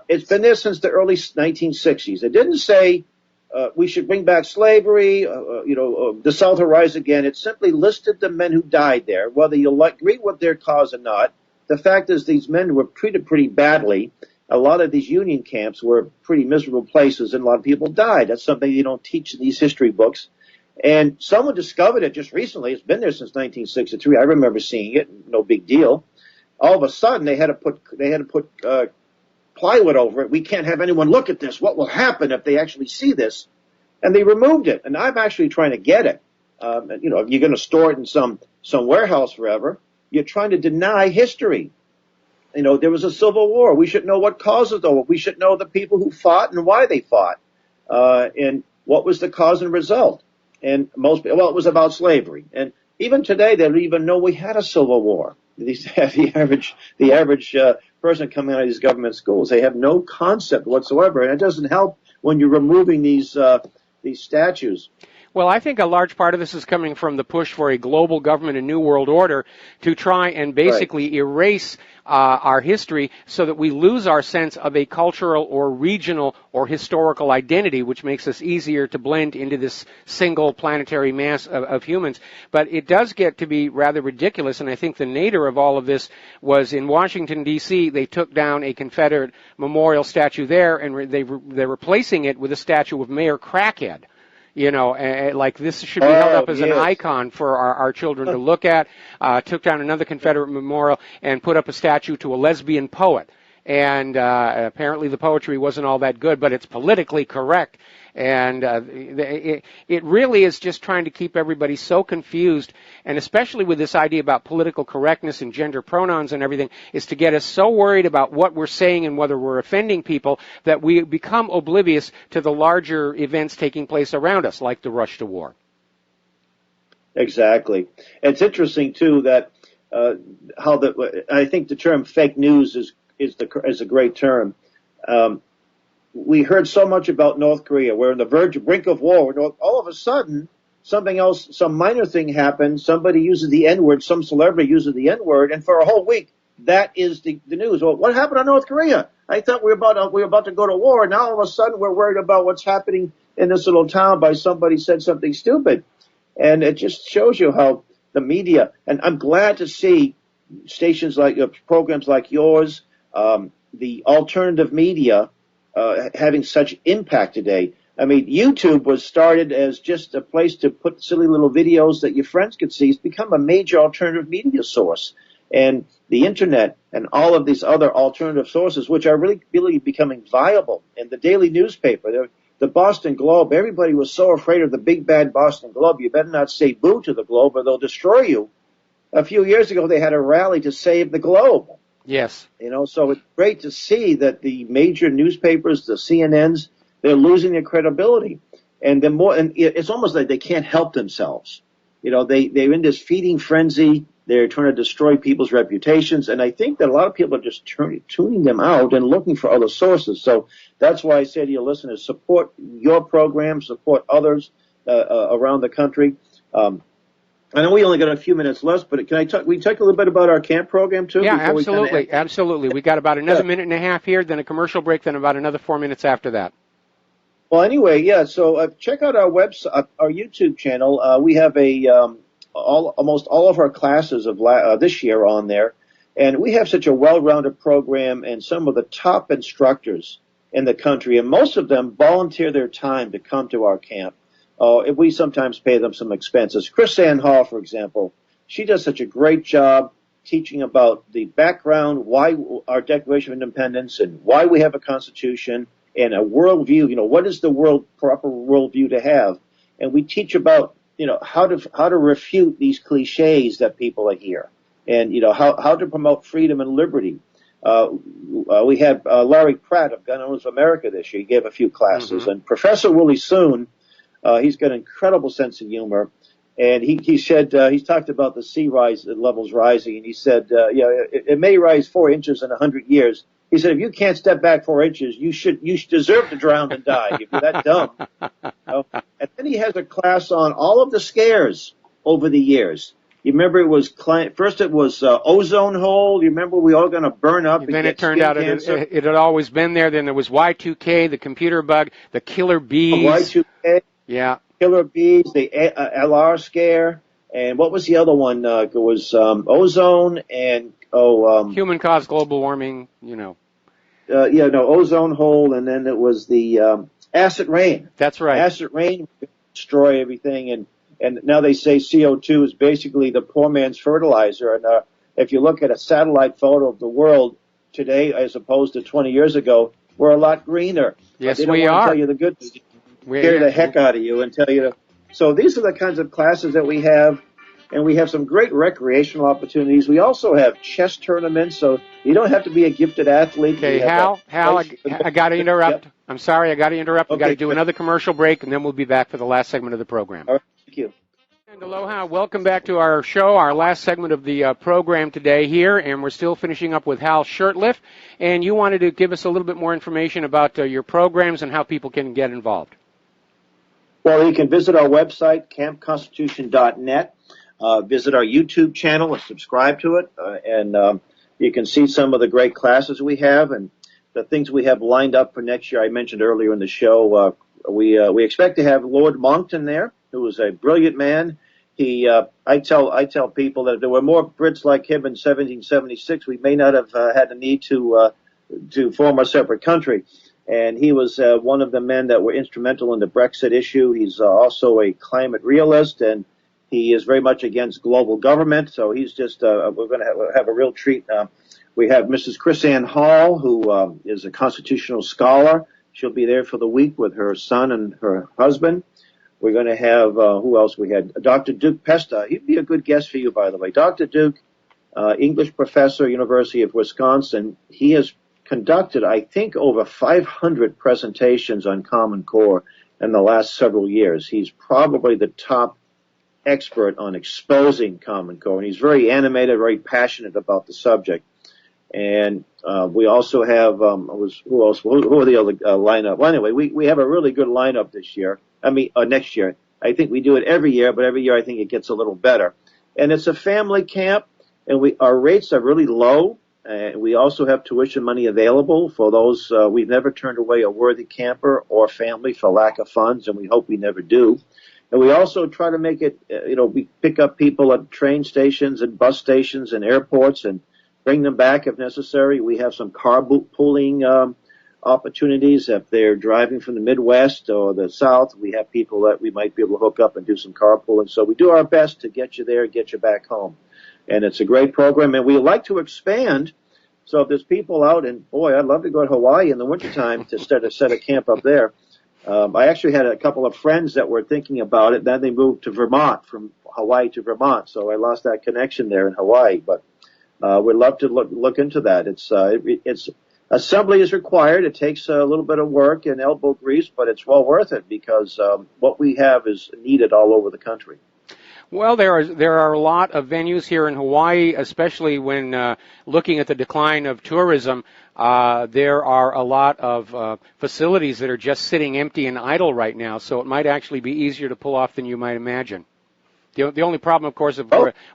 It's been there since the early 1960s. It didn't say we should bring back slavery, the South will rise again. It simply listed the men who died there, whether you agree with their cause or not. The fact is these men were treated pretty badly. A lot of these Union camps were pretty miserable places, and a lot of people died. That's something you don't teach in these history books. And someone discovered it just recently. It's been there since 1963. I remember seeing it. No big deal. All of a sudden, they had to put plywood over it. We can't have anyone look at this. What will happen if they actually see this? And they removed it. And I'm actually trying to get it. If you're going to store it in some warehouse forever, you're trying to deny history. There was a civil war. We should know what caused it, though. We should know the people who fought and why they fought, and what was the cause and result. And it was about slavery. And even today, they don't even know we had a civil war. The average person coming out of these government schools, they have no concept whatsoever, and it doesn't help when you're removing these statues. Well, I think a large part of this is coming from the push for a global government, a new world order, to try and basically erase our history so that we lose our sense of a cultural or regional or historical identity, which makes us easier to blend into this single planetary mass of humans. But it does get to be rather ridiculous, and I think the nadir of all of this was in Washington, D.C., they took down a Confederate memorial statue there, and they're replacing it with a statue of Mayor Crackhead. Like this should be held up as an icon for our children to look at. Took down another Confederate memorial and put up a statue to a lesbian poet. And apparently the poetry wasn't all that good, but it's politically correct. And it really is just trying to keep everybody so confused, and especially with this idea about political correctness and gender pronouns and everything, is to get us so worried about what we're saying and whether we're offending people that we become oblivious to the larger events taking place around us, like the rush to war. Exactly. It's interesting, too, that I think the term fake news is a great term. We heard so much about North Korea. We're on the brink of war. All of a sudden, something else, some minor thing happened. Somebody uses the N-word, some celebrity uses the N-word, and for a whole week, that is the news. Well, what happened to North Korea? I thought we were about to go to war. Now all of a sudden we're worried about what's happening in this little town by somebody said something stupid. And it just shows you how the media, and I'm glad to see stations like programs like yours, the alternative media, having such impact today. I mean, YouTube was started as just a place to put silly little videos that your friends could see. It's become a major alternative media source. And the internet and all of these other alternative sources, which are really becoming viable. And the daily newspaper, the Boston Globe, everybody was so afraid of the big bad Boston Globe. You better not say boo to the Globe or they'll destroy you. A few years ago, they had a rally to save the Globe. Yes. So it's great to see that the major newspapers, the CNNs, they're losing their credibility. And it's almost like they can't help themselves. They're in this feeding frenzy. They're trying to destroy people's reputations. And I think that a lot of people are just tuning them out and looking for other sources. So that's why I say to your listeners, support your program, support others around the country. I know we only got a few minutes left, but can we talk a little bit about our camp program too? Yeah, absolutely. We got about another minute and a half here, then a commercial break, then about another 4 minutes after that. Well, anyway, yeah. So check out our website, our YouTube channel. We have almost all of our classes of this year on there, and we have such a well-rounded program and some of the top instructors in the country, and most of them volunteer their time to come to our camp. We sometimes pay them some expenses. Chris Ann Hall, for example, she does such a great job teaching about the background, why our Declaration of Independence, and why we have a Constitution, and a worldview. What is the proper worldview to have? And we teach about, how to refute these cliches that people hear, and how to promote freedom and liberty. We had Larry Pratt of Gun Owners of America this year. He gave a few classes, and Professor Willie Soon. He's got an incredible sense of humor, and he said he's talked about the sea rise levels rising, and he said, it may rise 4 inches in 100 years. He said, if you can't step back 4 inches, you should deserve to drown and die if you're that dumb. And then he has a class on all of the scares over the years. You remember first it was ozone hole. You remember we all going to burn up. And then it turned out it had always been there. Then there was Y2K, the computer bug, the killer bees. Y2K. Yeah. Killer bees, the LR scare, and what was the other one? It was ozone and human-caused global warming. Ozone hole, and then it was the acid rain. That's right. Acid rain would destroy everything, and now they say CO2 is basically the poor man's fertilizer. And if you look at a satellite photo of the world today as opposed to 20 years ago, we're a lot greener. Yes, they don't we want are. To tell you the good news. Scare the heck out of you and tell you. So these are the kinds of classes that we have, and we have some great recreational opportunities. We also have chess tournaments, so you don't have to be a gifted athlete. Okay, Hal, I got to interrupt. Yep. I'm sorry, I got to interrupt. Okay, we got to do another commercial break, and then we'll be back for the last segment of the program. All right, thank you. And aloha, welcome back to our show, our last segment of the program today here, and we're still finishing up with Hal Shurtleff, and you wanted to give us a little bit more information about your programs and how people can get involved. Well, you can visit our website, campconstitution.net, visit our YouTube channel and subscribe to it, and you can see some of the great classes we have and the things we have lined up for next year. I mentioned earlier in the show, we expect to have Lord Monckton there, who is a brilliant man. I tell people that if there were more Brits like him in 1776, we may not have had the need to form a separate country. And he was one of the men that were instrumental in the Brexit issue. He's also a climate realist, and he is very much against global government. So he's just we're going to have a real treat. We have Mrs. Chris Ann Hall, who is a constitutional scholar. She'll be there for the week with her son and her husband. We're going to have, who else we had? Dr. Duke Pesta. He'd be a good guest for you, by the way. Dr. Duke, English professor, University of Wisconsin. He has conducted, I think, over 500 presentations on Common Core in the last several years. He's probably the top expert on exposing Common Core, and he's very animated, very passionate about the subject. And we also have, who else? Who are the other lineup? Well, anyway, we have a really good lineup this year. Next year. I think we do it every year, but every year I think it gets a little better. And it's a family camp, and our rates are really low. We also have tuition money available for those. We've never turned away a worthy camper or family for lack of funds, and we hope we never do. And we also try to make it, we pick up people at train stations and bus stations and airports and bring them back if necessary. We have some carpooling opportunities. If they're driving from the Midwest or the South, we have people that we might be able to hook up and do some carpooling. So we do our best to get you there and get you back home. And it's a great program, and we like to expand. So if there's people out, and boy, I'd love to go to Hawaii in the wintertime to set a camp up there. I actually had a couple of friends that were thinking about it. Then they moved to Vermont, from Hawaii to Vermont. So I lost that connection there in Hawaii. But we'd love to look into that. It's assembly is required. It takes a little bit of work and elbow grease, but it's well worth it because what we have is needed all over the country. Well, there are a lot of venues here in Hawaii, especially when looking at the decline of tourism. There are a lot of facilities that are just sitting empty and idle right now, so it might actually be easier to pull off than you might imagine. The only problem, of course,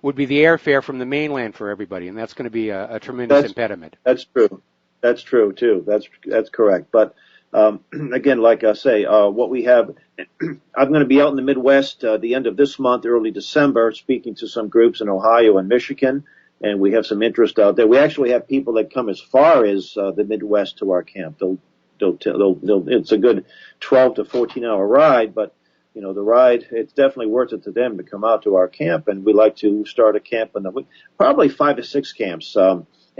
would be the airfare from the mainland for everybody, and that's going to be a tremendous impediment. That's true. That's true too. That's correct. But again, like I say, what we have, I'm going to be out in the Midwest the end of this month, early December, speaking to some groups in Ohio and Michigan, and we have some interest out there. We actually have people that come as far as the Midwest to our camp. It's a good 12 to 14-hour ride, but the ride, it's definitely worth it to them to come out to our camp, and we like to start a camp in the week, probably 5 to 6 camps.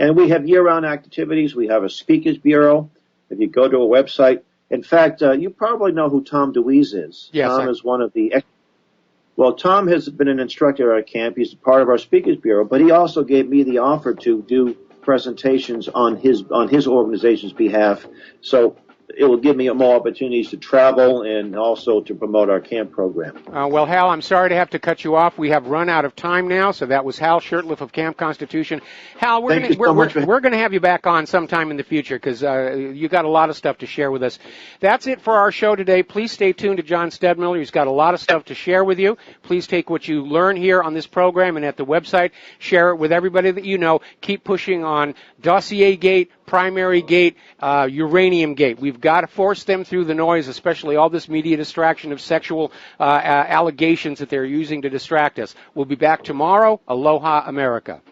And we have year-round activities. We have a speakers bureau. If you go to a website, in fact, you probably know who Tom DeWeese is. Yes, Tom is one of the. Well, Tom has been an instructor at our camp. He's part of our speakers bureau, but he also gave me the offer to do presentations on his organization's behalf. So it will give me more opportunities to travel and also to promote our camp program. Well, Hal, I'm sorry to have to cut you off. We have run out of time now, so that was Hal Shurtleff of Camp Constitution. Hal, we're going to have you back on sometime in the future because you got a lot of stuff to share with us. That's it for our show today. Please stay tuned to John Stedmiller. He's got a lot of stuff to share with you. Please take what you learn here on this program and at the website. Share it with everybody that you know. Keep pushing on Dossier Gate, Primary Gate, Uranium Gate. We've got to force them through the noise, especially all this media distraction of sexual allegations that they're using to distract us. We'll be back tomorrow. Aloha, America.